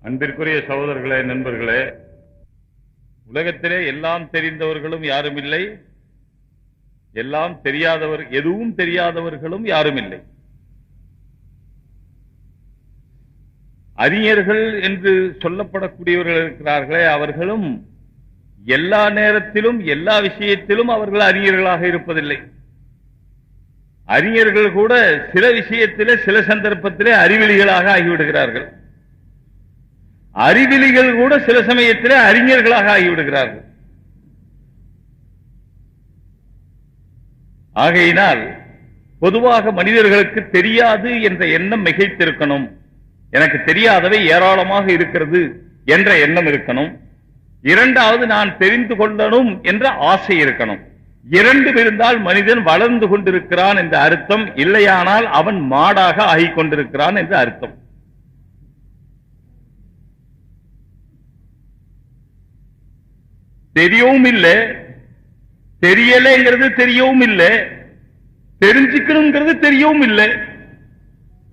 அன்பிற்குரிய சகோதரர்களே, நண்பர்களே, உலகத்திலே எல்லாம் தெரிந்தவர்களும் யாரும் இல்லை, எல்லாம் தெரியாதவர் எதுவும் தெரியாதவர்களும் யாரும் இல்லை. அறிஞர்கள் என்று சொல்லப்படக்கூடியவர்கள் இருக்கிறார்களே, அவர்களும் எல்லா நேரத்திலும் எல்லா விஷயத்திலும் அவர்கள் அறிஞர்களாக இருப்பதில்லை. அறிஞர்கள் கூட சில விஷயத்திலே சில சந்தர்ப்பத்திலே அறிவிலிகளாக ஆகிவிடுகிறார்கள். அறிவிலிகள் கூட சில சமயத்திலே அறிஞர்களாக ஆகிவிடுகிறார்கள். ஆகையினால் பொதுவாக மனிதர்களுக்கு தெரியாது என்ற எண்ணம் மிகைத்திருக்கணும். எனக்கு தெரியாதவை ஏராளமாக இருக்கிறது என்ற எண்ணம் இருக்கணும். இரண்டாவது, நான் தெரிந்து கொள்ளணும் என்ற ஆசை இருக்கணும். இரண்டும் இருந்தால் மனிதன் வளர்ந்து கொண்டிருக்கிறான் என்ற அர்த்தம். இல்லையானால் அவன் மாடாக ஆகிக் கொண்டிருக்கிறான் என்ற அர்த்தம். தெரியவும் இல்லை, தெரியலைங்கிறது தெரியவும் இல்லை, தெரிஞ்சுக்கணுங்கிறது தெரியவும் இல்லை.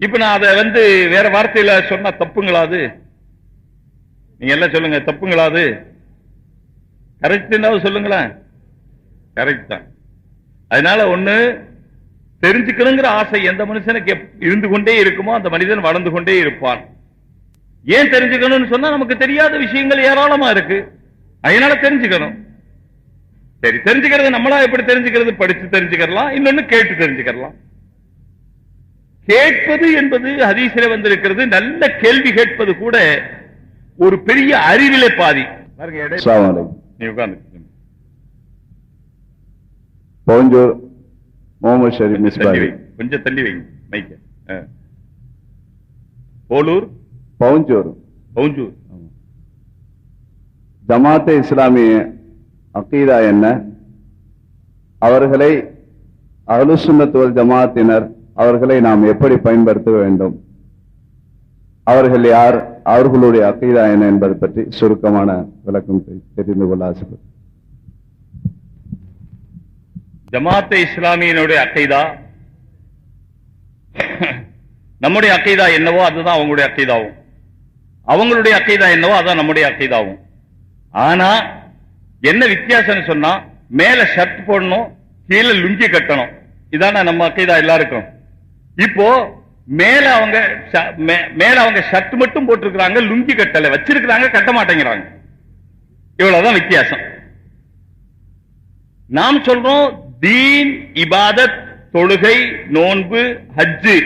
இப்ப நான் அதை வேற வார்த்தையில சொன்னா தப்புங்களாது? நீங்க எல்லாம் சொல்லுங்க, தப்புங்களாது? கரெக்ட் சொல்லுங்களேன். கரெக்ட் தான். அதனால ஒண்ணு, தெரிஞ்சுக்கணுங்கிற ஆசை எந்த மனுஷனுக்கு இருந்து கொண்டே இருக்குமோ அந்த மனிதன் வளர்ந்து கொண்டே இருப்பான். ஏன் தெரிஞ்சுக்கணும்னு சொன்னா நமக்கு தெரியாத விஷயங்கள் ஏராளமா இருக்கு, அதனால தெரிஞ்சுக்கணும். சரி, தெரிஞ்சுக்கிறது நம்மளா எப்படி தெரிஞ்சுக்கிறது? படிச்சு தெரிஞ்சுக்கலாம், இன்னொன்னு கேட்டு தெரிஞ்சுக்கலாம். கேட்பது என்பது ஹதீஸிலே வந்திருக்கிறது. நல்ல கேள்வி கேட்பது கூட ஒரு பெரிய அறிவிலே பாதி. நீ உட்கார்ந்து கொஞ்சம் தள்ளி வைங்க மைக்க. போலூர் பவுஞ்சூர் ஜமாத்தே இஸ்லாமிய அகீதா என்ன? அவர்களை அஹ்லுஸ் சுன்னத் வல் ஜமாத்தினர் அவர்களை நாம் எப்படி பயன்படுத்த வேண்டும்? அவர்கள் யார்? அவர்களுடைய அகீதா என்ன என்பது பற்றி சுருக்கமான விளக்கம் தெரிந்து கொள்ள ஆசைப்படும். ஜமாத்தே இஸ்லாமியினுடைய அகீதா, நம்முடைய அகீதா என்னவோ அதுதான் அவங்களுடைய அகீதாவும், அவங்களுடைய அகீதா என்னவோ அதான் நம்முடைய அகீதாவும். ஆனா என்ன வித்தியாசம் சொன்னா, மேல ஷர்ட் போடணும், கீழே லுங்கி கட்டணும். இதான நம்ம அகீதா எல்லாருக்கும். இப்போ மேல அவங்க ஷர்ட் மட்டும் போட்டிருக்கிறாங்க, லுங்கி கட்டல, வச்சிருக்கிறாங்க, கட்ட மாட்டேங்கிறாங்க. இவ்வளவுதான் வித்தியாசம். நாம் சொல்றோம் தீன், இபாதத், தொழுகை, நோன்பு, ஹஜ்ஜு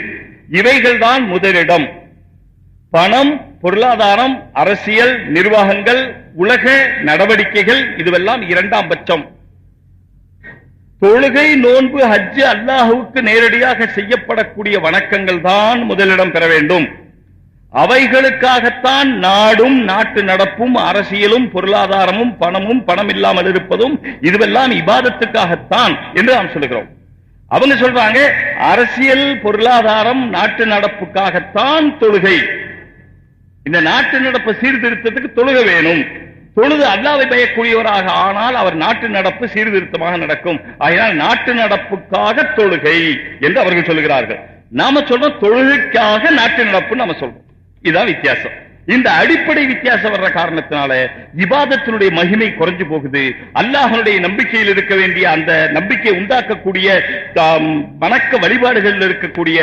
இவைகள் தான் முதலிடம். பணம், பொருளாதாரம், அரசியல், நிர்வாகங்கள், உலக நடவடிக்கைகள் இதுவெல்லாம் இரண்டாம் பட்சம். தொழுகை, நோன்பு, ஹஜ்ஜு அல்லாஹ்வுக்கு நேரடியாக செய்யப்படக்கூடிய வணக்கங்கள் தான் முதலிடம் பெற வேண்டும். அவைகளுக்காகத்தான் நாடும் நாட்டு நடப்பும் அரசியலும் பொருளாதாரமும் பணமும், பணம் இல்லாமல் இருப்பதும் இதுவெல்லாம் இபாதத்துக்காகத்தான் என்று நாம் சொல்லுகிறோம். அவங்க சொல்றாங்க அரசியல், பொருளாதாரம், நாட்டு நடப்புக்காகத்தான் தொழுகை. இந்த நாட்டு நடப்பு சீர்திருத்தத்துக்கு தொழுகை வேணும். தொழுது அல்லாஹ்வை பயக்கூடியவராக ஆனால் அவர் நாட்டு நடப்பு சீர்திருத்தமாக நடக்கும். ஆகையால் நாட்டு நடப்புக்காக தொழுகை என்று அவர்கள் சொல்லுகிறார்கள். நாம சொல்றோம் தொழுகைக்காக நாட்டு நடப்பு நாம சொல்றோம். இதுதான் வித்தியாசம். இந்த அடிப்படை வித்தியாசம் வர்ற காரணத்தினால இபாதத்தினுடைய மகிமை குறைஞ்சு போகுது. அல்லாஹ்வுடைய நம்பிக்கையில் இருக்க வேண்டிய அந்த நம்பிக்கை உண்டாக்கக்கூடிய வணக்க வழிபாடுகளில் இருக்கக்கூடிய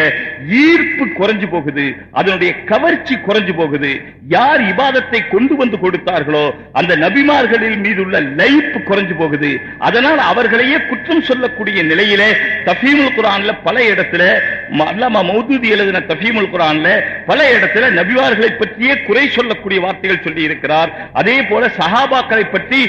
ஈர்ப்பு குறைஞ்சு போகுது, அதனுடைய கவர்ச்சி குறைஞ்சு போகுது. யார் இபாதத்தை கொண்டு வந்து கொடுத்தார்களோ அந்த நபிமார்களின் மீது உள்ள லைஃப் குறைஞ்சு போகுது. அதனால் அவர்களையே குற்றம் சொல்லக்கூடிய நிலையிலே தஃபீமுல் குர்ஆன்ல பல இடத்துல, அல்லாமா மௌதூதி எழுதின தஃபீமுல் குர்ஆன்ல பல இடத்துல நபிமார்களை பற்றியே குறை சொல்லக்கூடிய வார்த்தைகள் சொல்லி இருக்கிறார். அதே போல சஹாபாக்களை பற்றி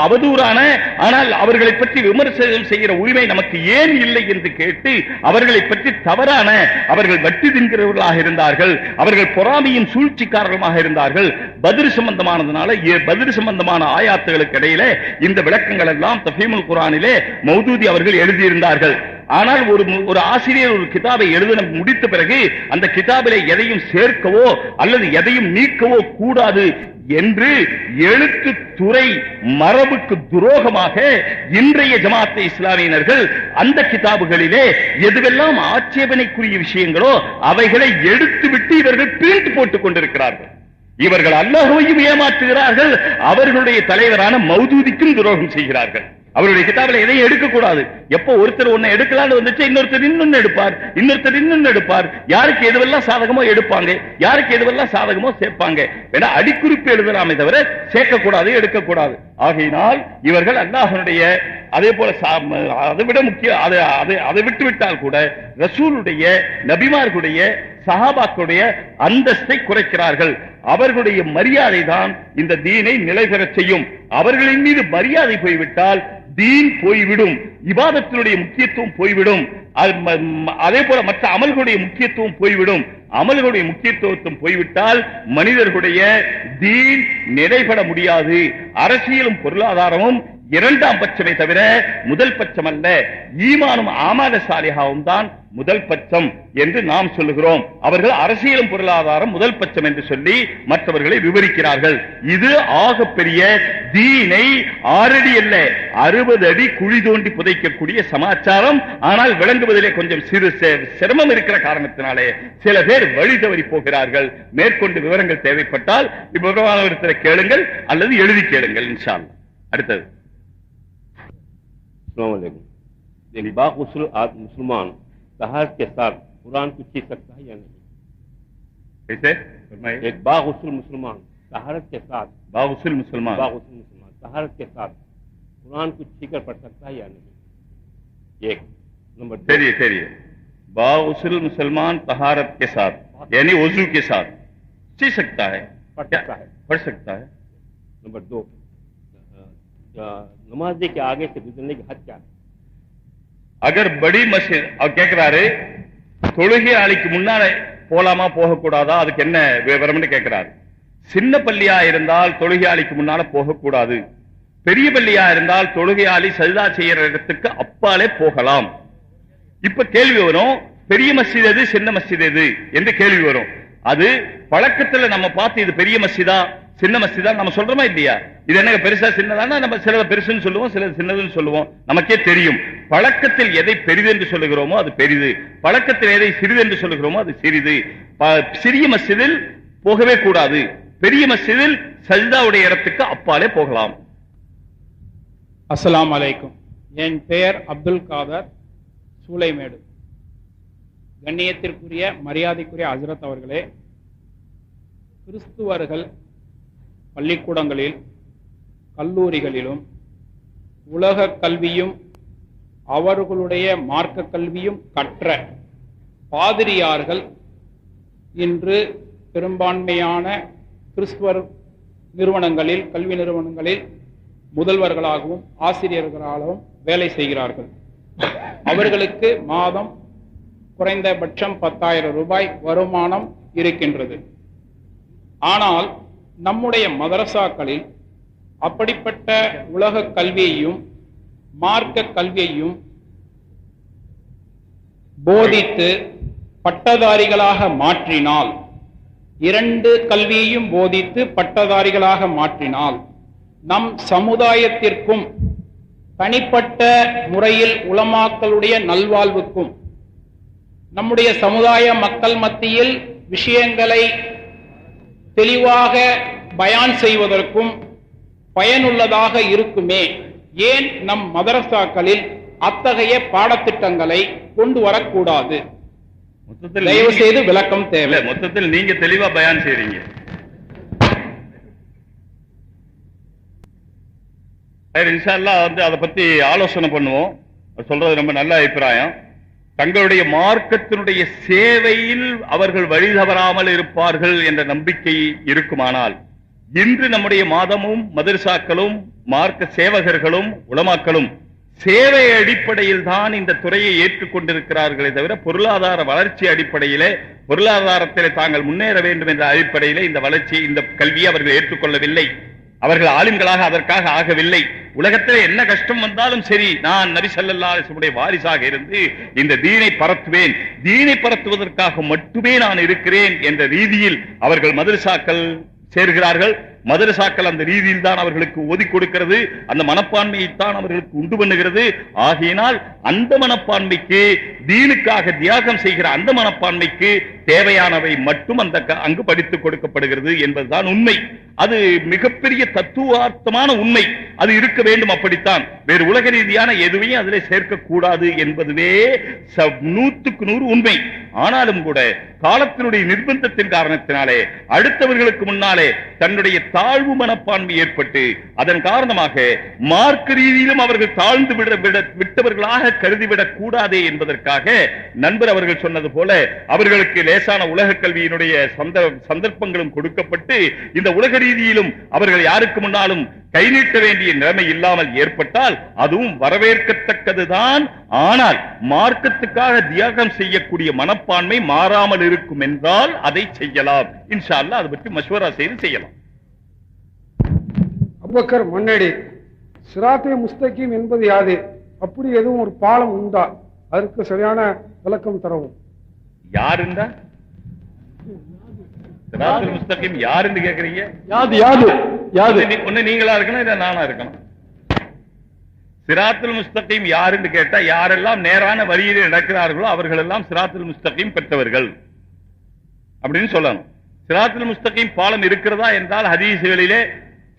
அவதூறான, ஆனால் அவர்களை பற்றி விமர்சனம் செய்கிற உரிமை நமக்கு ஏன் இல்லை என்று கேட்டு அவர்களை பற்றி தவறான, அவர்கள் வட்டி தின்கிறவர்களாக இருந்தார்கள், அவர்கள் பொறாமையின் சூழ்ச்சிக்காரர்களாக இருந்தார்கள். பத்ர் சம்பந்தமானதுனால பத்ர் சம்பந்தமான ஆயாத்துகளுக்கு இடையில இந்த விளக்கங்கள் எல்லாம் தஃபீமுல் குர்ஆனிலே மௌதூதி அவர்கள் எழுதியிருந்தார்கள். ஆனால் ஒரு ஆசிரியர் ஒரு கிதாபை எழுத முடித்த பிறகு அந்த கிதாபிலே எதையும் சேர்க்கவோ அல்லது எதையும் நீக்கவோ கூடாது என்று எழுத்து துறை மரபுக்கு துரோகமாக இன்றைய ஜமாத்தே இஸ்லாமியினர்கள் அந்த கிதாபுகளிலே எதுவெல்லாம் ஆட்சேபனைக்குரிய விஷயங்களோ அவைகளை எடுத்துவிட்டு இவர்கள் பிரிண்ட் போட்டுக் கொண்டிருக்கிறார்கள். இவர்கள் அல்லாஹ்வையும் ஏமாற்றுகிறார்கள், அவர்களுடைய தலைவரான மௌதூதிக்கும் துரோகம் செய்கிறார்கள். அவருடைய கிதாபில் எதையும் எடுக்கக்கூடாது. எப்போ ஒருத்தர் ஒண்ணு எடுக்கலான்னு வந்துச்சு, இன்னொருத்தர் இன்னொன்னு எடுப்பார், இன்னொருத்தர் இன்னொன்னு எடுப்பார். யாருக்கு எதுவெல்லாம் சாதகமோ எடுப்பாங்க, யாருக்கு எதுவெல்லாம் சாதகமோ சேர்ப்பாங்க. ஏன்னா அடிக்குறிப்பு எழுதலாமே தவிர சேர்க்கக்கூடாது, எடுக்கக்கூடாது. ஆகையினால் இவர்கள் அல்லாஹ்வுடைய அதே போல அதை விட முக்கிய அதை விட்டு விட்டால் கூட ரசூலுடைய, நபிமார்களுடைய, சஹாபாக்களுடைய அந்தஸ்தை குறைக்கிறார்கள். அவர்களுடைய மரியாதை தான் இந்த தீனை நிலை பெறச் செய்யும். அவர்களின் மீது மரியாதை போய்விட்டால் தீன் போய்விடும், இபாதத்தினுடைய முக்கியத்துவம் போய்விடும். அதே போல மற்ற அமல்களுடைய முக்கியத்துவம் போய்விடும். அமல்களுடைய முக்கியத்துவம் போய்விட்டால் மனிதர்களுடைய தீன் நிலைபெற முடியாது. அரசியலும் பொருளாதாரமும் இரண்டாம் பட்சமே தவிர முதல் பட்சம் அல்ல. ஈமானும் ஆமால சாலிஹாவும் தான் முதல் பட்சம் என்று நாம் சொல்லுகிறோம். அவர்கள் அரசியலும் பொருளாதாரம் முதல் பட்சம் என்று சொல்லி மற்றவர்களை விவரிக்கிறார்கள். இது ஆகப்பெரிய தீனை 6 அடி அல்ல 60 அடி குழி தோண்டி புதைக்கக்கூடிய சமாச்சாரம். ஆனால் விளங்குவதிலே கொஞ்சம் சிறு சிரமம் இருக்கிற காரணத்தினாலே சில பேர் வழி தவறி போகிறார்கள். மேற்கொண்டு விவரங்கள் தேவைப்பட்டால் விவரமான கேளுங்கள் அல்லது எழுதி கேளுங்கள் இன்ஷா அல்லாஹ். அடுத்தது मुसलमान तहारत के साथ कुरान को छीन सकता है या नहीं? कैसे? एक बागुस्ल मुसलमान तहारत के साथ मुसलमान तहारत के साथ कुरान को छीकर पढ़ सकता है या नहीं? एक नंबर चलिए बागुस्ल मुसलमान तहारत के साथ यानी वजू के साथ सी सकता है, पढ़ सकता है। नंबर 2 नमाजी के आगे से गुजरने की हद क्या है? अगर बड़ी मस्जिद और கேக்குறாரு தொழுகை ஆளிக்கு முன்னால போலாமா போக கூடாதா, அதுக்கு என்ன விவரம்னு கேக்குறாரு. சின்ன பள்ளியா இருந்தால் தொழுகை ஆளிக்கு முன்னால போக கூடாது. பெரிய பள்ளியா இருந்தால் தொழுகை ஆளி சஜ்தா செய்யற இடத்துக்கு அப்பாலே போகலாம். இப்ப கேள்வி வரும், பெரிய மஸ்ஜித் எது சின்ன மஸ்ஜித் எது என்று கேள்வி வரும். அது பழக்கத்துல நம்ம பார்த்து இது பெரிய மஸ்ஜிதா சின்ன மஸ்ஜிதா நம்ம சொல்றோமா இல்லையா? இது என்ன பெருசா சின்னதானா? நம்ம சிலதை பெருசுன்னு சொல்லுவோம், சிலது சின்னதுன்னு சொல்லுவோம். நமக்கே தெரியும். பழக்கத்தில் எதை பெரிது என்று சொல்லுகிறோமோ அது பெரிது, பழக்கத்தில் எதை சிறிது என்று சொல்லுகிறோமோ அது சிறிது. சிறிய மஸ்ஜிதில் போகவே கூடாது, பெரிய மஸ்ஜிதில் சஜ்தாவுடைய இடத்துக்கு அப்பாலே போகலாம். அஸ்ஸலாமு அலைக்கும். என் பெயர் அப்துல் காதர் சூளைமேடு. கண்ணியத்திற்குரிய மரியாதைக்குரிய ஹஜ்ரத் அவர்களே, கிறிஸ்துவர்கள் பள்ளிக்கூடங்களில் கல்லூரிகளிலும் உலக கல்வியும் அவர்களுடைய மார்க்க கல்வியும் கற்ற பாதிரியார்கள் இன்று பெரும்பான்மையான கிறிஸ்துவர் நிறுவனங்களில், கல்வி நிறுவனங்களில் முதல்வர்களாகவும் ஆசிரியர்களாகவும் வேலை செய்கிறார்கள். அவர்களுக்கு மாதம் குறைந்தபட்சம் 10,000 ரூபாய் வருமானம் இருக்கின்றது. ஆனால் நம்முடைய மதரசாக்களில் அப்படிப்பட்ட உலக கல்வியையும் மார்க்க கல்வியையும் போதித்து பட்டதாரிகளாக மாற்றினால், 2 கல்வியையும் போதித்து பட்டதாரிகளாக மாற்றினால் நம் சமுதாயத்திற்கும் தனிப்பட்ட முறையில் உலமாக்களுடைய நல்வாழ்வுக்கும் நம்முடைய சமுதாய மக்கள் மத்தியில் விஷயங்களை தெளிவாக பயான் செய்வதற்கும் பயனுள்ளதாக இருக்குமே. ஏன் நம் மதரசாக்களில் அத்தகைய பாடத்திட்டங்களை கொண்டு வரக்கூடாது? தயவு செய்து விளக்கம் தேவை. மொத்தத்தில் நீங்க தெளிவா பயான் செய்றீங்க. இன்ஷா அல்லாஹ் அதை பத்தி ஆலோசனை பண்ணுவோம். சொல்றது ரொம்ப நல்ல அபிப்பிராயம். தங்களுடைய மார்க்கத்தினுடைய சேவையில் அவர்கள் வழி தவறாமல் இருப்பார்கள் என்ற நம்பிக்கை இருக்குமானால், இன்று நம்முடைய மாதமும் மதரசாக்களும் மார்க்க சேவகர்களும் உலமாக்களும் சேவை அடிப்படையில் தான் இந்த துறையை ஏற்றுக்கொண்டிருக்கிறார்களே தவிர பொருளாதார வளர்ச்சி அடிப்படையிலே, பொருளாதாரத்திலே தாங்கள் முன்னேற வேண்டும் என்ற அடிப்படையிலே இந்த வளர்ச்சி, இந்த கல்வியை அவர்கள் ஏற்றுக்கொள்ளவில்லை. அவர்கள் ஆலிம்களாக அதற்காக ஆகவில்லை. உலகத்தில் என்ன கஷ்டம் வந்தாலும் சரி, நான் நபி ஸல்லல்லாஹு அலைஹி வஸல்லம் வாரிசாக இருந்து இந்த தீனை பரத்துவேன், தீனை பரத்துவதற்காக மட்டுமே நான் இருக்கிறேன் என்ற ரீதியில் அவர்கள் மதரசாக்கள் சேர்கிறார்கள். மதரசாக்கள் அந்த ரீதியில் தான் அவர்களுக்கு ஓதி கொடுக்கிறது, அந்த மனப்பான்மையைத்தான் அவர்களுக்கு உண்டு பண்ணுகிறது. ஆகையினால் அந்த மனப்பான்மைக்கு, தீனுக்காக தியாகம் செய்கிற அந்த மனப்பான்மைக்கு தேவையானவை மட்டும் அங்கு படித்துக் கொடுக்கப்படுகிறது என்பதுதான் உண்மை. அது மிகப்பெரிய தத்துவார்த்தமான உண்மை. அது இருக்க வேண்டும், அப்படித்தான். வேறு உலக ரீதியான எதுவையும் அதிலே சேர்க்கக்கூடாது என்பதுவே 100% உண்மை. ஆனாலும் கூட காலத்தினுடைய நிர்பந்தத்தின் காரணத்தினாலே அடுத்தவர்களுக்கு முன்னாலே தன்னுடைய தாழ்வு மனப்பான்மை ஏற்பட்டு அதன் காரணமாக மார்க்க ரீதியிலும் அவர்கள் தாழ்ந்து விட்டவர்களாக கருதிவிடக் கூடாதே என்பதற்காக நண்பர் அவர்கள் சொன்னது போல அவர்களுக்கு லேசான உலக கல்வியினுடைய சந்தர்ப்பங்களும் கொடுக்கப்பட்டு இந்த உலக ரீதியிலும் அவர்கள் யாருக்கு முன்னாலும் கை நீட்ட வேண்டிய நிலைமை இல்லாமல் ஏற்பட்டால் அதுவும் வரவேற்கத்தக்கதுதான். ஆனால் மார்க்கத்துக்காக தியாகம் செய்யக்கூடிய மனப்பான்மை மாறாமல் இருக்கும் என்றால் அதை செய்யலாம். இன்ஷா அல்லாஹ் அதை பற்றி மஷ்வரா செய்து செய்யலாம். அபூபக்கர் மன்னடி, சிராத்தே முஸ்தகீம் என்பது யாது? அப்படி எதுவும் ஒரு பாலம் உண்டா? அதற்கு சரியான விளக்கம் தரவும். யாருண்டா சிராத்துல் முஸ்தகீம் யாருன்னு கேக்குறீங்க? யாது யாது யாது ஒண்ணு நீங்களா இருக்கணும், இல்ல நானா இருக்கணும். சிராத்துல் முஸ்தகீம் யாருன்னு கேட்டா, யாரெல்லாம் நேரான வழியிலே நடக்கிறார்களோ அவர்கள் எல்லாம் சிராத்துல் முஸ்தகீம் பெற்றவர்கள் அப்படின்னு சொல்லணும். சிராத்துல் முஸ்தகீம் பாலம் இருக்கிறதா என்றால் ஹதீசுகளிலே,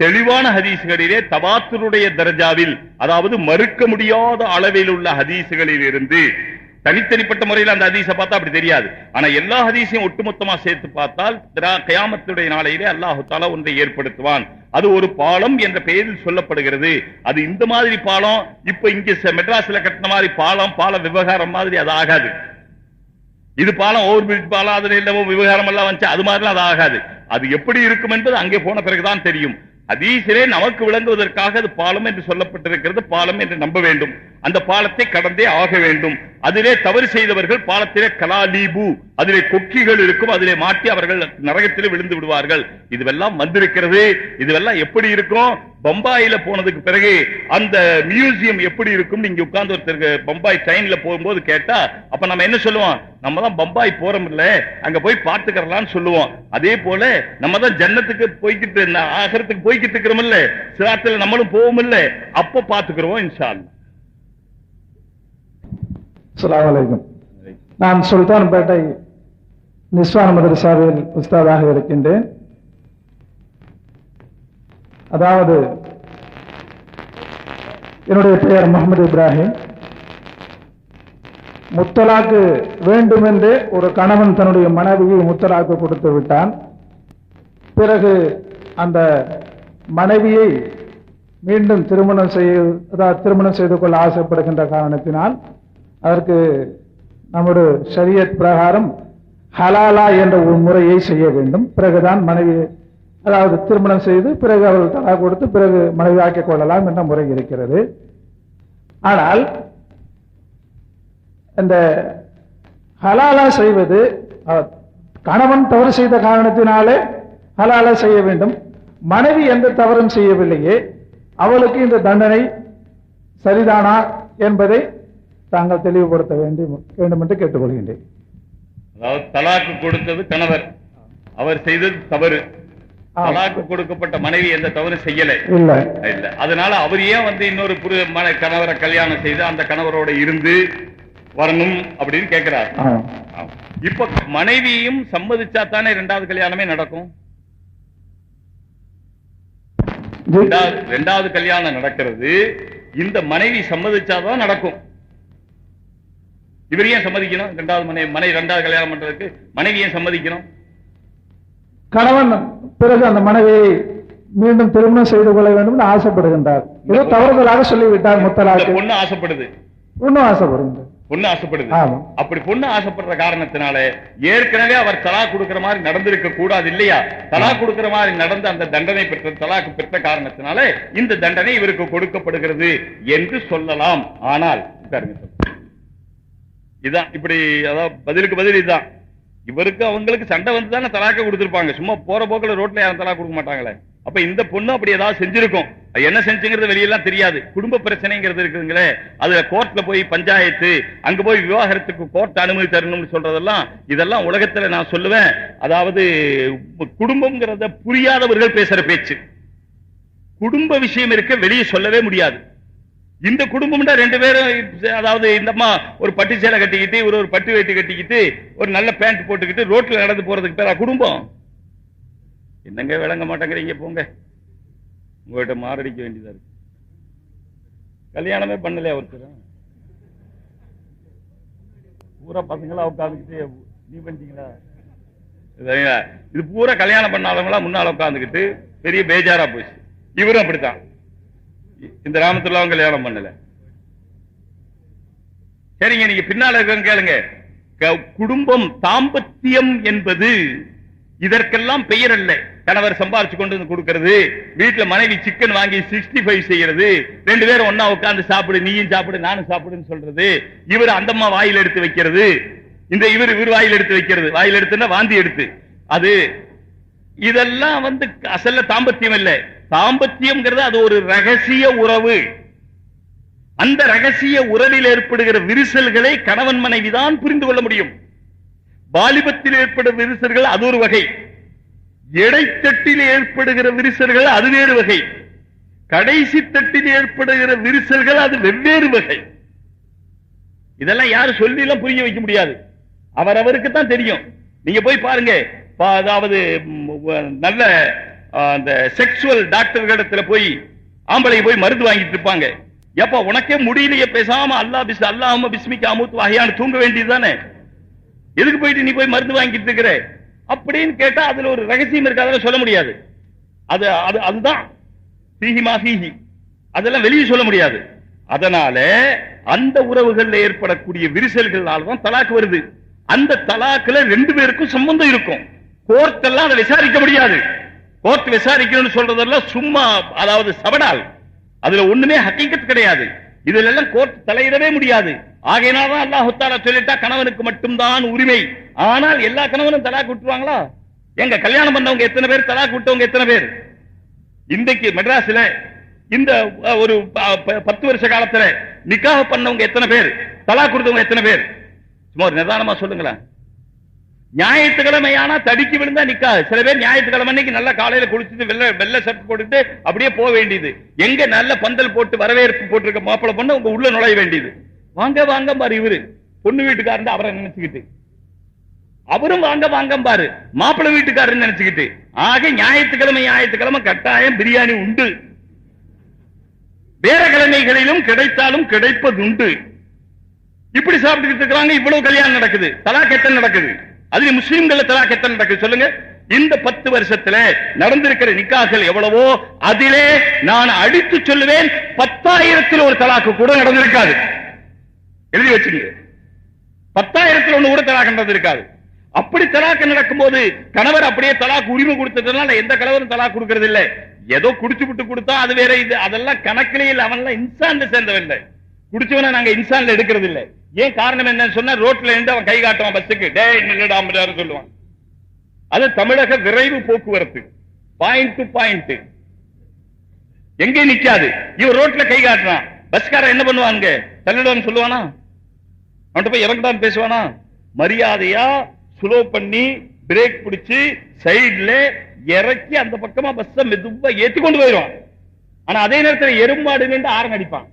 தெளிவான ஹதீசுகளிலே தவாத்துருடைய தர்ஜாவில், அதாவது மறுக்க முடியாத அளவில் உள்ள ஹதீசுகளில் இருந்து தனித்தனிப்பட்ட முறையில் அந்த ஹதீஸை பார்த்தா அப்படி தெரியாது. ஆனா எல்லா ஹதீஸையும் ஒட்டுமொத்தமா சேர்த்து பார்த்தால் கியாமத்துடைய நாளையிலே அல்லாஹு தஆலா ஒன்றை ஏற்படுத்துவான். அது ஒரு பாலம் என்ற பெயரில் சொல்லப்படுகிறது. அது இந்த மாதிரி பாலம், இப்ப இங்க மெட்ராஸ்ல கட்டின மாதிரி பாலம் விவகாரம் மாதிரி அது ஆகாது. இது பாலம் ஓவர் பிரிட்ஜ் பாலம், அதுல இல்லவோ விவகாரம் எல்லாம் வந்து அது மாதிரிலாம் அது ஆகாது. அது எப்படி இருக்கும் என்பது அங்கே போன பிறகுதான் தெரியும். ஹதீஸிலே நமக்கு விளங்குவதற்காக அது பாலம் என்று சொல்லப்பட்டிருக்கிறது. பாலம் என்று நம்ப வேண்டும். அந்த பாலத்தை கடந்தே ஆக வேண்டும். அதிலே தவறு செய்தவர்கள் பாலத்திலே கலாலீபு, அதிலே கொக்கிகள் இருக்கும், அதிலே மாட்டி அவர்கள் நரகத்திலே விழுந்து விடுவார்கள். இதுவெல்லாம் வந்திருக்கிறது. இதுவெல்லாம் எப்படி இருக்கும்? பம்பாயில போனதுக்கு பிறகு அந்த மியூசியம் எப்படி இருக்கும் நீங்க உட்கார்ந்து ஒருத்தருக்கு பம்பாய் ட்ரெயின்ல போகும்போது கேட்டா, அப்ப நம்ம என்ன சொல்லுவோம்? நம்ம தான் பம்பாய் போறோம் இல்ல, அங்க போய் பார்த்துக்கறலாம்னு சொல்லுவோம். அதே போல நம்ம தான் ஜன்னத்துக்கு போய்கிட்டு ஆகரத்துக்கு போய்கிட்டு இருக்கிறோம் இல்ல, சிராத்துல நம்மளும் போவோம் இல்ல, அப்ப பார்த்துக்கிறோம் இன்ஷா அல்லாஹ். அஸ்ஸலாமு அலைக்கும். நான் சுல்தான்பேட்டை நிஸ்வான் மதரசாவில் உஸ்தாதாக இருக்கின்றேன். அதாவது என்னுடைய பெயர் முகமது இப்ராஹிம். முத்தலாக்கு வேண்டும் என்று ஒரு கணவன் தன்னுடைய மனைவியை முத்தலாக்கு கொடுத்து விட்டான். பிறகு அந்த மனைவியை மீண்டும் திருமணம் செய்து கொள்ள ஆசைப்படுகின்ற காரணத்தினால் அதற்கு நம்முடைய ஷரியத் பிரகாரம் ஹலாலா என்ற ஒரு முறையை செய்ய வேண்டும். பிறகுதான் மனைவி, அதாவது திருமணம் செய்து பிறகு அவர்கள் தலா கொடுத்து பிறகு மனைவி ஆக்கிக் கொள்ளலாம் என்ற முறை இருக்கிறது. ஆனால் இந்த ஹலாலா செய்வது, கணவன் தவறு செய்த காரணத்தினாலே ஹலாலா செய்ய வேண்டும். மனைவி எந்த தவறும் செய்யவில்லையே, அவளுக்கு இந்த தண்டனை சரிதானா என்பதை தாங்கள் தெளிவுபடுத்த வேண்டும் என்று கேட்டுக்கொள்கின்றேன். அதாவது தலாக்கு கொடுத்தது கணவர், அவர் செய்தது தவறு. தலாக்கு கொடுக்கப்பட்ட மனைவி எந்த தவறு செய்யல இல்ல. அதனால அவர் ஏன் இன்னொரு கணவரை கல்யாணம் செய்து அந்த கணவரோட இருந்து வரணும் அப்படின்னு கேட்கிறார். இப்ப மனைவியும் சம்மதிச்சா தானே இரண்டாவது கல்யாணமே நடக்கும். இரண்டாவது கல்யாணம் நடக்கிறது, இந்த மனைவி சம்மதிச்சாதான் நடக்கும். இவர் ஏன் சம்மதிக்கணும்? இரண்டாவது கல்யாணம் பண்றதுக்கு மனைவி ஏன் சம்மதிக்கணும்? கணவன் பிறகு அந்த மனைவியை மீண்டும் திருமணம் செய்து கொள்ள வேண்டும் என்று ஆசைப்படுகின்றார். ஏதோ தவறுதலாக சொல்லிவிட்டார் முத்தலாக்கு. பொண்ணு ஆசைப்படுது, பொண்ணு ஆசைப்படுது. அப்படி பொண்ணு ஆசைப்படுற காரணத்தினால ஏற்கனவே அவர் தலா கொடுக்கிற மாதிரி நடந்திருக்க கூடாது இல்லையா? தலா கொடுக்கிற மாதிரி நடந்த அந்த தண்டனை பெற்ற தலாக்கு பெற்ற காரணத்தினால இந்த தண்டனை இவருக்கு கொடுக்கப்படுகிறது என்று சொல்லலாம். ஆனால் இதான் இப்படி, அதாவது பதிலுக்கு பதில் இதுதான். இவருக்கு அவங்களுக்கு சண்டை வந்து தானே தலாக்க கொடுத்திருப்பாங்க. சும்மா போற போக்கில் ரோட்ல யாரும் தலா கொடுக்க மாட்டாங்களே. அப்ப இந்த பொண்ணு அப்படி ஏதாவது செஞ்சிருக்கும். என்ன செஞ்சுங்கிறது வெளியெல்லாம் தெரியாது. குடும்ப பிரச்சனைங்கிறது இருக்குங்களே, அதுல கோர்ட்ல போய் பஞ்சாயத்து, அங்க போய் விவாகரத்துக்கு கோர்ட் அனுமதி தரணும்னு சொல்றதெல்லாம், இதெல்லாம் உலகத்துல நான் சொல்லுவேன், அதாவது குடும்பம்ங்கிறத புரியாதவர்கள் பேசுற பேச்சு. குடும்ப விஷயம் இருக்க வெளியே சொல்லவே முடியாது. இந்த குடும்பம்டா ரெண்டு பேரும், அதாவது இந்த அம்மா ஒரு பட்டு சேலை கட்டிக்கிட்டு, ஒரு பட்டு வேட்டி கட்டிக்கிட்டு, ஒரு நல்ல பேண்ட் போட்டுக்கிட்டு ரோட்ல நடந்து போறதுக்கு பேரா குடும்பம்? என்னங்க விளங்க மாட்டேங்கிறீங்க, போங்க, உங்ககிட்ட மாரடிக்க வேண்டியதா இருக்கு. கல்யாணமே பண்ணலையா ஒருத்தர்? பூரா பசங்களா உட்காந்துக்கிட்டு நீ பண்ணிட்டீங்களா? இது பூரா கல்யாணம் பண்ணாதவங்களா முன்னால உட்காந்துக்கிட்டு பெரிய பேஜாரா போச்சு. இவரும் அப்படித்தான், இந்த ராமத்துள்ளாவும் கல்யாணம் பண்ணல. சரிங்க, நீங்க பின்னால இருக்க கேளுங்க. குடும்பம், தாம்பத்தியம் என்பது இதற்கெல்லாம் பெயர் அல்ல. கணவர் சம்பாரிச்சு கொண்டு வந்து கொடுக்கிறது, வீட்டுல மனைவி சிக்கன் வாங்கி 65 செய்யறது, ரெண்டு பேரும் ஒன்னா உட்கார்ந்து சாப்பிடு, நீயும் சாப்பிடு நானும் சாப்பிடுன்னு சொல்றது, இவர் அந்தம்மா வாயில் எடுத்து வைக்கிறது, இந்த இவர் வாயில் எடுத்து வைக்கிறது, வாயில் எடுத்துன்னா வாந்தி எடுத்து, அது இதெல்லாம் வந்து அசல்ல தாம்பத்தியம் இல்ல. தாம்பத்தியம்ங்கிறது அது ஒரு ரகசிய உறவு. அந்த ரகசிய உறவில் ஏற்படுகிற விரிசல்களை கணவன் மனைவிதான் புரிந்து கொள்ள முடியும். வாலிபத்தில் ஏற்படும் விரிசல்கள் அது ஒரு வகை, இடைத்தட்டில் ஏற்படுகிற விரிசல்கள் அது வேறு வகை, கடைசி தட்டில் ஏற்படுகிற விரிசல்கள் அது வெவ்வேறு வகை. இதெல்லாம் யாரும் சொல்லி எல்லாம் புரிய வைக்க முடியாது, அவரவருக்கு தான் தெரியும். நீங்க போய் பாருங்க, அதாவது நல்ல அந்த செக்சுவல் டாக்டர்களிடத்துல போய் ஆம்பளை போய் மருந்து வாங்கிட்டு இருப்பாங்க. எப்ப உனக்கே முடியலையே, பேசாம அல்லாஹும்ம பிஸ்மிக்க அமூத்து வஹியான்னு தூங்க வேண்டியதுதானே, எதுக்கு போயிட்டு நீ போய் மருந்து வாங்கிட்டு இருக்கிற அப்படின்னு கேட்டா அதுல ஒரு ரகசியம் இருக்கு, அதெல்லாம் சொல்ல முடியாது. அதுதான் அதெல்லாம் வெளியே சொல்ல முடியாது. அதனால அந்த உறவுகள்ல ஏற்படக்கூடிய விரிசல்களால் தான் தலாக்கு வருது. அந்த தலாக்குல ரெண்டு பேருக்கும் சம்பந்தம் இருக்கும். கோர்ட் எல்லாம் அதை விசாரிக்க முடியாது. கோர்ட் விசாரிக்கணும்னு சொல்றதெல்லாம் சும்மா, அதாவது சவடால், அதுல ஒண்ணுமே ஹக்கீகத் கிடையாது. இதுல எல்லாம் கோர்ட் தலையிடவே முடியாது. ஆகையினால்தான் அல்லாஹ் தஆலா சொல்லிட்டா கணவனுக்கு மட்டும்தான் உரிமை. ஆனால் எல்லா கணவனும் தலாக் விட்டுருவாங்களா? எங்க கல்யாணம் பண்ணவங்க எத்தனை பேர், தலாக் விட்டவங்க எத்தனை பேர்? இன்றைக்கு மெட்ராஸ்ல இந்த ஒரு 10 வருஷ காலத்துல நிக்காஹ் பண்ணவங்க எத்தனை பேர், தலாக் கொடுத்தவங்க எத்தனை பேர்? சும்மா ஒரு நிதானமா சொல்லுங்களேன். ஞாயிற்றுக்கிழமையானா தடுக்கி விழுந்தா நிக்காது. சில பேர் ஞாயிற்றுக்கிழமை அன்னைக்கு நல்ல காலையில குளிச்சுட்டு வெள்ளை ஷர்ட் போட்டுட்டு அப்படியே போக வேண்டியது. எங்க நல்ல பந்தல் போட்டு வரவேற்பு போட்டிருக்க மாப்பிள்ளை பொண்ணு உங்க உள்ள நுழைய வேண்டியது. வாங்க வாங்க பாரு, இவரு பொண்ணு வீட்டுக்காரன் அவரை நினைச்சுக்கிட்டு, அவரும் வாங்க வாங்க பாரு மாப்பிள்ளை வீட்டுக்காரன் நினைச்சுக்கிட்டு. ஆக ஞாயிற்றுக்கிழமை கட்டாயம் பிரியாணி உண்டு. வேற கிழமைகளிலும் கிடைத்தாலும் கிடைப்பது உண்டு. இப்படி சாப்பிட்டுக்கிட்டு இருக்கிறாங்க. இவ்வளவு கல்யாணம் நடக்குது. தலாக் எத்தனை நடக்குது? அது முஸ்லிம்கள் தலாக் எத்தனை நடக்குது சொல்லுங்க. இந்த 10 வருஷத்துல நடந்திருக்கிற நிக்காஹ்கள் எவ்வளவோ, அதிலே நான் அடித்து சொல்லுவேன் 10,000 ஒரு தலாக்கு கூட நடந்திருக்காது. எழுதி வச்சுங்க, 10,000 ஒண்ணு கூட தலாக் நடந்திருக்காது. அப்படி தலாக்கு நடக்கும் போது கணவர் அப்படியே தலாக்கு உரிமை கொடுத்ததுனால எந்த கணவரும் தலாக் கொடுக்கறது இல்லை. ஏதோ குடிச்சு விட்டு கொடுத்தா அது வேற. இது அதெல்லாம் கணக்கிலே இல்லை. அவன் இன்சான்ல சேர்ந்தவில்லை. குடிச்சவன நாங்க இன்சான்ல எடுக்கிறது இல்லை. ஏன் காரணம் என்னன்னு சொன்னா, ரோட்ல இருந்து அவன் கை காட்டுவான், பஸ்ஸுக்கு டேய் நில்லுடாம சொல்லுவான். அது தமிழக விரைவு போக்குவரத்து, பாயிண்ட் டு பாயிண்ட், எங்கே நிக்காது. இவன் ரோட்ல கை காட்டுறான், பஸ்காரன் என்ன பண்ணுவாங்க, தள்ளிடுவான்னு சொல்லுவானா? அவன்கிட்ட போய் இறங்கிட்டான்னு பேசுவானா? மரியாதையா ஸ்லோ பண்ணி பிரேக் பிடிச்சு சைட்ல இறக்கி அந்த பக்கமா பஸ் மெதுவா ஏற்றி கொண்டு போயிடுவான். ஆனா அதே நேரத்தில் எறும்பாடு நின்று ஆரன் அடிப்பான்.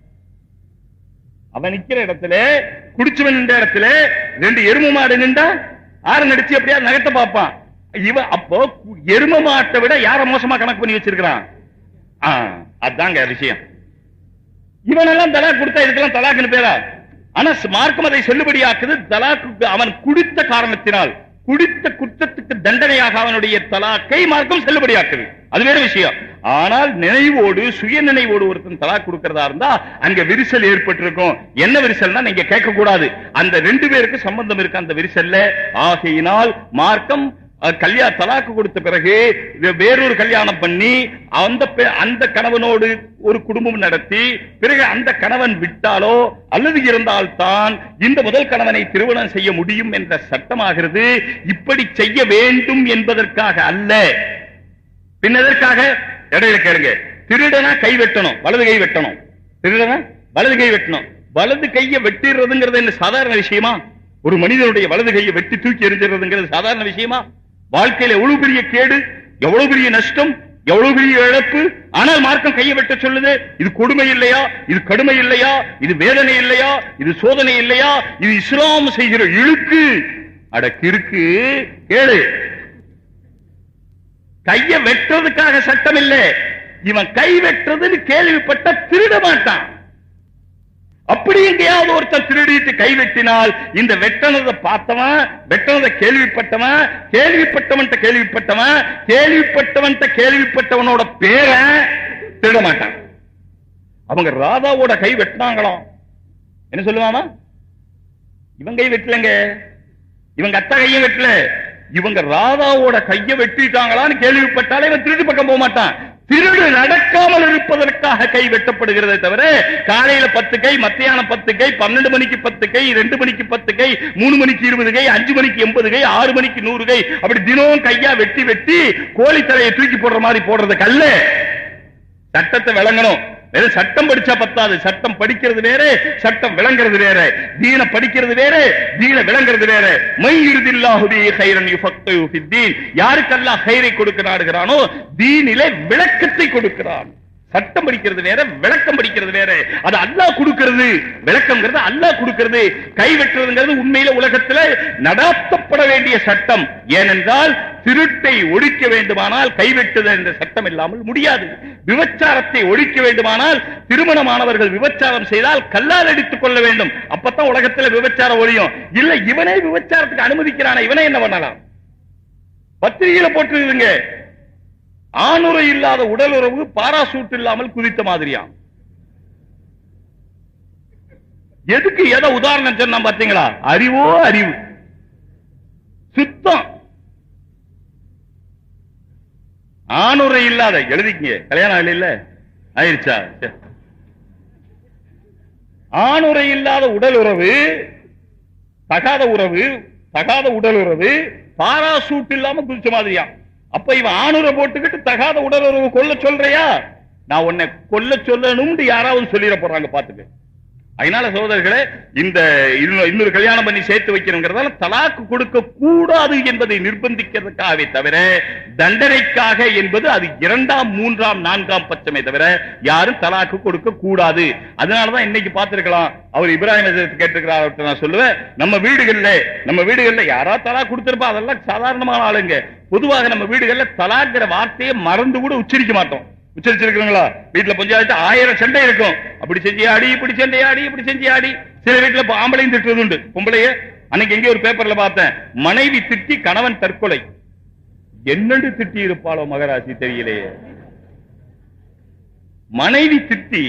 அவன் நிக்கிற இடத்துல, குடிச்சவன் நின்ற இடத்துல 2 எரும மாடு நின்றா ஆரன் அடிச்சு அப்படியா நகத்தை பார்ப்பான். இவன் அப்போ எரும மாட்டை விட யார மோசமா கணக்கு பண்ணி வச்சிருக்கிறான். அதாங்க விஷயம். இவனெல்லாம் தலாக் கொடுத்தா இதுக்கெல்லாம் தலாக்குன்னு பேரா? ஆனா மார்க்கம் அதை செல்லுபடியாக்குது. தலாக்கு அவன் குடித்த காரணத்தினால், குடித்த குற்றத்துக்கு தண்டனையாக அவனுடைய தலாக்கை மார்க்கம் செல்லுபடியாக்குது. அது வேற விஷயம். ஆனால் நினைவோடு, சுய நினைவோடு ஒருத்தன் தலாக் கொடுக்கிறதா இருந்தா அங்க விரிசல் ஏற்பட்டிருக்கும். என்ன விரிசல்னா நீங்க கேட்க கூடாது. அந்த 2 பேருக்கு சம்பந்தம் இருக்கு அந்த விரிசல்ல. ஆகையினால் மார்க்கம் தலாக்கு கொடுத்த பிறகு வேறொரு கல்யாணம் பண்ணி அந்த கணவனோடு ஒரு குடும்பம் நடத்தி பிறகு அந்த கணவன் விட்டாலோ அல்லது இருந்தால்தான் இந்த முதல் கணவனை திருமணம் செய்ய முடியும் என்ற சட்டமாகிறது. இப்படி செய்ய வேண்டும் என்பதற்காக அல்ல. பின் எதற்காக? இடையில கேளுங்க. திருடனா கை வெட்டணும், வலது கை வெட்டணும். திருடனா வலது கை வெட்டணும். வலது கையை வெட்டிடுறதுங்கிறது என்ன சாதாரண விஷயமா? ஒரு மனிதனுடைய வலது கையை வெட்டி தூக்கி எறிஞ்சிடுறதுங்கிறது சாதாரண விஷயமா? வாழ்க்கையில எவ்வளவு பெரிய கேடு, எவ்வளவு பெரிய நஷ்டம், எவ்வளவு பெரிய இழப்பு. ஆனால் மார்க்கம் கையை வெட்ட சொல்லுது. இது கொடுமை இல்லையா? இது கடுமை இல்லையா? இது வேதனை இல்லையா? இது சோதனை இல்லையா? இது இஸ்லாம் செய்கிற இழுக்கு. அடக்கிருக்கு கேளு. கையை வெட்டுறதுக்காக சட்டம் இல்லை. இவன் கை வெட்டுறதுன்னு கேள்விப்பட்ட திருட மாட்டான். அப்படி எங்கேயாவது ஒருத்தர் திருடிட்டு கை வெட்டினால் இந்த வெட்டனதை பார்த்தவன், வெட்டனதை கேள்விப்பட்டவன், கேள்விப்பட்டவன்ட்ட கேள்விப்பட்டவன், கேள்விப்பட்டவன்ட்ட கேள்விப்பட்டவனோட பேரை திருட மாட்டான். அவங்க ராதாவோட கை வெட்டினாங்களாம். என்ன சொல்லுவாமா? இவன் கை வெட்டலங்க, இவங்க அத்தா கையும் வெட்டல, இவங்க ராதாவோட கையை வெட்டிட்டாங்களான்னு கேள்விப்பட்டாலே இவன் திருட்டு பக்கம் போக மாட்டான். திருடு நடக்காமல் இருப்பதற்காக கை வெட்டப்படுகிறதே தவிர காலையில 10 கை, மத்தியானம் 10 கை, 12 மணிக்கு 10 கை, 2 மணிக்கு 10 கை, 3 மணிக்கு 20 கை, 5 மணிக்கு 80 கை, 6 மணிக்கு 100 கை, அப்படி தினம் கையா வெட்டி வெட்டி கோழி தலையை தூக்கி போடுற மாதிரி போடுறது கல்ல. சட்டத்தை விளங்கணும். வெறும் சட்டம் படிச்சா பத்தாது. சட்டம் படிக்கிறது வேற, சட்டம் விளங்குறது வேற. தீன படிக்கிறது வேற, தீன விளங்குறது வேற. மை யுரிதில்லாஹு பிஹி கைரன் யுஃபக்கிஹு ஃபித்தீன். யாருக்கு அல்லாஹ் கைரை கொடுக்க நாடுகிறானோ தீனிலே விளக்கத்தை கொடுக்கிறான். சட்டம் படிக்கிறது வேற, விளக்கம் படிக்கிறது வேற. அது அல்லாஹ் கொடுக்கிறது. விளக்கம்ங்கிறது அல்லாஹ் கொடுக்கிறது. கை வெட்டுறதுங்கிறது உண்மையில உலகத்துல நடாத்தப்பட வேண்டிய சட்டம். ஏனென்றால் திருட்டை ஒழிக்க வேண்டுமானால் கைவெட்டுதல் என்ற சட்டம் இல்லாமல் முடியாது. விபச்சாரத்தை ஒழிக்க வேண்டுமானால் திருமணமானவர்கள் விபச்சாரம் செய்தால் கல்லால் அடித்துக் கொள்ள வேண்டும். அப்பதான் உலகத்தில் விபச்சாரம் ஒழியும். இல்ல இவனே விபச்சாரத்துக்கு அனுமதிக்கிறான, இவனே என்ன பண்ணலாம்? பத்திரிகையில போட்டுருங்க, ஆணுரை இல்லாத உடல் உறவு பாராசூட் இல்லாமல் குதித்த மாதிரியா. எதுக்கு எதை உதாரணம் சொன்னா பாத்தீங்களா? அறிவோ அறிவு சுத்தம். ஆணுரை இல்லாத எழுதிக்கங்க, கல்யாணம் இல்ல ஆயிருச்சா? ஆணுரை இல்லாத உடல் உறவு, தகாத உறவு, தகாத உடல் உறவு பாராசூட் இல்லாம குதிச்ச மாதிரியா. அப்ப இவன் ஆணுரை போட்டுக்கிட்டு தகாத உடல் உறவு கொல்ல சொல்றியா? நான் உன்னை கொல்ல சொல்லணும்னு யாராவது சொல்லிட போறாங்க பாத்துக்க. அதனால சகோதரர்களே, இந்த இன்னொரு கல்யாணம் பண்ணி சேர்த்து வைக்கணுங்கிறதால தலாக்கு கொடுக்க கூடாது என்பதை நிர்பந்திக்கிறதுக்காகவே தவிர தண்டனைக்காக என்பது அது 2ஆம் 3ஆம் 4ஆம் பட்சமே தவிர யாரும் தலாக்கு கொடுக்க கூடாது. அதனாலதான் இன்னைக்கு பார்த்திருக்கலாம், அவர் இப்ராஹிம் கேட்டிருக்கிறார். நான் சொல்லுவேன், நம்ம வீடுகள்ல யாரா தலா கொடுத்திருப்பா, அதெல்லாம் சாதாரணமான ஆளுங்க. பொதுவாக நம்ம வீடுகள்ல தலாக்கிற வார்த்தையை மறந்து கூட உச்சரிக்க மாட்டோம். உச்சரிச்சிருக்கீங்களா? வீட்டுல பஞ்சாயத்து 1000 சண்டை இருக்கும். அப்படி செஞ்சு ஆடி, இப்படி செஞ்சை ஆடி, இப்படி செஞ்சு ஆடி. சில வீட்டுல ஆம்பளையும் திட்டுறது உண்டு. பொம்பளைய அன்னைக்கு எங்கே ஒரு பேப்பர்ல பார்த்தேன், மனைவி திட்டி கணவன் தற்கொலை. என்னண்டு திட்டி இருப்பாளோ மகராசி தெரியலையே. மனைவி திட்டி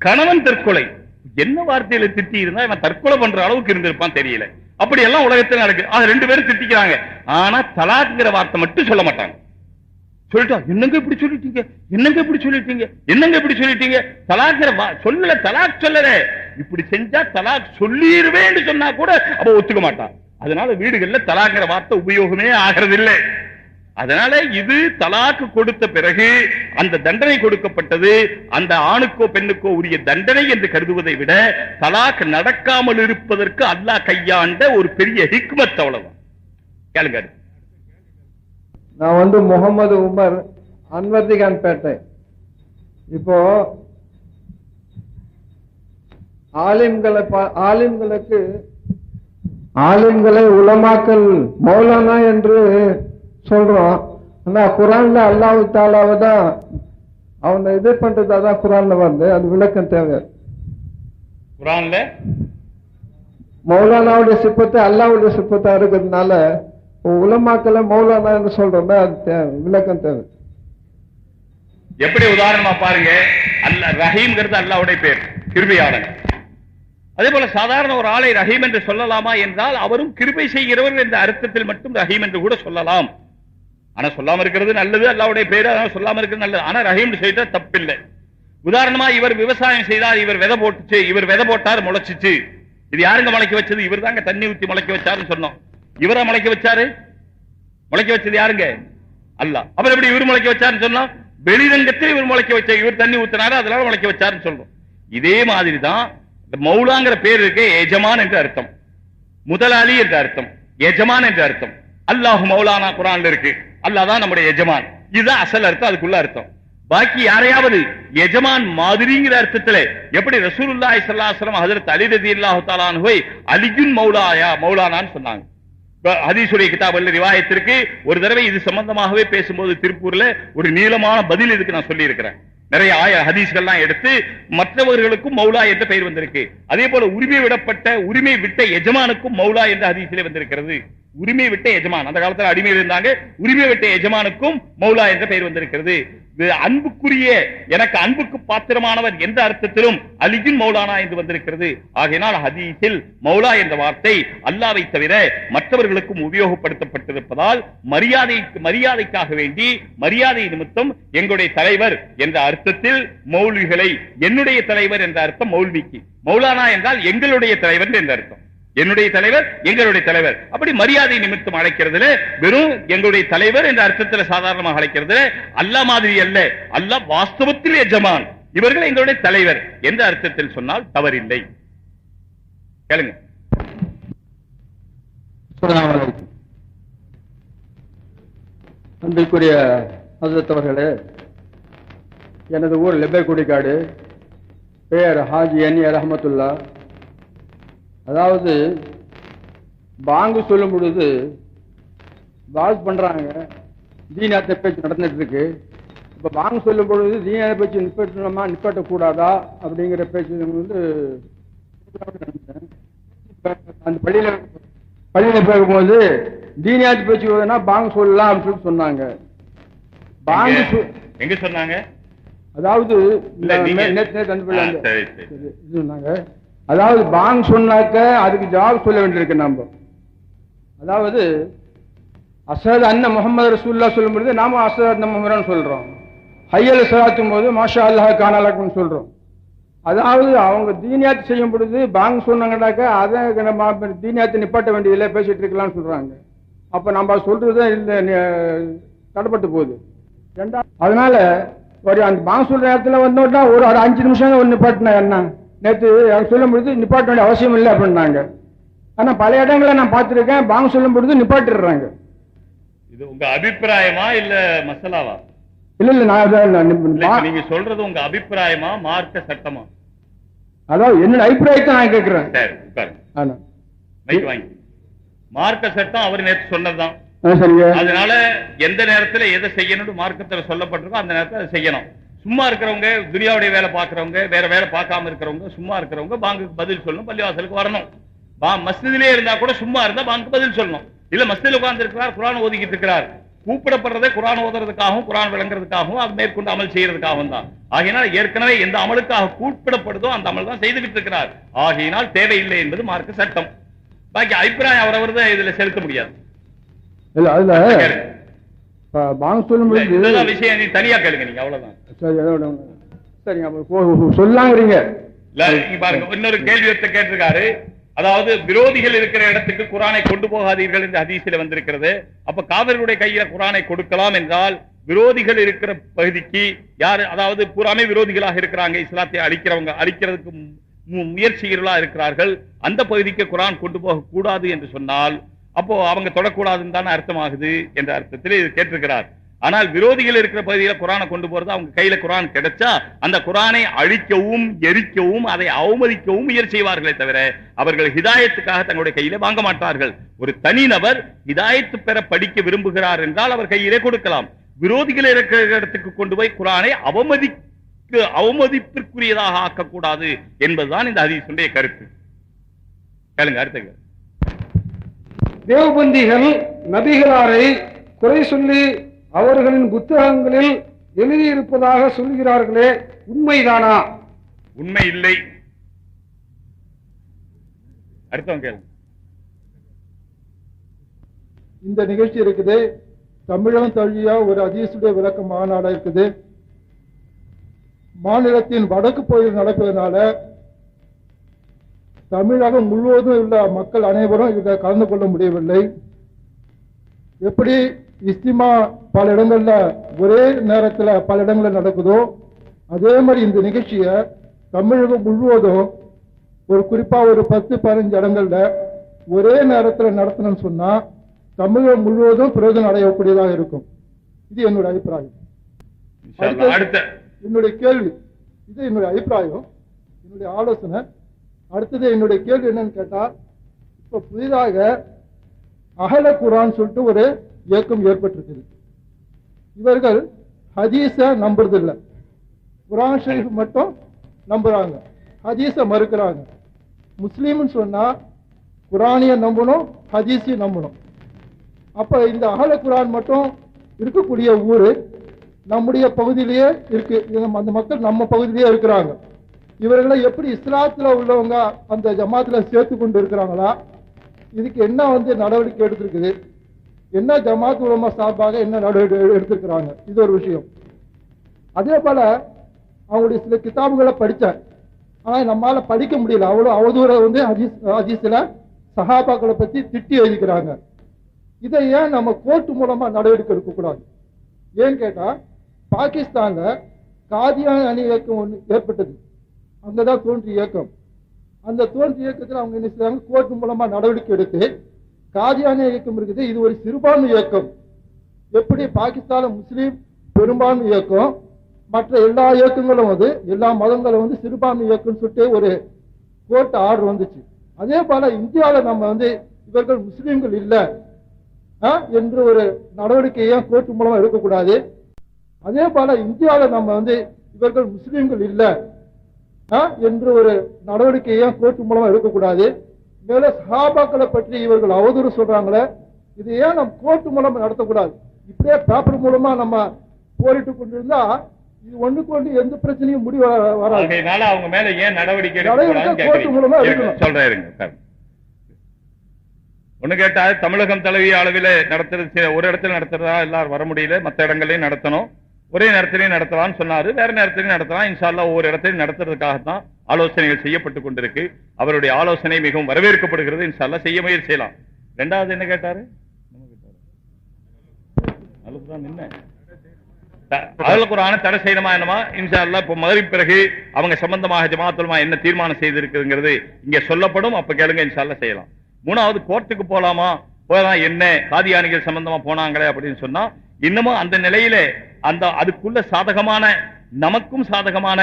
கணவன் தற்கொலை. என்ன வார்த்தையில திட்டி இருந்தா இவன் தற்கொலை பண்ற அளவுக்கு இருந்திருப்பான் தெரியல. அப்படி எல்லாம் உலகத்தில் நடக்கு. 2 பேரும் திட்டிக்கிறாங்க. ஆனா தலாக்ங்கிற வார்த்தை மட்டும் சொல்ல மாட்டாங்க. சொல்லிட்டா, என்னங்க இப்படி சொல்லிட்டீங்க, என்னங்க இப்படி சொல்லிட்டீங்க, என்னங்க இப்படி சொல்லிட்டீங்க. தலாக்ங்கிற சொல்லல, தலாக் சொல்லல. இப்படி செஞ்சா தலாக் சொல்லிடுவேன்னு சொன்னா கூட அப்ப ஒத்துக்க மாட்டான். அதனால வீடுகள்ல தலாக்ங்கிற வார்த்தை உபயோகமே ஆகிறது இல்லை. அதனால இது தலாக்கு கொடுத்த பிறகு அந்த தண்டனை கொடுக்கப்பட்டது அந்த ஆணுக்கோ பெண்ணுக்கோ உரிய தண்டனை என்று கருதுவதை விட தலாக் நடக்காமல் இருப்பதற்கு அல்லாஹ் கையாண்ட ஒரு பெரிய ஹிக்மத். அவ்வளவுதான். கேளுங்க. நான் முகமது உமர், அன்வர்திகான் பேட்டை. இப்போ ஆலிம்களை உலமாக்கல் மௌலானா என்று சொல்றோம். ஆனா குரான்ல அல்லாஹ் தாலாவை தான் அவனை இது பண்றதாதான் குரான்ல வந்து அது விளக்கம் தேவை. குரான்ல மௌலானாவுடைய சிப்பத்தை அல்லாஹ்வுடைய சிப்பத்தா இருக்கிறதுனால உலமாக்களை மௌலானா என்று சொல்றோம்னா அது விளக்கம் தேவை. எப்படி உதாரணமா பாருங்க, அல்லாஹ் ரஹீம்ங்கிறது அல்லாஹ்வுடைய பேர், கிருபையாளன். அதே போல சாதாரண ஒரு ஆளை ரஹீம் என்று சொல்லலாமா என்றால் அவரும் கிருபை செய்கிறவர் என்ற அர்த்தத்தில் மட்டும் ரஹீம் என்று கூட சொல்லலாம். ஆனா சொல்லாம இருக்கிறது நல்லது, அல்லாஹ்வுடைய பேரு, சொல்லாம இருக்கிறது நல்லது. ஆனா ரஹீம் செய்தா தப்பில்லை. உதாரணமா இவர் விவசாயம் செய்தார், இவர் விதை போட்டுச்சு, இவர் விதை போட்டார் முளைச்சிச்சு. இது யாருங்க முளைக்க வச்சது? இவர் தாங்க தண்ணி ஊத்தி முளைக்க வச்சாருன்னு சொன்னோம். இவரா முளைக்க வச்சாரு? முளைக்க வச்சது யாருங்க? அல்லாஹ். அப்புறம் எப்படி இவர் முளைக்க வச்சாருன்னு சொன்னோம்? வெளிரங்கத்தில் இவர் முளைக்க வச்ச, இவர் தண்ணி ஊத்தினாரு அதனால முளைக்க வச்சாருன்னு சொல்றோம். இதே மாதிரிதான் இந்த மௌலாங்கிற பேர் இருக்கு, எஜமான் என்று அர்த்தம், முதலாளி என்று அர்த்தம், எஜமான் என்று அர்த்தம். அல்லாஹு மௌலானா குர்ஆன்ல இருக்கு, அல்லாஹ் தான் நம்முடைய எஜமான், இதுதான் அசல் அர்த்தம், அதுக்குள்ள அர்த்தம். பாக்கி யாரையாவது எஜமான் மாதிரிங்கிற அர்த்தத்துல எப்படி ரசூலுல்லாஹி ஸல்லல்லாஹு அலைஹி வஸல்லம் ஹஜ்ரத் அலி ரலியல்லாஹு தஆலா அன்ஹு அலியுன் மௌலாயா மௌலானான்னு சொன்னாங்க. ஹதீஸுடைய கிதாபுல ரிவாயத்திற்கு ஒரு தடவை இது சம்பந்தமாகவே பேசும்போது திருப்பூர்ல ஒரு நீளமான பதில் இதுக்கு நான் சொல்லி இருக்கிறேன். நிறைய ஹதீஸ்கள்லாம் எடுத்து மற்றவர்களுக்கும் மௌலா என்ற பெயர் வந்திருக்கு. அதே போல உரிமை விட்ட எஜமானுக்கும் மௌலா என்ற ஹதீஸிலே வந்திருக்கிறது. உரிமை விட்ட எஜமான், அந்த காலத்துல அடிமையில் இருந்தாங்க, உரிமை விட்ட எஜமானுக்கும் மௌலா என்ற பெயர் வந்திருக்கிறது. அன்புக்குரிய, எனக்கு அன்புக்கு பாத்திரமானவர் என்ற அர்த்தத்திலும் அலியின் மௌலானா என்று வந்திருக்கிறது. ஆகையினால் ஹதீஸில் மௌலா என்ற வார்த்தை அல்லாஹ்வை தவிர மற்றவர்களுக்கும் உபயோகப்படுத்தப்பட்டிருப்பதால் மரியாதைக்காக வேண்டி, மரியாதை நிமித்தம் எங்களுடைய தலைவர் என்ற அர்த்தத்தில் மௌல்விகளை, என்னுடைய தலைவர் என்ற அர்த்தம் மௌல்விக்கு, மௌலானா என்றால் எங்களுடைய தலைவர் என்ற அர்த்தம். என்னுடைய தலைவர், எங்களுடைய தலைவர், அப்படி மரியாதை நிமித்தம் அழைக்கிறதுல வெறும் எங்களுடைய தலைவர் என்ற அர்த்தத்தில் சாதாரணமாக அழைக்கிறது. அல்லாஹ் மாதிரி அல்ல, அல்லாஹ் வாஸ்தவத்தில் எஜமான், இவர்கள் எங்களுடைய தலைவர் என்ற அர்த்தத்தில் சொன்னால் தவறில்லை. கேளுங்க. அன்பிற்குரிய ஹஜ்ரத் அவர்களே, எனது ஊர் லெபேக்குடிக்காடு, பெயர் ஹாஜி என் ரஹமத்துல்லா. அதாவது பாங்கு சொல்லும் பொழுது பாஸ் பண்றாங்க, தீனியாத்த பேச்சு நடந்துட்டு இருக்கு. இப்ப பாங்கு சொல்லும் பொழுது தீனியாத்த பேச்சு நிப்பாட்டணுமா நிப்பாட்டக்கூடாதா அப்படிங்கிற பேச்சு வந்து அந்த பள்ளியில போகும்போது தீனியாத்து பேச்சு பாங்கு சொல்லலாம் அப்படின்னு சொன்னாங்க. பாங்கு எங்க சொன்னாங்க? அதாவது சொன்னாங்க, அதாவது பாங் சொன்னாக்க அதுக்கு ஜவாப் சொல்ல வேண்டியிருக்கு நம்ம. அதாவது அஸ்ஹது அன்ன முஹம்மது ரசூலுல்லாஹ் சொல்லும் பொழுது நாம அஸ்ஹது அன்ன முஹம்மதுன்னு சொல்றோம். ஹய்யல் ஸலாத்தும் போது மாஷா அல்லாஹ் கான லக்கும் சொல்றோம். அதாவது அவங்க தீனியாத் செய்யும் பொழுது பாங் சொன்னாங்கன்னாக்க அதை நம்ம தீனியாத்தை நிப்பாட்ட வேண்டியதில்லை, பேசிட்டு இருக்கலாம்னு சொல்றாங்க. அப்ப நம்ம சொல்றது தடைப்பட்டு போகுது. அதனால ஒரு அந்த பாங் சொல்ற நேரத்துல வந்தோம்னா ஒரு 5 நிமிஷம் ஒரு நிப்பாட்டினா என்ன, நேற்று சொல்லும் பொழுது நிப்பாட்ட வேண்டிய அவசியம் இல்லை அப்படின்னாங்க. ஆனா பல இடங்களை நான் பார்த்திருக்கேன், பாங்க சொல்லும் பொழுது நிப்பாட்டிடுறாங்க. இது உங்க அபிப்பிராயமா இல்ல மசாலாவா? இல்ல நான் நீங்க சொல்றது உங்க அபிப்பிராயமா மார்க்க சட்டமா? அதாவது என்னோட அபிப்பிராயத்தை நான் கேட்கிறேன். சரி உட்காருங்க, மைக் வாங்கி. மார்க்க சட்டம் அவர் நேற்று சொன்னதுதான். அதனால எந்த நேரத்துல எதை செய்யணும் மார்க்கத்துல சொல்லப்பட்டிருக்கோ அந்த நேரத்தில் அதை செய்யணும். சும்மா இருக்கிறவங்க, துனியாவுடைய வேலை பார்க்கறவங்க, வேற வேலை பார்க்காம இருக்கிறவங்க, சும்மா இருக்கிறவங்க பாங்குக்கு பதில் சொல்லணும், பள்ளிவாசலுக்கு வரணும். மஸ்ஜிதிலே இருந்தா கூட சும்மா இருந்தா பாங்குக்கு பதில் சொல்லணும். இல்ல மஸ்ஜிதில் உட்கார்ந்து இருக்கிறார், குர்ஆன் ஓதிக்கிட்டு இருக்கிறார், கூப்பிடப்படுறதே குர்ஆன் ஓதுறதுக்காகவும் குர்ஆன் விளங்குறதுக்காகவும் அது மேற்கொண்டு அமல் செய்யறதுக்காகவும் தான். ஆகையினால் ஏற்கனவே எந்த அமலுக்காக கூப்பிடப்படுதோ அந்த அமல் தான் செய்துகிட்டு இருக்கிறார். ஆகையினால் தேவையில்லை என்பது மார்க்க சட்டம். பாக்கி அபிப்பிராயம் அவரவர் தான் இதுல செலுத்த முடியாது. விஷயம் நீ தனியா கேளுங்க, நீங்க அவ்வளவுதான். சொல்லாங்கிறீங்க. பாருங்க, இன்னொரு கேள்வி கேட்டிருக்காரு. அதாவது விரோதிகள் இருக்கிற இடத்துக்கு குர்ஆனை கொண்டு போகாதீர்கள் என்று ஹதீஸில் வந்திருக்கிறது. அப்ப காவிர்களுடைய கையில குர்ஆனை கொடுக்கலாம் என்றால் விரோதிகள் இருக்கிற பகுதிக்கு யாரு, அதாவது பூராமே விரோதிகளாக இருக்கிறாங்க, இஸ்லாத்தை அழிக்கிறதுக்கு முயற்சிகளா இருக்கிறார்கள், அந்த பகுதிக்கு குர்ஆன் கொண்டு போக கூடாது என்று சொன்னால் அப்போ அவங்க தொடக்கூடாதுன்னு தானே அர்த்தமாகுது என்ற அர்த்தத்தில் இது கேட்டிருக்கிறார். ஆனால் விரோதிகள் இருக்கிற பகுதியில் குர்ஆனை கொண்டு போறது, அவங்க கையில குர்ஆன் கிடைச்சா அந்த குர்ஆனை அழிக்கவும் எரிக்கவும் அதை அவமதிக்கவும் முயற்சி செய்வார்களே தவிர அவர்கள் ஹிதாயத்துக்காக தங்களுடைய கையிலே வாங்க மாட்டார்கள். ஒரு தனிநபர் ஹிதாயத்து பெற படிக்க விரும்புகிறார் என்றால் அவர் கையிலே கொடுக்கலாம். விரோதிகள் இருக்கிற இடத்துக்கு கொண்டு போய் குர்ஆனை அவமதிப்பிற்குரியதாக ஆக்கக்கூடாது என்பதுதான் இந்த ஹதீஸுடைய கருத்து. கேளுங்க, அடுத்த. தேவபந்திகள் நபிகளாரை குறை சொல்லி அவர்களின் புத்தகங்களில் எழுதியிருப்பதாக சொல்கிறார்களே, உண்மைதானா? உண்மை இல்லை. அடுத்தவங்க கேளுங்க. இந்த நிகழ்ச்சி இருக்குது, தமிழகம் தழியா ஒரு ஹதீஸுடைய விளக்க மாநாடு இருக்குது. மாநிலத்தின் வடக்கு பகுதியில் நடப்பதனால தமிழகம் முழுவதும் உள்ள மக்கள் அனைவரும் இதை கலந்து கொள்ள முடியவில்லை. எப்படி இஸ்திமா பல இடங்கள்ல ஒரே நேரத்துல பல இடங்கள்ல நடக்குதோ அதே மாதிரி இந்த நிகழ்ச்சியை தமிழகம் முழுவதும் ஒரு குறிப்பா ஒரு 10-15 இடங்கள்ல ஒரே நேரத்துல நடத்தணும்னு சொன்னா தமிழகம் முழுவதும் பிரயோஜனம் அடையக்கூடியதாக இருக்கும். இது என்னுடைய அபிப்பிராயம். அடுத்த என்னுடைய கேள்வி, இது என்னுடைய அபிப்பிராயம், என்னுடைய ஆலோசனை. அடுத்தது என்னுடைய கேள்வி என்னன்னு கேட்டா, இப்ப புதிதாக அகல குரான் சொல்லிட்டு ஒரு இயக்கம் ஏற்பட்டிருக்குது. இவர்கள் ஹதீஸ நம்புறதில்லை, குரான் ஷரீஃப் மட்டும் நம்புறாங்க, ஹதீஸ மறுக்கிறாங்க. முஸ்லீம்னு சொன்னா குரானிய நம்பணும், ஹதீஸையும் நம்பணும். அப்ப இந்த அகல குரான் மட்டும் இருக்கக்கூடிய ஊரு நம்முடைய பகுதியிலேயே இருக்கு. அந்த மக்கள் நம்ம பகுதியிலேயே இருக்கிறாங்க. இவர்களை எப்படி இஸ்லாத்துல உள்ளவங்க அந்த ஜமாத்துல சேர்த்து கொண்டு இருக்கிறாங்களா? இதுக்கு என்ன நடவடிக்கை எடுத்திருக்குது? என்ன ஜமாத் உலமா சார்பாக என்ன நடவடிக்கை எடுத்திருக்கிறாங்க? இது ஒரு விஷயம். அதே போல அவங்களுடைய சில கிதாபுகளை படித்தேன், ஆனா நம்மளால படிக்க முடியல. அவ்வளவு அவதூற ஹதீஸ்ல சஹாபாக்களை பத்தி திட்டி எழுதிக்கிறாங்க. இதை ஏன் நம்ம கோர்ட்டு மூலமா நடவடிக்கை எடுக்கக்கூடாது? ஏன்னு கேட்டா, பாகிஸ்தான்ல காதியான் அணி இயக்கம் ஒன்று ஏற்பட்டது. அங்கதான் தோன்றிய இயக்கம். அந்த தோன்றிய இயக்கத்தில் அவங்க என்ன செய்றாங்க, கோர்ட்டு மூலமா நடவடிக்கை எடுத்து காதியானிய இயக்கம் இருக்குது, இது ஒரு சிறுபான்மை இயக்கம். எப்படி பாகிஸ்தான்ல முஸ்லீம் பெரும்பான்மை இயக்கம், மற்ற எல்லா இயக்கங்களும் எல்லா மதங்களும் சிறுபான்மை இயக்கம் சொல்லிட்டு ஒரு கோர்ட் ஆர்டர் வந்துச்சு. அதே போல இந்தியாவில் நம்ம இவர்கள் முஸ்லீம்கள் இல்லை என்று ஒரு நடவடிக்கையை கோர்ட் மூலமா எடுக்கக்கூடாது. அதே போல இந்தியாவில் நம்ம இவர்கள் முஸ்லீம்கள் இல்லை என்று ஒரு நடவடிக்கையை கோர்ட் மூலமா எடுக்கக்கூடாது. மேல சஹாபாக்களை பற்றி இவர்கள் அவதூறு சொல்றாங்களே, இது ஏன் நம்ம கோர்ட் மூலமா நடத்தக்கூடாது? இப்படியே பேப்பர் மூலமா நம்ம போரிட்டு கொண்டிருந்தா இது ஒண்ணுக்கு ஒன்று எந்த பிரச்சனையும் முடிவு வராது. அவங்க மேல ஏன் நடவடிக்கை கோர்ட் மூலமா எடுக்கணும். சொல்றேன். ஒண்ணு கேட்டா, தமிழகம் தழுவிய அளவில் நடத்துறது ஒரு இடத்துல நடத்துறதா எல்லாரும் வர முடியல, மற்ற இடங்களையும் நடத்தணும், ஒரே நேரத்திலையும் நடத்தலாம்னு சொன்னாரு. வேற நேரத்திலையும் நடத்தலாம். இன்ஷா அல்லாஹ் ஒவ்வொரு இடத்திலையும் நடத்துறதுக்காகத்தான் ஆலோசனைகள் செய்யப்பட்டுக் கொண்டிருக்கு. அவருடைய ஆலோசனை மிகவும் வரவேற்கப்படுகிறது. இன்ஷா அல்லாஹ் செய்ய முயற்சி செய்யலாம். ரெண்டாவது என்ன கேட்டாரு? அல் குர்ஆனை தடை செய்யணுமா என்னமா? இன்ஷா அல்லாஹ் இப்ப மகரிப் பிறகு அவங்க சம்பந்தமாக ஜமாஅத் உலமா என்ன தீர்மானம் செய்திருக்குங்கிறது இங்க சொல்லப்படும். அப்ப கேளுங்க, இன்ஷா அல்லாஹ் செய்யலாம். மூணாவது, கோர்ட்டுக்கு போலாமா? போலாம். என்ன காதியானிகள் சம்பந்தமா போனாங்களே அப்படின்னு சொன்னா, இன்னமும் அந்த நிலையில அதுக்குள்ள சாதகமான, நமக்கும் சாதகமான,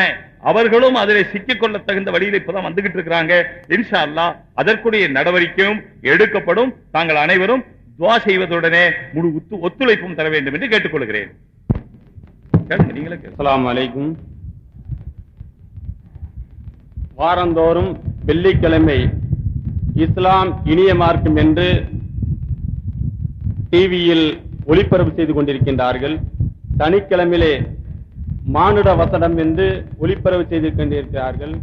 அவர்களும் அதில் சிக்கிக்கொள்ள தகுந்த வழியில் இப்பதான் வந்துகிட்டு இருக்கிறாங்க. இன்ஷா அல்லாஹ் அதற்குரிய நடவடிக்கையும் எடுக்கப்படும். தாங்கள் அனைவரும் துஆ செய்வதுடனே முழு ஒத்துழைப்பும் தர வேண்டும் என்று கேட்டுக்கொள்கிறேன். அஸ்ஸலாமு அலைக்கும். வாரந்தோறும் வெள்ளிக்கிழமை இஸ்லாம் இனிய மார்க்கம் என்று டிவியில் ஒளிபரப்பு செய்து கொண்டிருக்கின்றார்கள். சனிக்கிழமையிலே மானுட வசனம் என்று ஒளிபரப்பு செய்து கொண்டிருக்கிறார்கள்.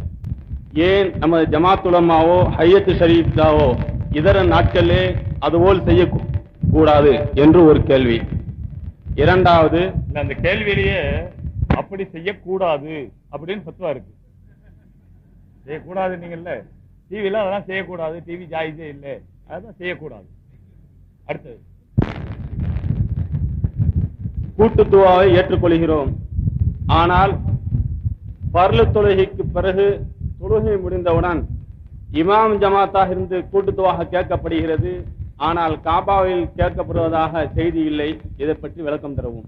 ஏன் நமது ஜமாத் உலமாவோ ஹையத்து ஷரீஃபாவோ இதர நாட்களிலே அதுபோல் செய்யக்கூடாது என்று ஒரு கேள்வி. இரண்டாவது, அந்த கேள்வியிலேயே அப்படி செய்யக்கூடாது அப்படின்னு ஃபத்வா இருக்கு. செய்யக்கூடாது நீங்கல்ல, டிவில அதெல்லாம் செய்யக்கூடாது, டிவி ஜாயிஸே இல்லை, அதான் செய்யக்கூடாது. அடுத்தது, கூட்டு துஆவை ஏற்றுக்கொள்கிறோம். ஆனால் பர்லு தொழுகைக்கு பிறகு தொழுகை முடிந்தவுடன் இமாம் ஜமாத்தாக இருந்து கூட்டு துஆ கேட்கப்படுகிறது. ஆனால் காபாவில் கேட்கப்படுவதாக செய்தி இல்லை. இதை பற்றி விளக்கம் தரவும்.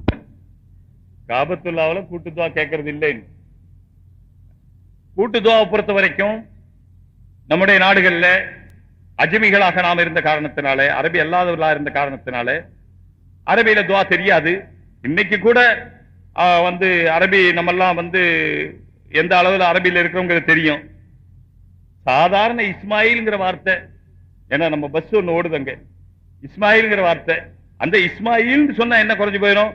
காபத்துல்லாவில் கூட்டு துஆ கேட்கறது இல்லை. கூட்டு துஆவை பொறுத்த வரைக்கும் நம்முடைய நாடுகள்ல அஜமிகளாக நாம் இருந்த காரணத்தினாலே, அரபி அல்லாதவர்களாக இருந்த காரணத்தினாலே அரபியில துஆ தெரியாது. இன்னைக்கு கூட அரபி நம்மெல்லாம் எந்த அளவில் அரபியில் இருக்கிறவங்க தெரியும். சாதாரண இஸ்மாயில்ங்கிற வார்த்தை, ஏன்னா நம்ம பஸ் ஒண்ணு ஓடுதுங்க, இஸ்மாயில்ங்கிற வார்த்தை, அந்த இஸ்மாயில் சொன்னா என்ன குறைஞ்சு போயிடும்?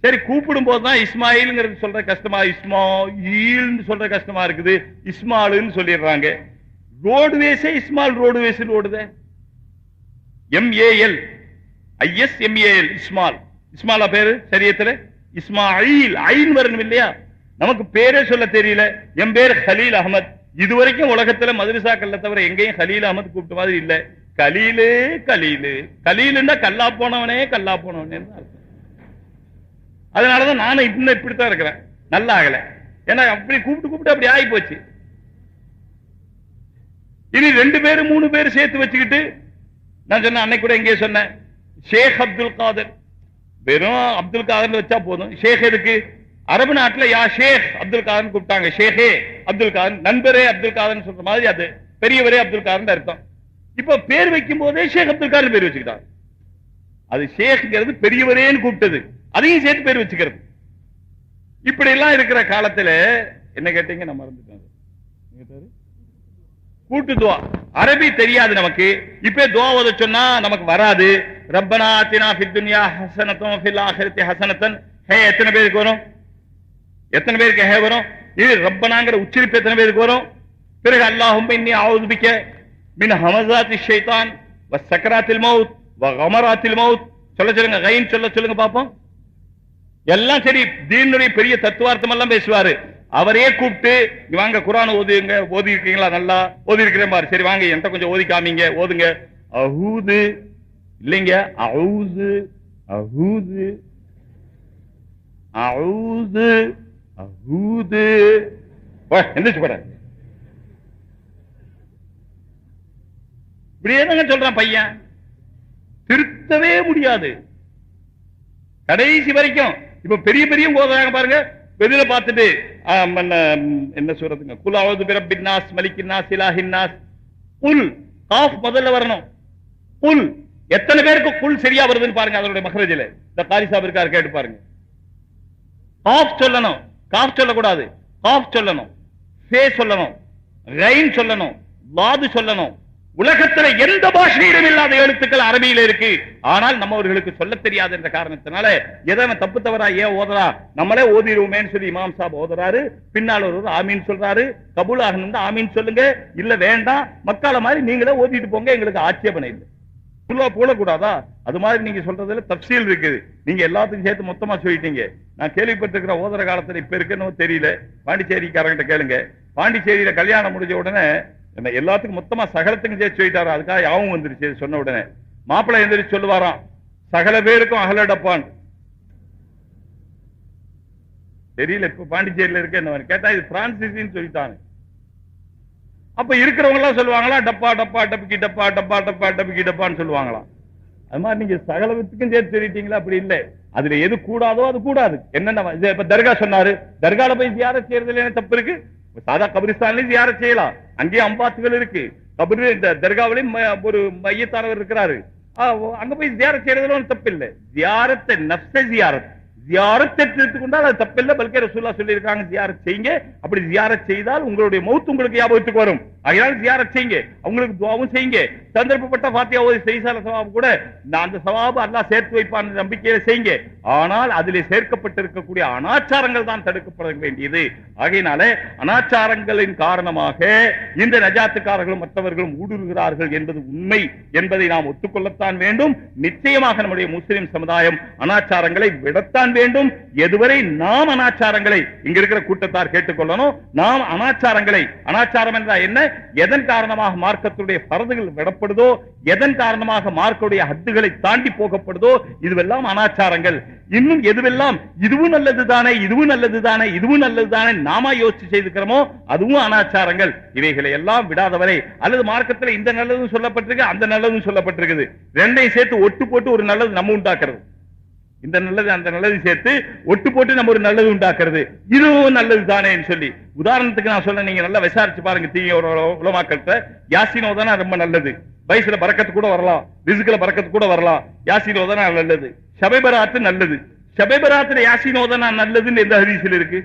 சரி, கூப்பிடும் போதுதான் இஸ்மாயில்ங்கிறது சொல்ற கஷ்டமா, இஸ்மாயில் சொல்ற கஷ்டமா இருக்குது, இஸ்மாலுன்னு சொல்லிடுறாங்க. ரோடுவேஸே இஸ்மால் ரோடுவேஸ் ஓடுது. MAL ISMAL Ismail. இஸ்மாலா பேரு சரியத்துல இஸ்மாயில், ஐன் வரணும் இல்லையா? நமக்கு பேரே சொல்ல தெரியல. என் பேர் ஹலீல் அகமது. இதுவரைக்கும் உலகத்துல மதரசாக்கள்ல தவிர எங்கேயும் ஹலீல் அகமது கூப்பிட்ட மாதிரி இல்ல. கலீலே கலீலு. கலீலுன்னா கல்லா போனவனே கல்லா போனவனே அர்த்தம். அதனாலதான் நானும் இன்னும் இப்படித்தான் இருக்கிறேன், நல்லா ஆகல. ஏன்னா அப்படி கூப்பிட்டு அப்படி ஆகி போச்சு. இனி 2 பேரு 3 பேரு சேர்த்து வச்சுக்கிட்டு, நான் சொன்ன அன்னைக்கு கூட எங்கே சொன்னேன், ஷேக் அப்துல் காதர், வெறும் அப்துல் காதர் வச்சா போதும். ஷேக் எதுக்கு? அரபு நாட்டுல யா ஷேக் அப்துல் காதர் கூப்பிட்டாங்க. ஷேகே அப்துல் காதர், நண்பரே அப்துல் காதர் சொல்ற மாதிரி அது பெரியவரே அப்துல் காதர் அர்த்தம். இப்ப பேர் வைக்கும் போதே ஷேக் அப்துல் காதர் பேர் வச்சுக்கிட்டாங்க. அது ஷேக்ங்கிறது பெரியவரேன்னு கூப்பிட்டது, அதையும் சேர்த்து பேர் வச்சுக்கிறது. இப்படி எல்லாம் இருக்கிற காலத்துல என்ன கேட்டீங்க, நான் மறந்துட்டேன். கூட்டு துவா அரபி தெரியாது நமக்கு. இப்ப துவா ஓத சொன்னா நமக்கு வராது. ரப்பனா ஆத்தினா ஃபித் துன்யா ஹஸனத்தன் ஃபில் ஆখিরাতি ஹஸனத்தன். ஹே எத்தனை பேருக்கு வரும்? எத்தனை பேருக்கு ஹே வரும்? இது ரப்பனாங்கிற உச்சரிப்பு எத்தனை பேருக்கு வரும்? பிறகு அல்லாஹும்ம இன்னி அஊது பிக மின் ஹமஸாத்தி ஷைத்தான் வ சக்கராத்தில் மௌத் வ கமராத்தில் மௌத். சொல்லுங்க, கைன் சொல்லுங்க பாப்போம். எல்லாம் சரி, தீனுடைய பெரிய தத்துவார்த்தம் எல்லாம் பேசுவாரு. அவரே கூப்பிட்டு வாங்க குர்ஆன் ஓதுங்க, ஓதி இருக்கீங்களா? நல்லா ஓதி இருக்கிறேன் பாரு. சரி வாங்க என்கிட்ட கொஞ்சம் ஓதி காமிங்க, ஓதுங்க. அஹூது இல்லைங்க, அஊது அஹூது அஊது அஹூது. எந்திரிச்சு போற, இப்படியே தாங்க சொல்றான் பையன், திருத்தவே முடியாது கடைசி வரைக்கும். இப்ப பெரிய பெரிய ஓதுறாங்க பாருங்க, வெளியில பார்த்துட்டு என்ன சொல்றதுங்க, குல் அஊது பிரப்பின் நாஸ் மலிக்கின் நாஸ் இலாஹின் நாஸ். குல் காஃப் முதல்ல வரணும். குல் எத்தனை பேருக்கு குல் சரியா வருதுன்னு பாருங்க. அதனுடைய மஹ்ரஜில இந்த காரி சாப் இருக்காரு, கேட்டு பாருங்க. காஃப் சொல்லணும், காஃப் சொல்லக்கூடாது. காஃப் சொல்லணும், ஃபே சொல்லணும், ரைன் சொல்லணும், வாது சொல்லணும். உலகத்துல எந்த பாஷையிலும் இல்லாத எழுத்துக்கள் அரபியில இருக்கு. ஆனால் நம்மவர்களுக்கு சொல்ல தெரியாது என்ற காரணத்தினால எதன தப்பு தவறா ஏன் ஓதுறா, நம்மளே ஓதிடுவோமேன்னு சொல்லி இமாம் சாப் ஓதுறாரு. பின்னால் ஒரு ஆமீன் சொல்றாரு. கபூல் ஆகணும் ஆமீன் சொல்லுங்க, இல்ல வேண்டாம் மக்கால மாதிரி நீங்களே ஓதிட்டு போங்க, எங்களுக்கு ஆட்சேபனை இல்லை. போடக்கூடாதா? அது மாதிரி நீங்க சொல்றதுல தப்சீல் இருக்குது. நீங்க எல்லாத்துக்கும் சேர்த்து மொத்தமா சொல்லிட்டீங்க. நான் கேள்விப்பட்டிருக்கிற ஓதுற காலத்துல இப்ப இருக்குன்னு தெரியல, பாண்டிச்சேரிக்காரங்கிட்ட கேளுங்க. பாண்டிச்சேரியில கல்யாணம் முடிஞ்ச உடனே எல்லாத்துக்கும் மொத்தமா சகலத்துக்கும் சேர்த்து சொல்லிட்டாரா. அதுக்காக யாவும் வந்துருச்சு. சொன்ன உடனே மாப்பிள்ளை எந்திரிச்சு சொல்லுவாராம், சகல பேருக்கும் அகலடப்பான். தெரியல இப்ப பாண்டிச்சேரியில இருக்க என்ன கேட்டா, இது பிரான்சிஸ்ன்னு சொல்லிட்டாங்க. அப்ப இருக்கிறவங்க எல்லாம் சொல்லுவாங்களா, டப்பா டப்பா டப்பிக்கி டப்பா டப்பா டப்பா டப்பிக்கி டப்பான்னு சொல்லுவாங்களாம். அது மாதிரி நீங்க சகலத்துக்கும் சேர்த்து சொல்லிட்டீங்களா? அப்படி இல்லை. அதுல எது கூடாதோ அது கூடாது. என்னென்ன இப்ப தர்கா சொன்னாரு, தர்கால போய் ஜியாரத் செய்யறதுல என்ன தப்பு இருக்கு? சாதா கபிரிஸ்தான்லயும் ஜியாரத் செய்யலாம், அங்கேயும் அம்பாத்துகள் இருக்கு. கபரு தர்காவிலையும் ஒரு மையத்தானவர் இருக்கிறாரு, அங்க போய் ஜியாரத் செய்யறதுல தப்பு இல்லை. ஜியாரத்தை நஃப்ஸ ஜியாரத் ஜியாரத் எடுத்துக்கொண்டால் அது தப்பில்லை. பல்கே ரசூலுல்லாஹ் சொல்லி இருக்காங்க ஜியாரத் செய்யுங்க. அப்படி ஜியாரத் செய்தால் உங்களுடைய மௌத் உங்களுக்கு ஞாபகத்துக்கு வரும். அதனால ஜியாரத் செய்யுங்க, அவங்களுக்கு துஆவும் செய்யுங்க. சந்தர்ப்பப்பட்ட ஃபாத்திஹா ஓதி செய்சால சவாப் கூட அந்த சவாப் அல்லாஹ் சேர்த்து வைப்பான் நம்பிக்கையில செய்யுங்க. ஆனால் அதிலே சேர்க்கப்பட்டிருக்கக்கூடிய அனாச்சாரங்கள் தான் தடுக்கப்பட வேண்டியது. ஆகையினால அனாச்சாரங்களின் காரணமாக இந்த நஜாத்துக்காரர்களும் மற்றவர்களும் ஊடுருகிறார்கள் என்பது உண்மை என்பதை நாம் ஒத்துக்கொள்ளத்தான் வேண்டும். நிச்சயமாக நம்முடைய முஸ்லிம் சமுதாயம் அனாச்சாரங்களை விடத்தான் வேண்டும். எதுவரை நாம் அனாச்சாரங்களை இங்க இருக்கிற கூட்டத்தார் கேட்டுக்கொள்ளணும். நாம் அனாச்சாரங்களை, அனாச்சாரம் என்றால் என்ன, எதன் காரணமாக மார்க்கத்துடைய பரதுகள் விடப்படுதோ, எதன் காரணமாக மார்க்கத்துடைய ஹத்துகளை தாண்டி போகப்படுதோ, இதுவெல்லாம் அனாச்சாரங்கள். இன்னும் எதுவெல்லாம் இதுவும் நல்லதுதானே, இதுவும் நல்லதுதானே, இதுவும் நல்லதுதானே நாம யோசிச்சு செய்திருக்கிறோமோ அதுவும் அனாச்சாரங்கள். இவைகளை எல்லாம் விடாதவரை, அல்லது மார்க்கத்தில் இந்த நல்லதும் சொல்லப்பட்டிருக்கு அந்த நல்லதும் சொல்லப்பட்டிருக்குது, ரெண்டையும் சேர்த்து ஒட்டு போட்டு ஒரு நல்லது நம்ம உண்டாக்குறது, இந்த நல்லது அந்த நல்லது சேர்த்து ஒட்டு போட்டு நம்ம ஒரு நல்லது உண்டாக்குறது, இதுவும் நல்லது தானே சொல்லி. உதாரணத்துக்கு நான் சொல்ல, நீங்க நல்லா விசாரிச்சு பாருங்க. தீய உலமாக்கள்கிட்ட யாசின் ஓதனா ரொம்ப நல்லது, வயசுல பரக்கத்து கூட வரலாம், ரிஸ்க்ல பரக்கத்து கூட வரலாம். யாசின் ஓதனா நல்லது, ஷபே பராத்து நல்லது. ஷபே பராத்துல யாசின் ஓதனா நல்லதுன்னு எந்த ஹதீஸ்ல இருக்கு?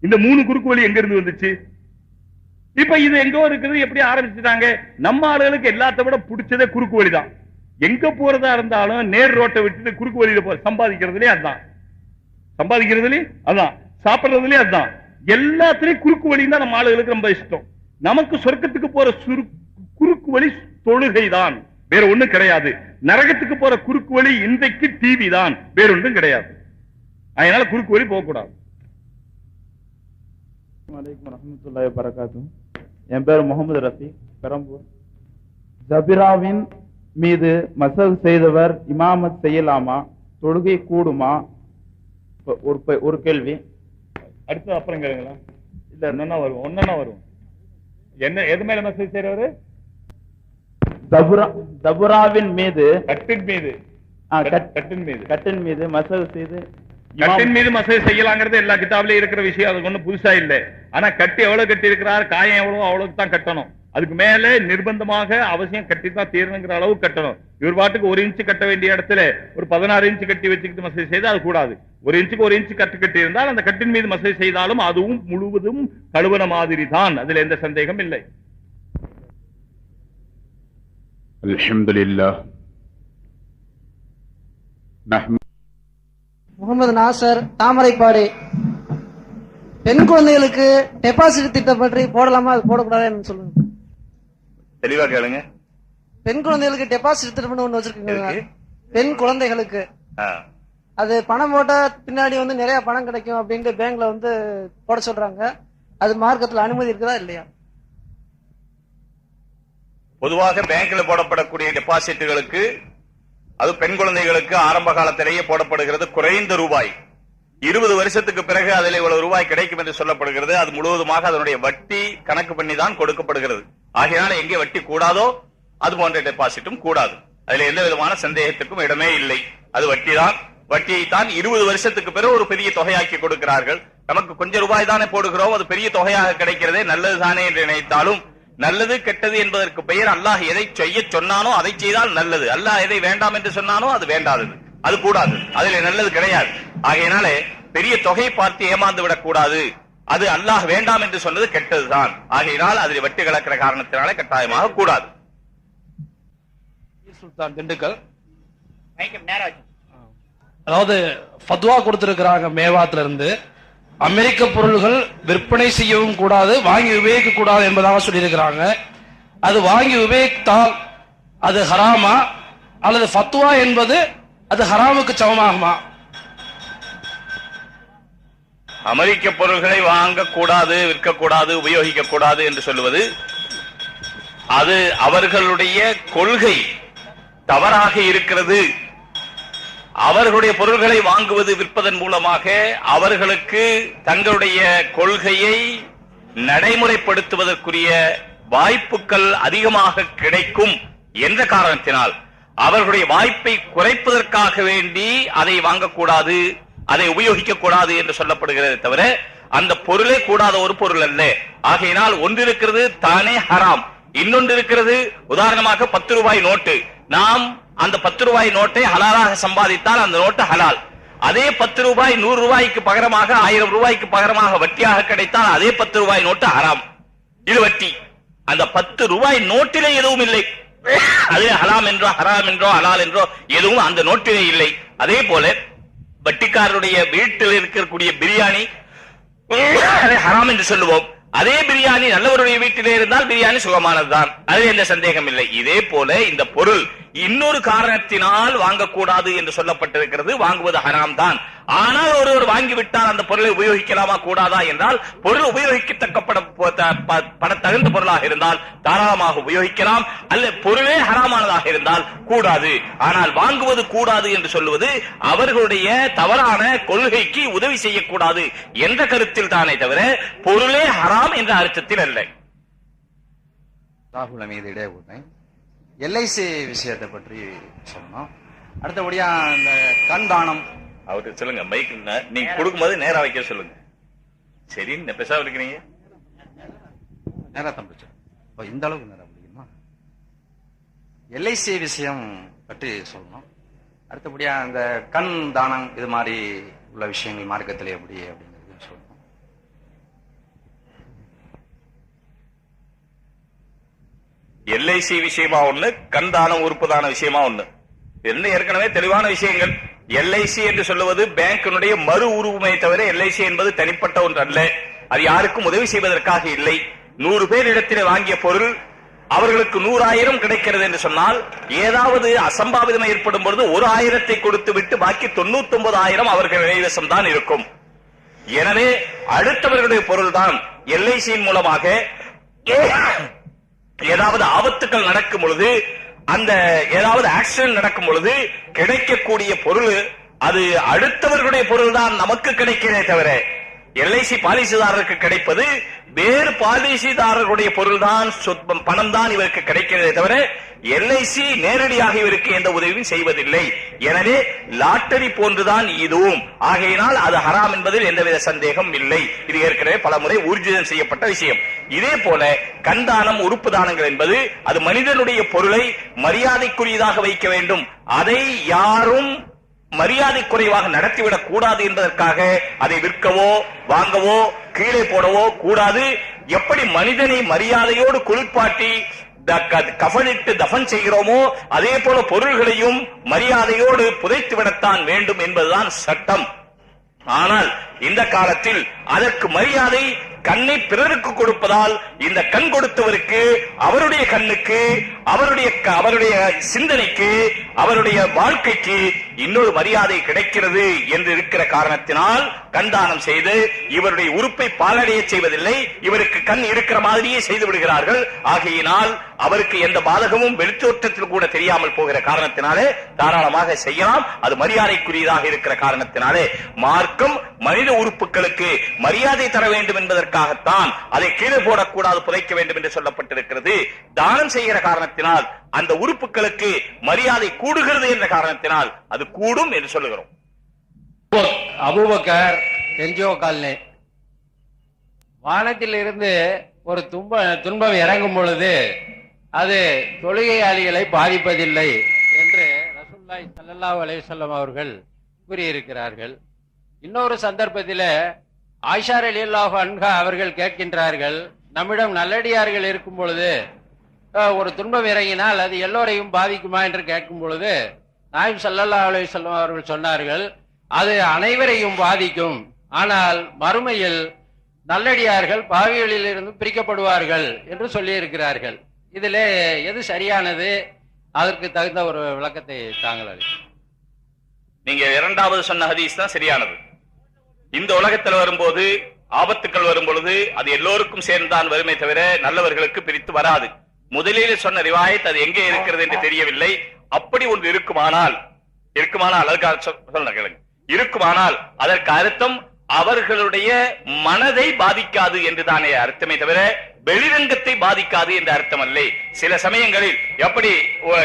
இந்த 3 குறுக்கு வழி எங்க இருந்து வந்துச்சு? இப்ப இது எங்கோ இருக்குது, எப்படி ஆரம்பிச்சுட்டாங்க? நம்ம ஆளுகளுக்கு எல்லாத்த விட பிடிச்சதே குறுக்கு வழிதான். எங்க போறதா இருந்தாலும் நேர் ரோட்டை விட்டுட்டு குறுக்கு வழியில போற, சம்பாதிக்கிறதுலயே அதுதான், சம்பாதிக்கிறதுலயும் அதான், சாப்பிடுறதுலயும் அதுதான், எல்லாத்திலையும் குறுக்கு வழி தான் நம்ம ஆளுகளுக்கு ரொம்ப இஷ்டம். நமக்கு சொர்க்கத்துக்கு போற குறுக்கு வழி தொழுகை தான், வேற ஒண்ணும் கிடையாது. நரகத்துக்கு போற குறுக்கு வழி இன்றைக்கு டிவி தான், வேற ஒன்றும் கிடையாது. அதனால குறுக்கு வழி போகக்கூடாது. வலைக்கும் வரஹ்மத்துல்லாஹி வபரகாத்துஹு. என் பேர் முகமது ரஃபீக், பெரம்பூர். ஜபிராவின் மீது மசல் செய்தவர் இமாமத் செய்யலாமா? தொழுகை கூடுமா? ஒரு கேள்வி. அடுத்து அப்புறம் கேளுங்களா? இல்ல ஒன்னா வரும். என்ன எது மேல மசூல் செய்யறவரு? தபுராவின் மீது, கட்டின் மீது மசல் செய்து கட்டின் மீது மசூல் செய்யலாங்கிறது எல்லா கிதாபிலையும் இருக்கிற விஷயம். அதுக்கு ஒண்ணும் புதுசா இல்லை. ஆனா கட்டி எவ்வளவு கட்டி இருக்கிறார், காயம் எவ்வளவு அவ்வளவுக்கு தான் கட்டணும். அதுக்கு மேல நிர்பந்தமாக அவசியம் கட்டித்தான் தீரணுங்கிற அளவு கட்டணும். இவர் பாட்டுக்கு 1 இன்ச்சு கட்ட வேண்டிய இடத்துல ஒரு 16 இன்ச்சு கட்டி வச்சுக்கிட்டு மசூல் செய்து அது கூடாது. 1 இன்ச்சுக்கு 1 இன்ச்சு கட்டி இருந்தால் அந்த கட்டின் மீது மசூல் செய்தாலும் அதுவும் முழுவதும் கழுவன மாதிரி தான். அதுல எந்த சந்தேகம் இல்லை. அல்ஹம்துலில்லாஹ். முகமது நாசர், தாமரைப்பாடி. பெண் குழந்தைகளுக்கு டெபாசிட் திட்டம் பற்றி போடலாமா, அது போடக்கூடாதுன்னு சொல்லுங்க. தெளிவா கேளுங்க. பெண் குழந்தைகளுக்கு டெபாசிட் திட்டம் ஒண்ணு வச்சிருக்கீங்க. பெண் குழந்தைகளுக்கு அது பணம் போட்டா பின்னாடி நிறைய பணம் கிடைக்கும் அப்படின்ட்டு பேங்க்ல போட சொல்றாங்க. அது மார்க்கத்துல அனுமதி இருக்குதா இல்லையா? பொதுவாக பேங்க்ல போடப்படக்கூடிய டெபாசிட்டுகளுக்கு, அது பெண் குழந்தைகளுக்கு ஆரம்ப காலத்திலேயே போடப்படுகிறது குறைந்த ரூபாய். 20 வருஷத்துக்கு பிறகு அதில் இவ்வளவு ரூபாய் கிடைக்கும் என்று சொல்லப்படுகிறது. அது முழுவதுமாக அதனுடைய வட்டி கணக்கு பண்ணி தான் கொடுக்கப்படுகிறது. ஆகையினால எங்கே வட்டி கூடாதோ அது போன்ற டெபாசிட்டும் கூடாது. அதுல எந்த விதமான சந்தேகத்துக்கும் இடமே இல்லை. அது வட்டிதான். வட்டியைத்தான் 20 வருஷத்துக்கு பிறகு ஒரு பெரிய தொகையாக்கி கொடுக்கிறார்கள். நமக்கு கொஞ்சம் ரூபாய் தானே போடுகிறோம், அது பெரிய தொகையாக கிடைக்கிறதே, நல்லது தானே என்று நினைத்தாலும் நல்லது கெட்டது என்பதற்கு பெயர். அல்லாஹ் எதை செய்ய சொன்னானோ அதை செய்தால் நல்லது, அல்லாஹ் எதை வேண்டாம் என்று சொன்னானோ அது வேண்டாதது, அது கூடாது, அதில் நல்லது கிடையாது. ஆகையினாலே பெரிய தொகை பார்த்து ஏமாந்து விடக் கூடாது. அது அல்லாஹ் வேண்டாம் என்று சொன்னது கெட்டதுதான். ஆகையினால் அதில் வட்டி கலக்கிற காரணத்தினாலே கட்டாயமாக கூடாது. சுல்தான் திண்டுக்கல். அதாவது ஃபத்வா கொடுத்திருக்கிறாங்க மேவாத்துல இருந்து, அமெரிக்க பொருள்கள் விற்பனை செய்யவும் கூடாது, வாங்கி உபயோகிக்க கூடாது என்பதாக சொல்லியிருக்கிறாங்க. அது வாங்கி உபயோகித்தால் அது ஹராமா, அல்லது ஃபத்வா என்பது அது ஹராமுக்கு சமமாகுமா? அமெரிக்க பொருள்களை வாங்கக்கூடாது, விற்கக்கூடாது, உபயோகிக்க கூடாது என்று சொல்லுவது அது அவர்களுடைய கொள்கை தவறாக இருக்கிறது. அவர்களுடைய பொருள்களை வாங்குவது, விற்பதன் மூலமாக அவர்களுக்கு தங்களுடைய கொள்கையை நடைமுறைப்படுத்துவதற்குரிய வாய்ப்புகள் அதிகமாக கிடைக்கும் என்ற காரணத்தினால் அவர்களுடைய வாய்ப்பை குறைப்பதற்காக வேண்டி அதை வாங்கக்கூடாது, அதை உபயோகிக்க கூடாது என்று சொல்லப்படுகிறது தவிர அந்த பொருளே கூடாத ஒரு பொருள் அல்ல. ஆகையினால் ஒன்று இருக்கிறது தானே ஹராம், இன்னொன்று இருக்கிறது உதாரணமாக 10 ரூபாய் நோட்டு. நாம் அந்த 10 ரூபாய் நோட்டை ஹலாலாக சம்பாதித்தால் அந்த நோட்டு ஹலால். அதே 10 ரூபாய் 100 ரூபாய்க்கு பகரமாக 1000 ரூபாய்க்கு பகரமாக வட்டியாக கிடைத்தால் அதே 10 ரூபாய் நோட்டு ஹராம், இது வட்டி. அந்த 10 ரூபாய் நோட்டிலே எதுவும் இல்லை, அதே ஹலாம் என்றோ ஹராம் என்றோ ஹலால் என்றோ எதுவும் அந்த நோட்டிலே இல்லை. அதே போல வட்டிக்காரருடைய வீட்டில் இருக்கக்கூடிய பிரியாணி ஹராம் என்று சொல்லுவோம். அதே பிரியாணி நல்லவருடைய வீட்டிலே இருந்தால் பிரியாணி சுகமானதுதான், அதில் எந்த சந்தேகம் இல்லை. இதே போல இந்த பொருள் இன்னொரு காரணத்தினால் வாங்கக்கூடாது என்று சொல்லப்பட்டிருக்கிறது, வாங்குவது ஹராம் தான். ஆனால் ஒருவர் வாங்கிவிட்டால் அந்த பொருளை உபயோகிக்கலாமா கூடாதா என்றால், பொருள் உபயோகிக்கத்தக்க பட தகுந்த பொருளாக இருந்தால் தாராளமாக உபயோகிக்கலாம், அல்ல பொருளே ஹராமானதாக இருந்தால் கூடாது. ஆனால் வாங்குவது கூடாது என்று சொல்லுவது அவர்களுடைய தவறான கொள்கைக்கு உதவி செய்யக்கூடாது என்ற கருத்தில் தானே தவிர பொருளே ஹராம் என்ற அர்த்தத்தில் அல்ல. ராகுல் மீது இடையே எல்ஐசி விஷயத்தை பற்றி சொன்னோம். அடுத்தபடியா இந்த கண் தானம் அவருக்கு சொல்லுங்க, மைக் நீங்க கொடுக்கும்போது நேரா வைக்க சொல்லுங்க. சரி, பேசாம இருக்கிறீங்க, நேரா தான் பிடிச்சோம். இந்த அளவுக்கு நேரம் பிடிக்குமா? எல்ஐசி விஷயம் பற்றி சொல்லணும். அடுத்தபடியா இந்த கண் தானம் இது மாதிரி உள்ள விஷயங்கள் மார்க்கத்தில் எப்படி அப்படிங்கிறது சொல்லணும். எல்ஐசி விஷயமா ஒண்ணு, கண் தானம் உறுப்புதான விஷயமா ஒண்ணு, என்ன ஏற்கனவே தெளிவான விஷயங்கள். எல்ஐசி என்று சொல்லுவது பேங்கினுடைய மறு உருவமே தவிர எல்ஐசி என்பது தனிப்பட்ட ஒன்று அல்ல. அது யாருக்கும் உதவி செய்வதற்காக இல்லை. 100 பேர் இடத்திலே வாங்கிய பொருள் அவர்களுக்கு 100,000 கிடைக்கிறது என்று சொன்னால், ஏதாவது அசம்பாவிதம் ஏற்படும் பொழுது 1,000 கொடுத்து விட்டு பாக்கி 99,000 அவர்கள் கைவசம் தான் இருக்கும். எனவே அடுத்தவர்களுடைய பொருள் தான் எல்ஐசியின் மூலமாக ஏதாவது ஆபத்துக்கள் நடக்கும் பொழுது, அந்த ஏதாவது ஆக்சிடென்ட் நடக்கும் பொழுது கிடைக்கக்கூடிய பொருள் அது அடுத்தவர்களுடைய பொருள் தான் நமக்கு கிடைக்கிறதே தவிர, எல்ஐசி பாலிசிதாரருக்கு கிடைப்பது வேறு பாலிசிதாரர்களுடைய பொருள் தான், பணம் தான் இவருக்கு கிடைக்கிறதே தவிர எல்ஐசி நேரடியாக இவருக்கு எந்த உதவியும் செய்வதில்லை. எனவே லாட்டரி போன்றுதான் இதுவும். ஆகையினால் அது ஹராம் என்பதில் எந்தவித சந்தேகம் இல்லை. இது ஏற்கனவே பல முறை ஊர்ஜிதம் செய்யப்பட்ட விஷயம். இதே போல கண்தானம், உறுப்பு தானங்கள் என்பது அது மனிதனுடைய பொருளை மரியாதைக்குரியதாக வைக்க வேண்டும். அதை யாரும் மரியாதை குறைவாக நடத்திவிடக் கூடாது என்பதற்காக அதை விற்கவோ வாங்கவோ கீழே போடவோ கூடாது. எப்படி மனிதனை மரியாதையோடு குளிப்பாட்டி கஃனிட்டு தஃபன் செய்கிறோமோ அதே போல பொருள்களையும் மரியாதையோடு புதைத்து விடத்தான் வேண்டும் என்பதுதான் சட்டம். ஆனால் இந்த காலத்தில் அதற்கு மரியாதை கண்ணை பிறருக்கு கொடுப்பதால் இந்த கண் கொடுத்தவருக்கு, அவருடைய கண்ணுக்கு, அவருடைய சிந்தனைக்கு, அவருடைய வாழ்க்கைக்கு இன்னொரு மரியாதை கிடைக்கிறது என்று இருக்கிற காரணத்தினால் கண்தானம் செய்து இவருடைய உறுப்பை பாலடைய செய்வதில்லை, இவருக்கு கண் இருக்கிற மாதிரியே செய்து விடுகிறார்கள். ஆகையினால் அவருக்கு எந்த பாதகமும் வெளித்தோற்றத்தில் கூட தெரியாமல் போகிற காரணத்தினாலே தாராளமாக செய்யலாம். அது மரியாதைக்குரியதாக இருக்கிற காரணத்தினாலே மார்க்கம் மனித உறுப்புகளுக்கு மரியாதை தர வேண்டும் என்பதற்காகத்தான் அதை கீழே போடக்கூடாது, புதைக்க வேண்டும் என்று சொல்லப்பட்டிருக்கிறது. தானம் செய்கிற காரணத்தினால் அந்த உறுப்புகளுக்கு மரியாதை கூடுகிறது என்ற காரணத்தினால் அது கூடும் என்று சொல்லுகிறோம். அபூபக்கர் என்ஜிஓ காலனி, வானத்தில் இருந்து ஒரு துன்பம் இறங்கும் பொழுது அது தொழுகையாளிகளை பாதிப்பதில்லை என்று ரசூலுல்லாஹி ஸல்லல்லாஹு அலைஹி வஸல்லம் அவர்கள் கூறியிருக்கிறார்கள். இன்னொரு சந்தர்ப்பத்தில் ஆயிஷா ரலியல்லாஹு அன்ஹா அவர்கள் கேட்கின்றார்கள், நம்மிடம் நல்லடியார்கள் இருக்கும் பொழுது ஒரு துன்பம் இறங்கினால் அது எல்லோரையும் பாதிக்குமா என்று கேட்கும் பொழுது நாயகம் ஸல்லல்லாஹு அலைஹி வஸல்லம் அவர்கள் சொன்னார்கள், அது அனைவரையும் பாதிக்கும், ஆனால் மறுமையில் நல்லடியார்கள் பாவிகளில் இருந்து பிரிக்கப்படுவார்கள் என்று சொல்லி இருக்கிறார்கள். இதிலே எது சரியானது? அதற்கு தகுந்த ஒரு விளக்கத்தை தாங்கள். நீங்க இரண்டாவது சொன்ன ஹதீஸ் தான் சரியானது. இந்த உலகத்தில் வரும்போது ஆபத்துக்கள் வரும் பொழுது அது எல்லோருக்கும் சேர்ந்தான் வருமே தவிர நல்லவர்களுக்கு பிரித்து வராது. முதலில் சொன்ன ரிவாயத் அது எங்கே இருக்கிறது என்று தெரியவில்லை. அப்படி ஒன்று இருக்குமானால் இருக்குமானால் அதற்கு அர்த்தம் அவர்களுடைய மனதை பாதிக்காது என்றுதானே அர்த்தமே தவிர வெளிரங்கத்தை பாதிக்காது என்ற அர்த்தம் அல்ல. சில சமயங்களில் எப்படி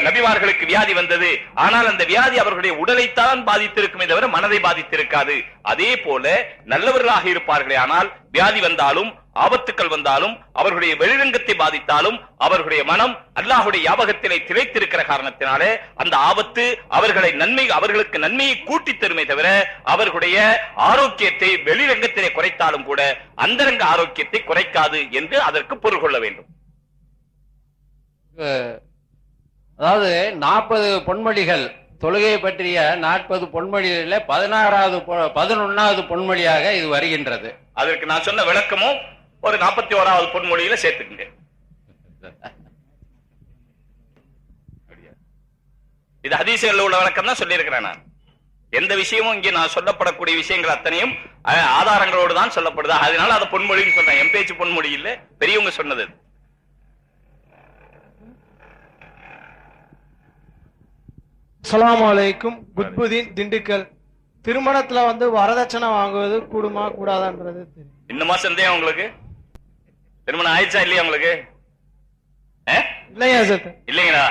நபிமார்களுக்கு வியாதி வந்தது, ஆனால் அந்த வியாதி அவர்களுடைய உடலைத்தான் பாதித்திருக்குமே தவிர மனதை பாதித்திருக்காது. அதே போல நல்லவர்களாக இருப்பார்களே, ஆனால் வியாதி வந்தாலும் ஆபத்துக்கள் வந்தாலும் அவர்களுடைய வெளிரங்கத்தை பாதித்தாலும் அவர்களுடைய மனம் அல்லாஹுடைய ஞாபகத்திலே திளைத்திருக்கிற காரணத்தினாலே அந்த ஆபத்து அவர்களுக்கு நன்மையை கூட்டி தருமே தவிர அவர்களுடைய ஆரோக்கியத்தை வெளிரங்கத்திலே குறைத்தாலும் கூட அந்தரங்க ஆரோக்கியத்தை குறைக்காது என்று அதற்கு பொருள் கொள்ள வேண்டும். அதாவது 40 பொன்மொழிகள் தொழுகை பற்றிய 40 பொன்மொழிகளில் 11வது பொன்மொழியாக இது வருகின்றது. அதற்கு நான் சொன்ன விளக்கமும் ஒரு 41வது பொன்மொழியில சேர்த்துக்குங்க. இது ஹதீஸ்ல உள்ள விளக்கம் தான் சொல்லி இருக்கிறேன். நான் எந்த விஷயமும் இங்கே நான் சொல்லப்படக்கூடிய விஷயங்கள் அத்தனையும் ஆதாரங்களோடு தான் சொல்லப்படுது. அதனால அதை பொன்மொழின்னு சொல்றேன். என் பேச்சு பொன்மொழி இல்ல, பெரியவங்க சொன்னது. அஸ்ஸலாமு அலைக்கும். குத்புதீன், திண்டுக்கல். திருமணத்துல வரதட்சணை வாங்குவது கூடுமா கூடாதான்றது இன்னுமா சந்தேகம் உங்களுக்கு? திருமணம் ஆயிடுச்சா இல்லையா உங்களுக்கு? இல்லைங்களா?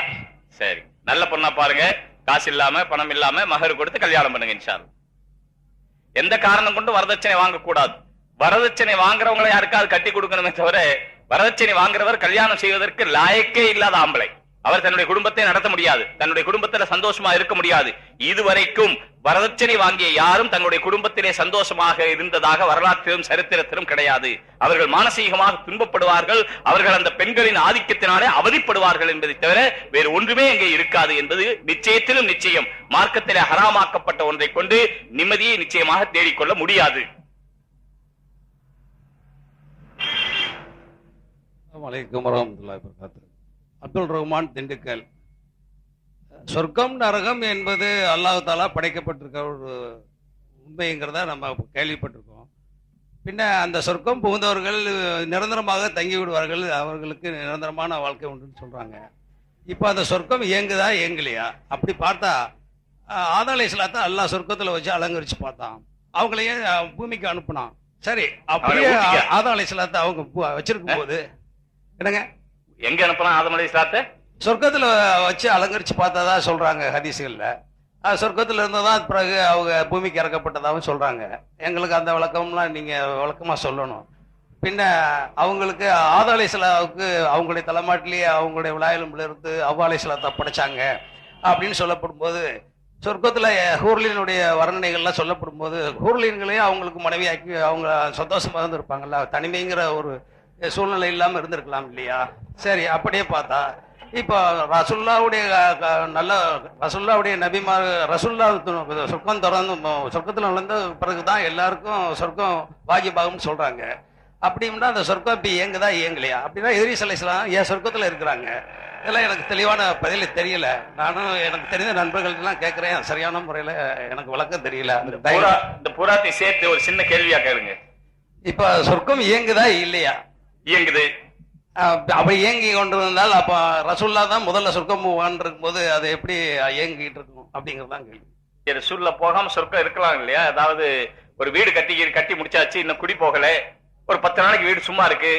சரி, நல்ல பொண்ணா பாருங்க, காசு இல்லாம பணம் இல்லாம மகர் கொடுத்து கல்யாணம் பண்ணுங்க இன்ஷா அல்லாஹ். எந்த காரணம் கொண்டு வரதட்சணை வாங்க கூடாது. வரதட்சணை வாங்குறவங்களை யாருக்காவது கட்டி கொடுக்கணுமே தவிர வரதட்சணை வாங்குறவர் கல்யாணம் செய்வதற்கு லாயக்கே இல்லாத ஆம்பளை. அவர் தன்னுடைய குடும்பத்தை நடத்த முடியாது, தன்னுடைய குடும்பத்துல சந்தோஷமா இருக்க முடியாது. இதுவரைக்கும் வரதட்சணை வாங்கிய யாரும் தங்களுடைய குடும்பத்திலே சந்தோஷமாக இருந்ததாக வரலாற்றிலும் சரித்திரத்திலும் கிடையாது. அவர்கள் மானசீகமாக துன்பப்படுவார்கள், அவர்கள் அந்த பெண்களின் ஆதிக்கத்தினாலே அவதிப்படுவார்கள் என்பதை தவிர வேறு ஒன்றுமே இங்கே இருக்காது என்பது நிச்சயத்திலும் நிச்சயம். மார்க்கத்திலே ஹராமாக்கப்பட்ட ஒன்றை கொண்டு நிம்மதியை நிச்சயமாக தேடிக்கொள்ள முடியாது. அப்துல் ரஹ்மான், திண்டுக்கல். சொர்க்கம் நரகம் என்பது அல்லாஹ் தாலா படைக்கப்பட்டிருக்க ஒரு உண்மைங்கிறத நம்ம கேள்விப்பட்டிருக்கோம். பின்ன அந்த சொர்க்கம் புகுந்தவர்கள் நிரந்தரமாக தங்கி விடுவார்கள், அவர்களுக்கு நிரந்தரமான வாழ்க்கை உண்டுன்னு சொல்றாங்க. இப்ப அந்த சொர்க்கம் இயங்குதா இயங்கலையா? அப்படி பார்த்தா ஆதம் அலைஹிஸ்ஸலாத்தை அல்லாஹ் சொர்க்கத்துல வச்சு அலங்கரிச்சு பார்த்தான், அவங்களையே பூமிக்கு அனுப்புனான். சரி, அப்படியே ஆதம் அலைஹிஸ்ஸலாத்தை அவங்க வச்சிருக்கும் போது என்னங்க எங்க அனுப்புனா ஆதம் அலைஹிஸ்ஸலாத்தை? சொர்க்கத்துல வச்சு அலங்கரிச்சு பார்த்ததா சொல்றாங்க ஹதீஸ்கள்ல. சொர்க்கத்துல இருந்ததான் பிறகு அவங்க பூமிக்கு இறக்கப்பட்டதாகவும் சொல்றாங்க. எங்களுக்கு அந்த விளக்கம்லாம் நீங்க விளக்கமா சொல்லணும். பின்ன அவங்களுக்கு ஆதம் அலைஹிஸ்ஸலாத்துக்கு அவங்களுடைய தலைமாட்டிலேயே அவங்களுடைய விழாயிலும்ல இருந்து அவ்வா அலைஹிஸ்ஸலாத்தை படைச்சாங்க அப்படின்னு சொல்லப்படும் போது, சொர்க்கத்துல ஹூர்லீனுடைய வர்ணனைகள்லாம் சொல்லப்படும் போது ஹூர்லீன்களையும் அவங்களுக்கு மனைவியாக்கி அவங்க சந்தோஷமா இருந்திருப்பாங்கல்ல, தனிமைங்கிற ஒரு சூழ்நிலை இல்லாம இருந்திருக்கலாம் இல்லையா? சரி, அப்படியே பார்த்தா இப்போ ரசுல்லாவுடைய ரசுல்லாவுடைய நபிமார் ரசுல்லா சொர்க்கம் திறந்து சொர்க்கத்துல நுழைந்த பிறகுதான் எல்லாருக்கும் சொர்க்கம் வாஜிபாகும்னு சொல்றாங்க. அப்படின்னா அந்த சொர்க்கம் இப்ப இயங்குதா இயங்கலையா? அப்படின்னா இத்ரீஸ் அலைஹிஸ்ஸலாம் ஏன் சொர்க்கத்துல இருக்கிறாங்க? இதெல்லாம் எனக்கு தெளிவான பதில் தெரியல. நானும் எனக்கு தெரிந்த நண்பர்கள் எல்லாம் கேட்கிறேன், சரியான முறையில எனக்கு விளக்கம் தெரியல. இந்த பூராத்தை சேர்த்து ஒரு சின்ன கேள்வியா கேளுங்க. இப்ப சொர்க்கம் இயங்குதா இல்லையா? இயங்குது. அப்படி இயங்கி கொண்டு இருந்தால் அப்ப ரசூல்லா தான் முதல்ல சொர்க்கம் போவான் போது அது எப்படி இயங்கிட்டு இருக்கும் அப்படிங்கறதான் கேள்வி. ரசூல்லா போகாம சொர்க்கம் இருக்கலாம் இல்லையா? அதாவது ஒரு வீடு கட்டி முடிச்சாச்சு, இன்னும் குடி போகல, ஒரு 10 நாளைக்கு வீடு சும்மா இருக்கு,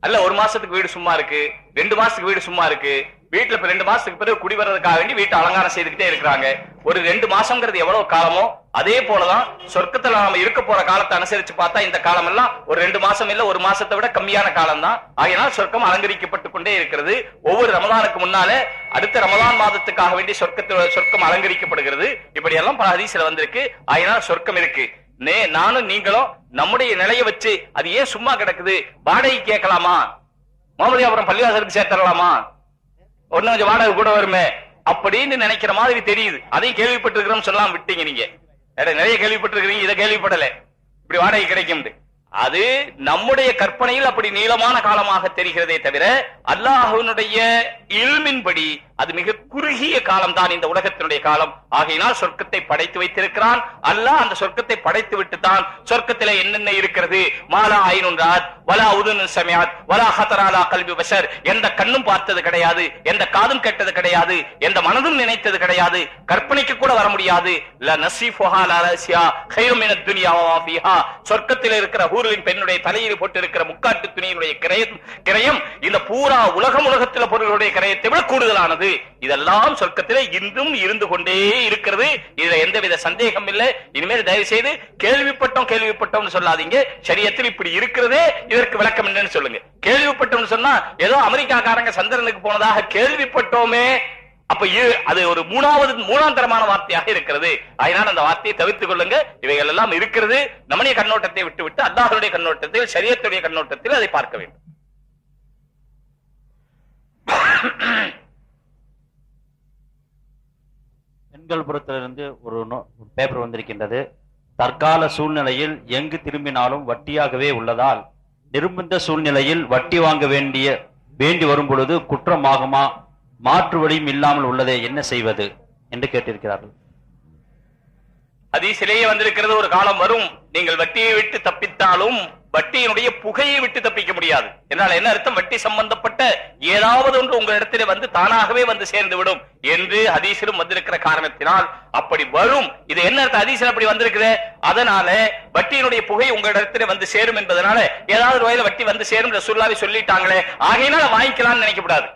அல்ல 1 மாசத்துக்கு வீடு சும்மா இருக்கு, 2 மாசத்துக்கு வீடு சும்மா இருக்கு. வீட்டுல இப்ப 2 மாசத்துக்கு பிறகு குடி வர்றதுக்காக வேண்டி வீட்டை அலங்காரம் செய்துக்கிட்டே இருக்கிறாங்க. ஒரு 2 மாசம்ங்கிறது எவ்வளவு காலமோ அதே போலதான் சொர்க்கத்துல நாம இருக்க போற காலத்தை அனுசரிச்சு பார்த்தா இந்த காலம் எல்லாம் ஒரு 2 மாசம் இல்ல 1 மாசத்தை விட கம்மியான காலம் தான். ஆகையினால் சொர்க்கம் அலங்கரிக்கப்பட்டு கொண்டே இருக்கிறது. ஒவ்வொரு ரமதானுக்கு முன்னாலே அடுத்த ரமதான் மாதத்துக்காக வேண்டி சொர்க்கம் அலங்கரிக்கப்படுகிறது. இப்படி எல்லாம் பல ஹதீஸ்ல வந்திருக்கு. ஆகையினால் சொர்க்கம் இருக்கு. நானும் நீங்களும் நம்முடைய நிலையை வச்சு அது ஏன் சும்மா கிடக்குது, வாடகை கேட்கலாமா, மாமதியாபுரம் பள்ளிவாசலுக்கு சேர்த்தரலாமா, ஒன்னும் கொஞ்சம் வாடகை கூட வருமே அப்படின்னு நினைக்கிற மாதிரி தெரியுது. அதையும் கேள்விப்பட்டிருக்கிறோம் சொல்லலாம் விட்டீங்க. நீங்க நிறைய கேள்விப்பட்டிருக்கிறீங்க, இதை கேள்விப்படல, இப்படி வாடகை கிடைக்கும். அது நம்முடைய கற்பனையில் அப்படி நீளமான காலமாக தெரிகிறதே தவிர அல்லாஹ்வினுடைய இல்மின்படி அது மிக குறுகிய காலம் தான் இந்த உலகத்தினுடைய காலம். ஆகையினால் சொர்க்கத்தை படைத்து வைத்திருக்கிறான் அல்லாஹ். அந்த சொர்க்கத்தை படைத்து விட்டு தான் சொர்க்கத்திலே என்னென்ன இருக்கிறது, மாலா ஐனுன்றாத் வலா உதுன் சமியாத் வலா ஹதராலா கல்வி பஷர், எந்த கண்ணும் பார்த்தது கிடையாது, எந்த காதும் கேட்டது கிடையாது, எந்த மனதும் நினைத்தது கிடையாது, கற்பனைக்கு கூட வர முடியாது. ல நஸீஃபுஹா லா ரஸியா கைரு மினத் துன்யா வ மா ஃபீஹா, சொர்க்கத்தில் இருக்கிற ஹூரின் பெண்ணுடைய தலையில் போட்டிருக்கிற முக்காட்டு துணியினுடைய கிரயம் இந்த பூரா உலகத்துல பொருளுடைய கிரயத்தை விட கூடுதலானது. இதெல்லாம் சொர்க்கத்திலே இன்றும் இருந்து கொண்டே இருக்கிறது. இதுல எந்தவித சந்தேகம் இல்லை. இனிமேல் தயவு செய்து கேள்விப்பட்டோம் சொல்லாதீங்க. ஷரியத்தில் இப்படி இருக்கிறதே, இதற்கு விளக்கம் என்னன்னு சொல்லுங்க. கேள்விப்பட்டோம் சொன்னா ஏதோ அமெரிக்காக்காரங்க சந்திரனுக்கு போனதாக கேள்விப்பட்டோமே, அப்ப அது ஒரு மூணாம் தரமான வார்த்தையாக இருக்கிறது. அதனால் அந்த வார்த்தையை தவிர்த்துக் கொள்ளுங்க. இவைகள் எல்லாம் இருக்கிறது. நம்முடைய கண்ணோட்டத்தை விட்டு அல்லாஹ்வுடைய கண்ணோட்டத்தில், ஷரியத்துடைய கண்ணோட்டத்தில் அதை பார்க்க வேண்டும். பெண்கள் புறத்திலிருந்து ஒரு பேப்பர் வந்திருக்கின்றது. தற்கால சூழ்நிலையில் எங்கு திரும்பினாலும் வட்டியாகவே உள்ளதால் நிர்பந்த சூழ்நிலையில் வட்டி வாங்க வேண்டி வரும் பொழுது குற்றமாகுமா, மாற்று வழியும் இல்லாமல் உள்ளதே, என்ன செய்வது என்று கேட்டிருக்கிறார்கள். ஹதீஸிலேயே வந்திருக்கிறது, ஒரு காலம் வரும் நீங்கள் வட்டியை விட்டு தப்பித்தாலும் வட்டியினுடைய புகையை விட்டு தப்பிக்க முடியாது. என்றால் என்ன அர்த்தம்? வட்டி சம்பந்தப்பட்ட ஏதாவது ஒன்று உங்களிடத்திலே வந்து தானாகவே வந்து சேர்ந்து விடும் என்று ஹதீஸிலும் வந்திருக்கிற காரணத்தினால் அப்படி வரும். இது என்ன அர்த்தம்? ஹதீஸில் அப்படி வந்திருக்குது, அதனால வட்டியினுடைய புகை உங்களிடத்திலே வந்து சேரும் என்பதனால ஏதாவது வகையில வட்டி வந்து சேரும் ரசூலுல்லாஹி சொல்லிட்டாங்களே, ஆகையினால வாங்கிக்கலாம்னு நினைக்கக்கூடாது.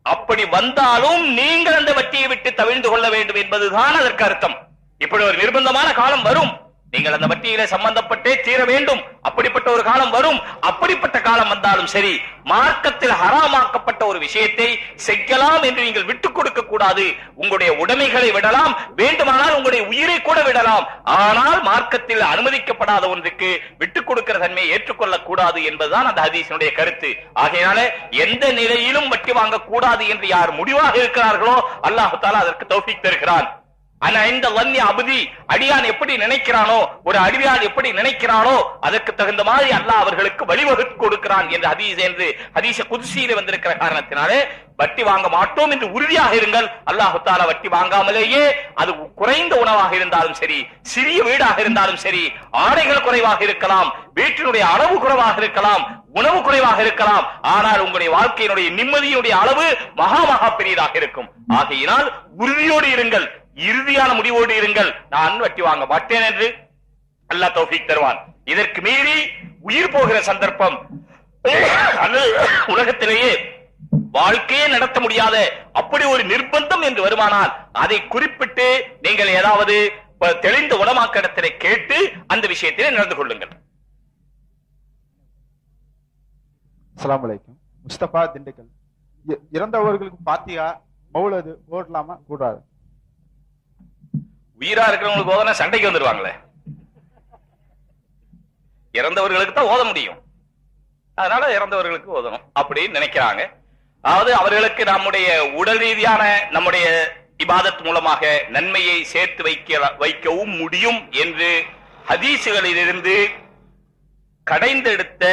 அப்படி வந்தாலும் நீங்கள் அந்த வட்டியை விட்டு தவிர்ந்து கொள்ள வேண்டும் என்பதுதான் அதற்கு அர்த்தம். இப்படி ஒரு நிர்பந்தமான காலம் வரும், நீங்கள் அந்த வட்டியிலே சம்பந்தப்பட்டே தீர வேண்டும். அப்படிப்பட்ட ஒரு காலம் வரும். அப்படிப்பட்ட காலம் வந்தாலும் சரி, மார்க்கத்தில் ஹராமாக்கப்பட்ட ஒரு விஷயத்தை செய்யலாம் என்று நீங்கள் விட்டுக் கொடுக்க கூடாது. உங்களுடைய உடைமைகளை விடலாம், வேண்டுமானால் உங்களுடைய உயிரை கூட விடலாம். ஆனால் மார்க்கத்தில் அனுமதிக்கப்படாத ஒன்றுக்கு விட்டுக் கொடுக்கிற தன்மையை ஏற்றுக்கொள்ளக் கூடாது என்பதுதான் அந்த ஹதீஸினுடைய கருத்து. ஆகையினால எந்த நிலையிலும் வட்டி வாங்க கூடாது என்று யார் முடிவாக இருக்கிறார்களோ அல்லாஹ் தஆலா அதற்கு தௌஃபீக் தருகிறான். அடியான் எப்படி நினைக்கிறானோ, ஒரு அடியான் எப்படி நினைக்கிறானோ அதற்கு தகுந்த மாதிரி அல்லாஹ் அவர்களுக்கு வழிவகுத்து கொடுக்கிறான் என்று ஹதீஸ் குத்ஸியிலே வந்திருக்கிற காரணத்தினாலே வட்டி வாங்க மாட்டோம் என்று உறுதியாக இருங்கள். அல்லாஹு தஆலா வட்டி வாங்காமலேயே அது குறைந்த உணவாக இருந்தாலும் சரி, சிறிய வீடாக இருந்தாலும் சரி, ஆடைகள் குறைவாக இருக்கலாம், வீட்டினுடைய அளவு குறைவாக இருக்கலாம், உணவு குறைவாக இருக்கலாம், ஆனால் உங்களுடைய வாழ்க்கையினுடைய நிம்மதியினுடைய அளவு மகா மகா பெரியதாக இருக்கும். ஆகையினால் உறுதியோடு இருங்கள், இறுதியான முடிவோடு இருங்கள். நான் வட்டி வாங்க மாட்டேன் என்று அல்லாஹ் தௌஃபீக் தருவான். இதற்கு மீறி உயிர் போகிற சந்தர்ப்பம் அல்லது உலகத்திலேயே வாழ்க்கையே நடத்த முடியாத அப்படி ஒரு நிர்பந்தம் என்று வருமானால் அதை குறிப்பிட்டு நீங்கள் ஏதாவது தெளிந்த உலமாக்க இடத்திலே கேட்டு அந்த விஷயத்திலே நடந்து கொள்ளுங்கள். அஸ்ஸலாமு அலைக்கும். முஸ்தபா, திண்டுக்கல். இறந்தவர்களுக்கு பாத்தியா மௌலது ஓடலாமா கூடாது? உயிரா இருக்கிறவங்களுக்கு ஓதனா சண்டைக்கு வந்துருவாங்களே. இறந்தவர்களுக்கு தான் ஓத முடியும், அதனால இறந்தவர்களுக்கு ஓதணும் அப்படின்னு நினைக்கிறாங்க. அதாவது அவர்களுக்கு நம்முடைய உடல் ரீதியான நம்முடைய இபாதத் மூலமாக நன்மையை சேர்த்து வைக்கவும் முடியும் என்று ஹதீசுகளிலிருந்து கடைந்தெடுத்த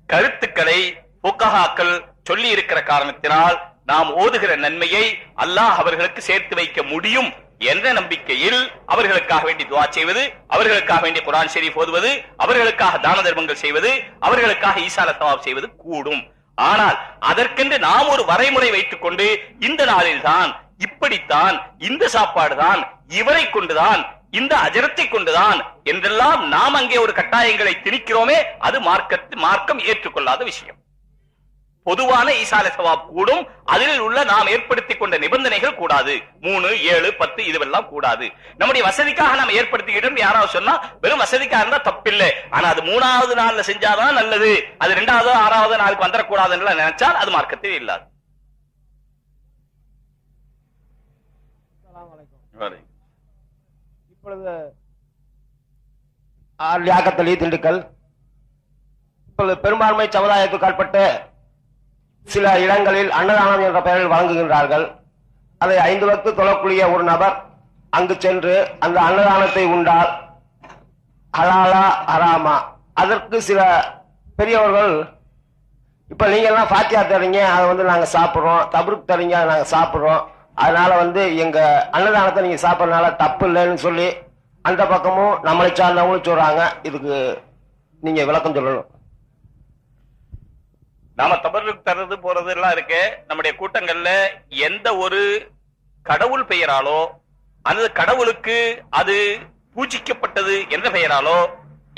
கருத்துக்களை ஃபுகஹாக்கள் சொல்லி இருக்கிற காரணத்தினால் நாம் ஓதுகிற நன்மையை அல்லாஹ் அவர்களுக்கு சேர்த்து வைக்க முடியும் என்ற நம்பிக்கையில் அவர்களுக்காக வேண்டி துஆ செய்வது, அவர்களுக்காக வேண்டி குர்ஆன் ஷரீஃப் ஓதுவது, அவர்களுக்காக தான தர்மங்கள் செய்வது, அவர்களுக்காக ஈசால தவாப் செய்வது கூடும். ஆனால் அதற்கென்று நாம் ஒரு வரைமுறை வைத்துக் கொண்டு இந்த நாளில் தான் இப்படித்தான், இந்த சாப்பாடு தான், இவரை கொண்டுதான், இந்த அஜரத்தை கொண்டுதான் என்றெல்லாம் நாம் அங்கே ஒரு கட்டாயங்களை திணிக்கிறோமே, அது மார்க்கம் ஏற்றுக்கொள்ளாத விஷயம். பொதுவான ஈசால சவாப் கூடும், அதில் உள்ள நாம் ஏற்படுத்திக் கொண்ட நிபந்தனைகள் கூடாது. 3, 7, 10 இதுவெல்லாம் கூடாது. நம்முடைய வசதிக்காக நாம் ஏற்படுத்திக்கிட்டோம் யாராவது சொன்னா வெறும் வசதிக்காக இருந்தா தப்பில்லை, ஆனா அது 3வது நாள்ல செஞ்சாதான் நல்லது, அது 2வது 6வது நாளுக்கு வந்துடக்கூடாதுன்னு நினைச்சால் அது மார்க்கத்தில் இல்லாது. இப்பொழுது லியாகத் திண்டுக்கல். இப்பொழுது பெரும்பான்மை சமுதாயத்துக்கு உட்பட்ட சில இடங்களில் அன்னதானம் என்ற பெயரில் வழங்குகின்றார்கள். அதை 5 வக்து தொழக்கூடிய ஒரு நபர் அங்கு சென்று அந்த அன்னதானத்தை உண்டால் ஹலாலா ஹராமா? அதற்கு சில பெரியவர்கள், இப்ப நீங்க எல்லாம் ஃபாத்தியா தரீங்க, அதை நாங்க சாப்பிடுறோம், தபுருக்கு தரீங்க, அதை நாங்க சாப்பிடுறோம், அதனால எங்க அன்னதானத்தை நீங்க சாப்பிடறதுனால தப்பு இல்லைன்னு சொல்லி அந்த பக்கமும் நம்மளை சார்ந்தவங்களும் சொல்றாங்க. இதுக்கு நீங்க விளக்கம் சொல்லணும். நாம தபருக்கு தர்றது போறது எல்லாம் இருக்கு. நம்முடைய கூட்டங்கள்ல எந்த ஒரு கடவுள் பெயராலோ அந்த கடவுளுக்கு அது பூஜிக்கப்பட்டது என்ற பெயராலோ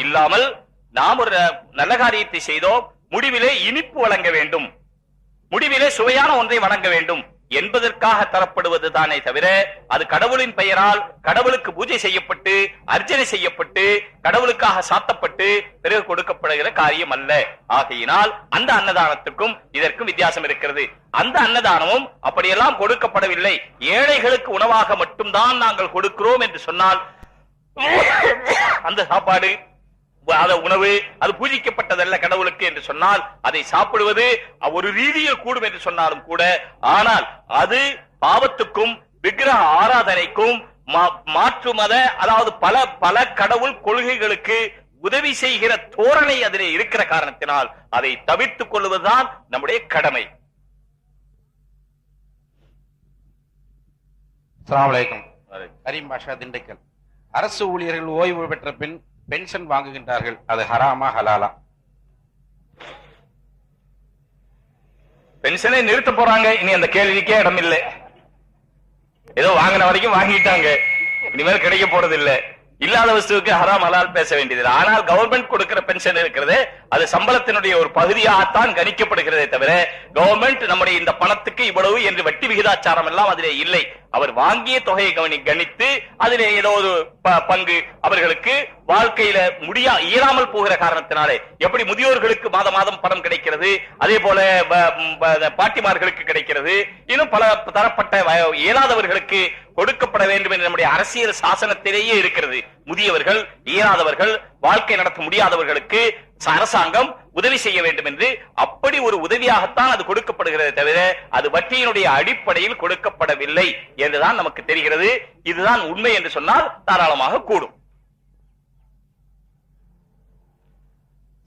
இல்லாமல் நாம் ஒரு நல்ல காரியத்தை செய்தோம், முடிவிலே இனிப்பு வழங்க வேண்டும், முடிவிலே சுவையான ஒன்றை வழங்க வேண்டும் என்பதற்காக தரப்படுவது தானே தவிர அது கடவுளின் பெயரால் கடவுளுக்கு பூஜை செய்யப்பட்டு அர்ச்சனை செய்யப்பட்டு கடவுளுக்காக சாத்தப்பட்டு பிறகு கொடுக்கப்படுகிற காரியம் அல்ல. ஆகையினால் அந்த அன்னதானத்துக்கும் இதற்கும் வித்தியாசம் இருக்கிறது. அந்த அன்னதானமும் அப்படியெல்லாம் கொடுக்கப்படவில்லை, ஏழைகளுக்கு உணவாக மட்டும்தான் நாங்கள் கொடுக்கிறோம் என்று சொன்னால் அந்த சாப்பாடு உணவு அது பூஜிக்கப்பட்டதல்ல கடவுளுக்கு என்று சொன்னால் அதை சாப்பிடுவது ஒரு ரீதியில் கூடும் என்று சொன்னாலும் கூட, ஆனால் அது பாவத்துக்கும் விக்கிரக ஆராதனைக்கும் மாற்று மத அதாவது பல பல கடவுள் கொள்கைகளுக்கு உதவி செய்கிற தோரணை அதிலே இருக்கிற காரணத்தினால் அதை தவிர்த்துக் கொள்வதுதான் நம்முடைய கடமை. அஸ்ஸலாமு அலைக்கும். கரீம் பாஷா, திண்டுக்கல். அரசு ஊழியர்கள் ஓய்வு பெற்ற பின் பென்ஷன் வாங்குகின்றார்கள், அது ஹராமா ஹலாலா? பென்ஷனை நிறுத்த போறாங்க, இனி அந்த கேள்விக்கே இடம் இல்லை. ஏதோ வாங்கின வரைக்கும் வாங்கிட்டாங்க, இனிமேல் கிடைக்க போறது இல்லை. இல்லாத வஸ்துவுக்கு ஹராம் ஹலால் பேச வேண்டியதில்லை. ஆனால் கவர்மெண்ட் கொடுக்கிற பென்ஷன் இருக்கிறது, அது சம்பளத்தினுடைய ஒரு பகுதியாகத்தான் கணிக்கப்படுகிறதே தவிர கவர்மெண்ட் நம்முடைய இந்த பணத்துக்கு இவ்வளவு என்று வட்டி விகிதாச்சாரம் எல்லாம் அதிலே இல்லை. அவர் வாங்கிய தொகையை கணித்து அதிலே ஏதோ ஒரு பங்கு அவர்களுக்கு வாழ்க்கையில இயலாமல் போகிற காரணத்தினாலே, எப்படி முதியோர்களுக்கு மாதம் பணம் கிடைக்கிறது, அதே போல பாட்டிமார்களுக்கு கிடைக்கிறது, இன்னும் பல தரப்பட்ட இயலாதவர்களுக்கு கொடுக்கப்பட வேண்டும் என்று நம்முடைய அரசியல் சாசனத்திலேயே இருக்கிறது. முதியவர்கள், இயலாதவர்கள், வாழ்க்கை நடத்த முடியாதவர்களுக்கு அரசாங்கம் உதவி செய்ய வேண்டும் என்று அப்படி ஒரு உதவியாகத்தான் அது கொடுக்கப்படுகிறது தவிர அது வட்டியினுடைய அடிப்படையில் கொடுக்கப்படவில்லை என்றுதான் நமக்கு தெரிகிறது. இதுதான் உண்மை என்று சொன்னால் தாராளமாக கூடும்.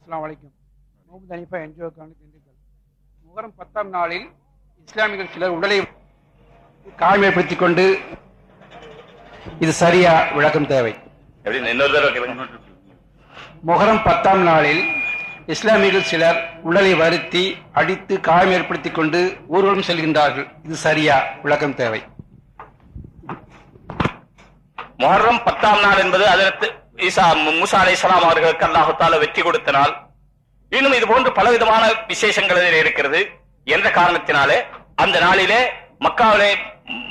அஸ்ஸலாமு அலைக்கும். முகமது ஹனீஃபா என்ஜிஓ திண்டுக்கல். முஹர்ரம் 10ஆம் நாளில் இஸ்லாமியர்கள் சிலர் உடலை காய்மைப்படுத்திக் கொண்டு இது சரியா? விளக்கம் தேவை. மொஹரம் 10ஆம் நாளில் இஸ்லாமியர்கள் சிலர் உடலை வருத்தி அடித்து காயம் ஏற்படுத்திக் கொண்டு ஊர்வலம் செல்கின்றார்கள். இது சரியா? விளக்கம் தேவை. முஹர்ரம் 10ஆம் நாள் என்பது அதற்கு மூசா அலைஹிஸ்ஸலாம் அவர்களுக்கு அல்லாஹ் தஆலா வெற்றி கொடுத்த நாள். இன்னும் இது போன்று பலவிதமான விசேஷங்கள் இருக்கிறது என்ற காரணத்தினாலே அந்த நாளிலே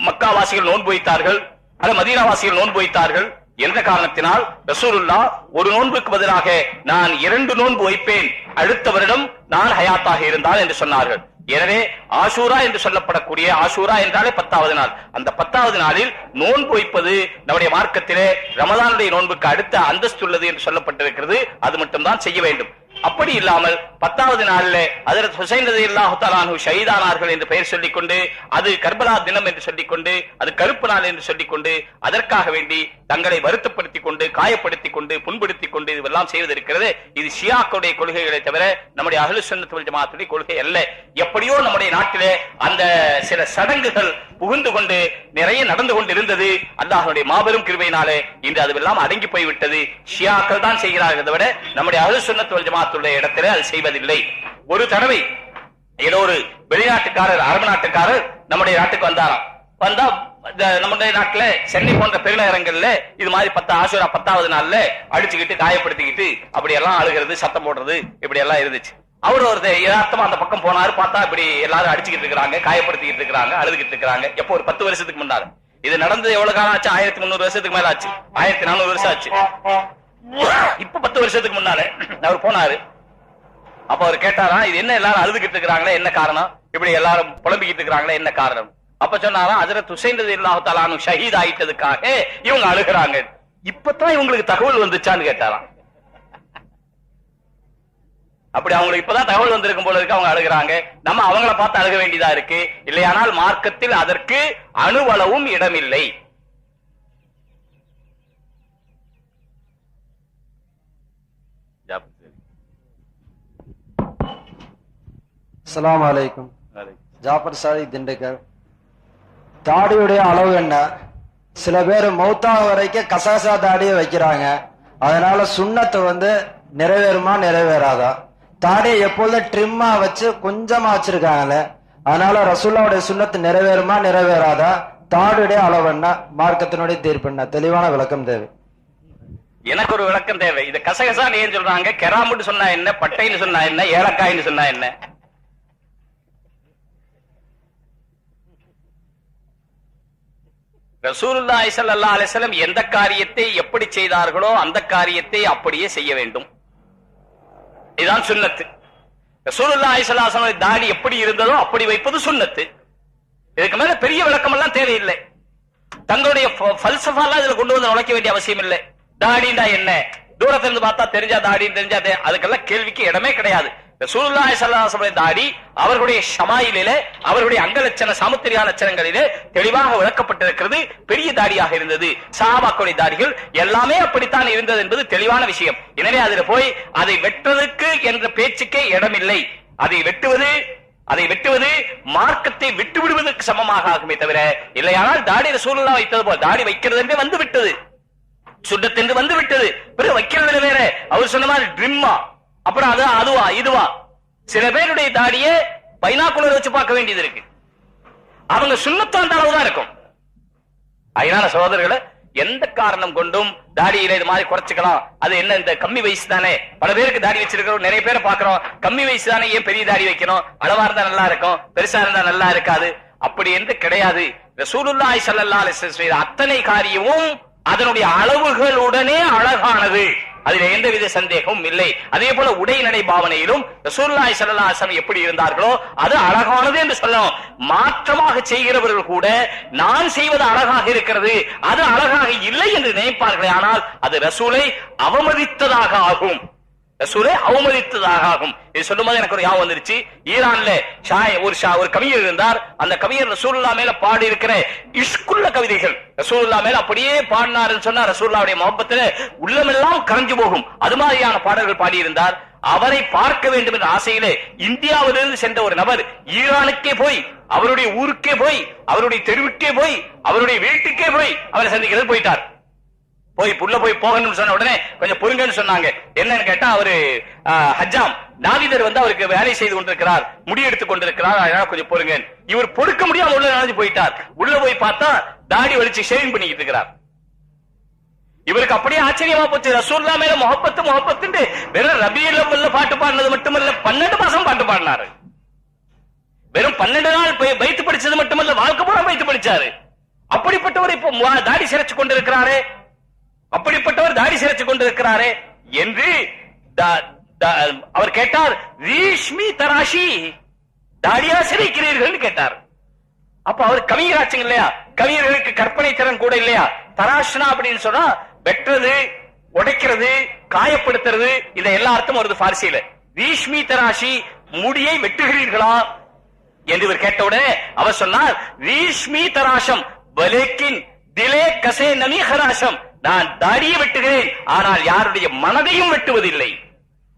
மக்காவாசிகள் நோன்பு வைத்தார்கள், அல்லது மதீனாவாசிகள் நோன்பு வைத்தார்கள் என்ற காரணத்தினால் ரசூலுல்லாஹ் ஒரு நோன்புக்கு பதிலாக நான் 2 நோன்பு வைப்பேன், அடுத்த வருடம் நான் ஹயாத்தாக இருந்தால் என்று சொன்னார்கள். எனவே ஆஷூரா என்று சொல்லப்படக்கூடிய, ஆஷூரா என்றாலே 10வது நாள், அந்த 10வது நாளில் நோன்பு வைப்பது நம்முடைய மார்க்கத்திலே ரமதானுடைய நோன்புக்கு அடுத்த அந்தஸ்துள்ளது என்று சொல்லப்பட்டிருக்கிறது. அது மட்டும்தான் செய்ய வேண்டும். அப்படி இல்லாமல் 10வது நாளில் ஹஜ்ரத் ஹுசைன் ரலியல்லாஹு தஆலா அன்ஹு ஷஹீதானார்கள் என்று பெயர் சொல்லிக்கொண்டு, அது கர்பலா தினம் என்று சொல்லிக்கொண்டு, அது கருப்பு நாள் என்று சொல்லிக்கொண்டு, அதற்காக வேண்டி தங்களை வருத்தப்படுத்திக் கொண்டு, காயப்படுத்திக் கொண்டு, புண்படுத்திக் கொண்டு இதுவெல்லாம் செய்வது இருக்கிறது. இது ஷியாக்களுடைய கொள்கைகளை தவிர நம்முடைய அஹ்லுஸ் சுன்னத் வல் ஜமாஅத்துடைய கொள்கை அல்ல. எப்படியோ நம்முடைய நாட்டிலே அந்த சில சடங்குகள் புகுந்து கொண்டு நிறைய நடந்து கொண்டிருந்தது. அல்லாஹ்வுடைய மாபெரும் கிருபையினாலே இன்று அதுவெல்லாம் அடங்கி போய்விட்டது. ஷியாக்கள் தான் செய்கிறார்கள் தவிர நம்முடைய அஹ்லுஸ் சுன்னத் வல் ஜமாஅத்துடைய இடத்திலே அது செய்வதில்லை. ஒரு தடவை ஏதோ ஒரு வெளிநாட்டுக்காரர், அரபு நாட்டுக்காரர் நம்முடைய நாட்டுக்கு வந்தாராம். வந்தா நம்முடைய நாட்டுல சென்னை போன்ற பெருநகரங்கள்ல இது மாதிரி ஆஷூரா 10வது நாள்ல அடிச்சுக்கிட்டு காயப்படுத்திக்கிட்டு அப்படியெல்லாம் அழுகிறது, சத்தம் போடுறது, இப்படி எல்லாம் இருந்துச்சு. அவர் ஒரு யதார்த்தமா அந்த பக்கம் போனாரு. பார்த்தா இப்படி எல்லாரும் அடிச்சுக்கிட்டு இருக்கிறாங்க, காயப்படுத்திக்கிட்டு இருக்கிறாங்க, அழுதுகிட்டு இருக்கிறாங்க. எப்போ? ஒரு 10 வருஷத்துக்கு முன்னால. இது நடந்தது எவ்வளவு காலம் ஆச்சு? 1300 வருஷத்துக்கு மேல ஆச்சு, 1400 வருஷம் ஆச்சு. இப்ப 10 வருஷத்துக்கு முன்னால அவர் போனாரு. அப்ப அவர் கேட்டாரா, இது என்ன எல்லாரும் அழுதுகிட்டு இருக்கிறாங்களே, என்ன காரணம்? இப்படி எல்லாரும் புலம்பிக்கிட்டு இருக்கிறாங்களே, என்ன காரணம்? அப்ப சொன்னாரா, ஹஜ்ரத் ஹுசைன் ரலியல்லாஹு தஆலா அன்ஹு ஷஹீத் ஆயிட்டதுக்காக இவங்க அழுகிறாங்க. இப்பதான் இவங்களுக்கு தகவல் வந்துச்சான்னு கேட்டாராம். அப்படி அவங்களுக்கு இப்பதான் தகவல் வந்திருக்கும் போல இருக்கு, அவங்க அழுகிறாங்க. நம்ம அவங்கள பார்த்து அழுக வேண்டியதா இருக்கு. இல்லையானால் மார்க்கத்தில் அதற்கு அணுவளவும் இடமில்லை. அஸ்ஸலாமு அலைக்கும். ஜாஃபர் சாதி, திண்டுக்கல். தாடியுடைய அளவு என்ன? சில பேர் மௌத்தாக வரைக்கும் கசகசா தாடியை வைக்கிறாங்க. அதனால சுண்ணத்தை நிறைவேறுமா நிறைவேறாதா? தாடியை எப்பொழுதும் ட்ரிம்மா வச்சு கொஞ்சமா வச்சிருக்காங்களே, அதனால ரசூலுல்லாஹ்வுடைய சுண்ணத்து நிறைவேறுமா நிறைவேறாதா? தாடியுடைய அளவு என்ன? மார்க்கத்தினுடைய தீர்ப்பு என்ன? தெளிவான விளக்கம் தேவை. எனக்கு ஒரு விளக்கம் தேவை. இது கசகசா ஏன் சொல்றாங்க? கெராமுன்னு சொன்னா என்ன, பட்டைன்னு சொன்னா என்ன, ஏலக்காய்ன்னு சொன்னா என்ன? ரசூலுல்லாஹி ஸல்லல்லாஹு அலைஹி வஸல்லம் எந்த காரியத்தை எப்படி செய்தார்களோ அந்த காரியத்தை அப்படியே செய்ய வேண்டும். இதுதான் சுன்னத்து. ரசூலுல்லாஹி ஸல்லல்லாஹு அலைஹி வஸல்லம் தாடி எப்படி இருந்ததோ அப்படி வைப்பது சுன்னத்து. இதுக்கு மேல பெரிய விளக்கம் எல்லாம் தேவையில்லை. தங்களுடைய ஃபல்சஃபாலாம் இதுல கொண்டு வந்து நுழைக்க வேண்டிய அவசியம் இல்லை. தாடிண்டா என்ன, தூரத்துல இருந்து பார்த்தா தெரிஞ்சா தாடின்னு தெரிஞ்சாதே, அதுக்கெல்லாம் கேள்விக்கு இடமே கிடையாது. ரசூலுல்லாஹி ஸல்லல்லாஹு அலைஹி வஸல்லம் தாடி அவர்களுடைய ஷமாயிலே, அவர்களுடைய அங்கலட்சண சாமுத்திரியா லட்சணங்களிலே தெளிவாக விளக்கப்பட்டிருக்கிறது. பெரிய தாடியாக இருந்தது. சஹாபாக்களுடைய தாடிகள் எல்லாமே அப்படித்தான் இருந்தது என்பது தெளிவான விஷயம். எனவே அதில் போய் அதை வெட்டுவதற்கு என்ற பேச்சுக்கே இடமில்லை. அதை வெட்டுவது மார்க்கத்தை விட்டு விடுவதற்கு சமமாக ஆகுமே தவிர, இல்லையானால் தாடி ரசூலுல்லாஹ் வைத்தது போல் தாடி வைக்கிறது என்றே வந்து விட்டது, சுன்னத்தென்று வந்து விட்டது. பிறகு வைக்கிறது வேற. அவர் சொன்ன மாதிரி ட்ரிம்மா, அப்புறம் அதுவா இதுவா? சில பேருடைய தாடியே பைனாக்குலர் வச்சு பார்க்க வேண்டியது இருக்கு. அவங்க சுண்ணத்து அந்த அளவுதான் இருக்கும். அதனால சகோதரர்களை, எந்த காரணம் கொண்டும் தாடியில இது மாதிரி குறைச்சிக்கலாம். அது என்ன, இந்த கம்மி வயசு தானே, பல பேருக்கு தாடி வச்சிருக்கிறோம், நிறைய பேரை பாக்குறோம். கம்மி வயசு தானே, ஏன் பெரிய தாடி வைக்கணும்? அளவா இருந்தா நல்லா இருக்கும், பெருசா இருந்தா நல்லா இருக்காது, அப்படி என்று கிடையாது. ரசூலுல்லாஹி ஸல்லல்லாஹு அலைஹி வஸல்லம் அத்தனை காரியமும் அதனுடைய அளவுகளுடனே அழகானது, அதில் எந்தவித சந்தேகமும் இல்லை. அதே போல உடைநடை பாவனையிலும் ரசூலுல்லாஹி ஸல்லல்லாஹு அலைஹி வஸல்லம் எப்படி இருந்தார்களோ அது அழகானது என்று சொல்லணும். மாற்றமாக செய்கிறவர்கள் கூட நான் செய்வது அழகாக இருக்கிறது, அது அழகாக இல்லை என்று நினைப்பார்களே, ஆனால் அது ரசூலை அவமதித்ததாக ஆகும். ரசூலை அவமதித்ததாக ஆகும். இது சொல்லும்போது எனக்கு ஒரு ஞாபகம் வந்துருச்சு. ஈரான்ல ஒரு கவிஞர் இருந்தார். அந்த கவிஞர் ரசூலுல்லாஹ் மேல பாடி இருக்கிற இஷ்குள்ள கவிதைகள் ரசூலுல்லாஹ் மேல அப்படியே பாடினார் சொன்னா ரசூலுல்லாஹ்வுடைய முஹப்பத்துல உள்ளமெல்லாம் கரைஞ்சு போகும். அது மாதிரியான பாடல்கள் பாடியிருந்தார். அவரை பார்க்க வேண்டும் என்ற ஆசையிலே இந்தியாவிலிருந்து சென்ற ஒரு நபர் ஈரானுக்கே போய் அவருடைய ஊருக்கே போய், அவருடைய தெருவுக்கே போய், அவருடைய வீட்டுக்கே போய் அவரை சந்திக்கிறது போயிட்டார். உள்ள போய் போகணும்னு சொன்ன உடனே கொஞ்சம் பொறுங்கன்னு சொன்னாங்க. என்னன்னு கேட்டா அவரு ஹஜ்ஜாம் நாவிதர் வந்து அவருக்கு வேலை செய்து கொண்டிருக்கிறார், முடி எடுத்துக் கொண்டிருக்கிறார், அதனால கொஞ்சம் பொறுங்க. இவர் பொறுக்க முடியாம உள்ள நுழைஞ்சு போயிட்டார். உள்ள போய் பார்த்தா தாடி வலிச்சு ஷேவிங் பண்ணிக்கிட்டு இருக்கிறார். இவருக்கு அப்படியே ஆச்சரியமா போச்சு. ரசூலுல்லாஹ் மேல முஹப்பத்து வெறும் ரபியுல் அவ்வல்ல பாட்டு பாடினது மட்டுமல்ல, 12 மாசம் பாட்டு பாடினாரு. வெறும் 12 நாள் பைத்து படிச்சது மட்டுமல்ல, வாழ்க்கை பூரா பைத்து படிச்சாரு. அப்படிப்பட்டவர் இப்போ தாடி சிரைச்சு கொண்டிருக்கிறாரே, அப்படிப்பட்டவர் தாடி சிரைச்சு கொண்டிருக்கிறாரே என்று அவர் கேட்டார். ரீஷ்மி தராஷி, தாடியா சிரைக்கிறீர்கள் கேட்டார். அப்ப அவர் கவிஞராச்சுங்க இல்லையா, கவிஞர்களுக்கு கற்பனை திறன் கூட இல்லையா. தராஷ்னா அப்படின்னு சொன்னா வெட்டுறது, உடைக்கிறது, காயப்படுத்துறது, இந்த எல்லா அர்த்தமும் வருது பார்சியில. ரீஷ்மி தராஷி, முடியை வெட்டுகிறீர்களா என்று இவர் கேட்டவுடனே அவர் சொன்னார், ரீஷ்மி தராஷம் வலேக்கின் திலே கசே நமி ஹராஷம், நான் தாடியை வெட்டுகிறேன், ஆனால் யாருடைய மனதையும் வெட்டுவதில்லை.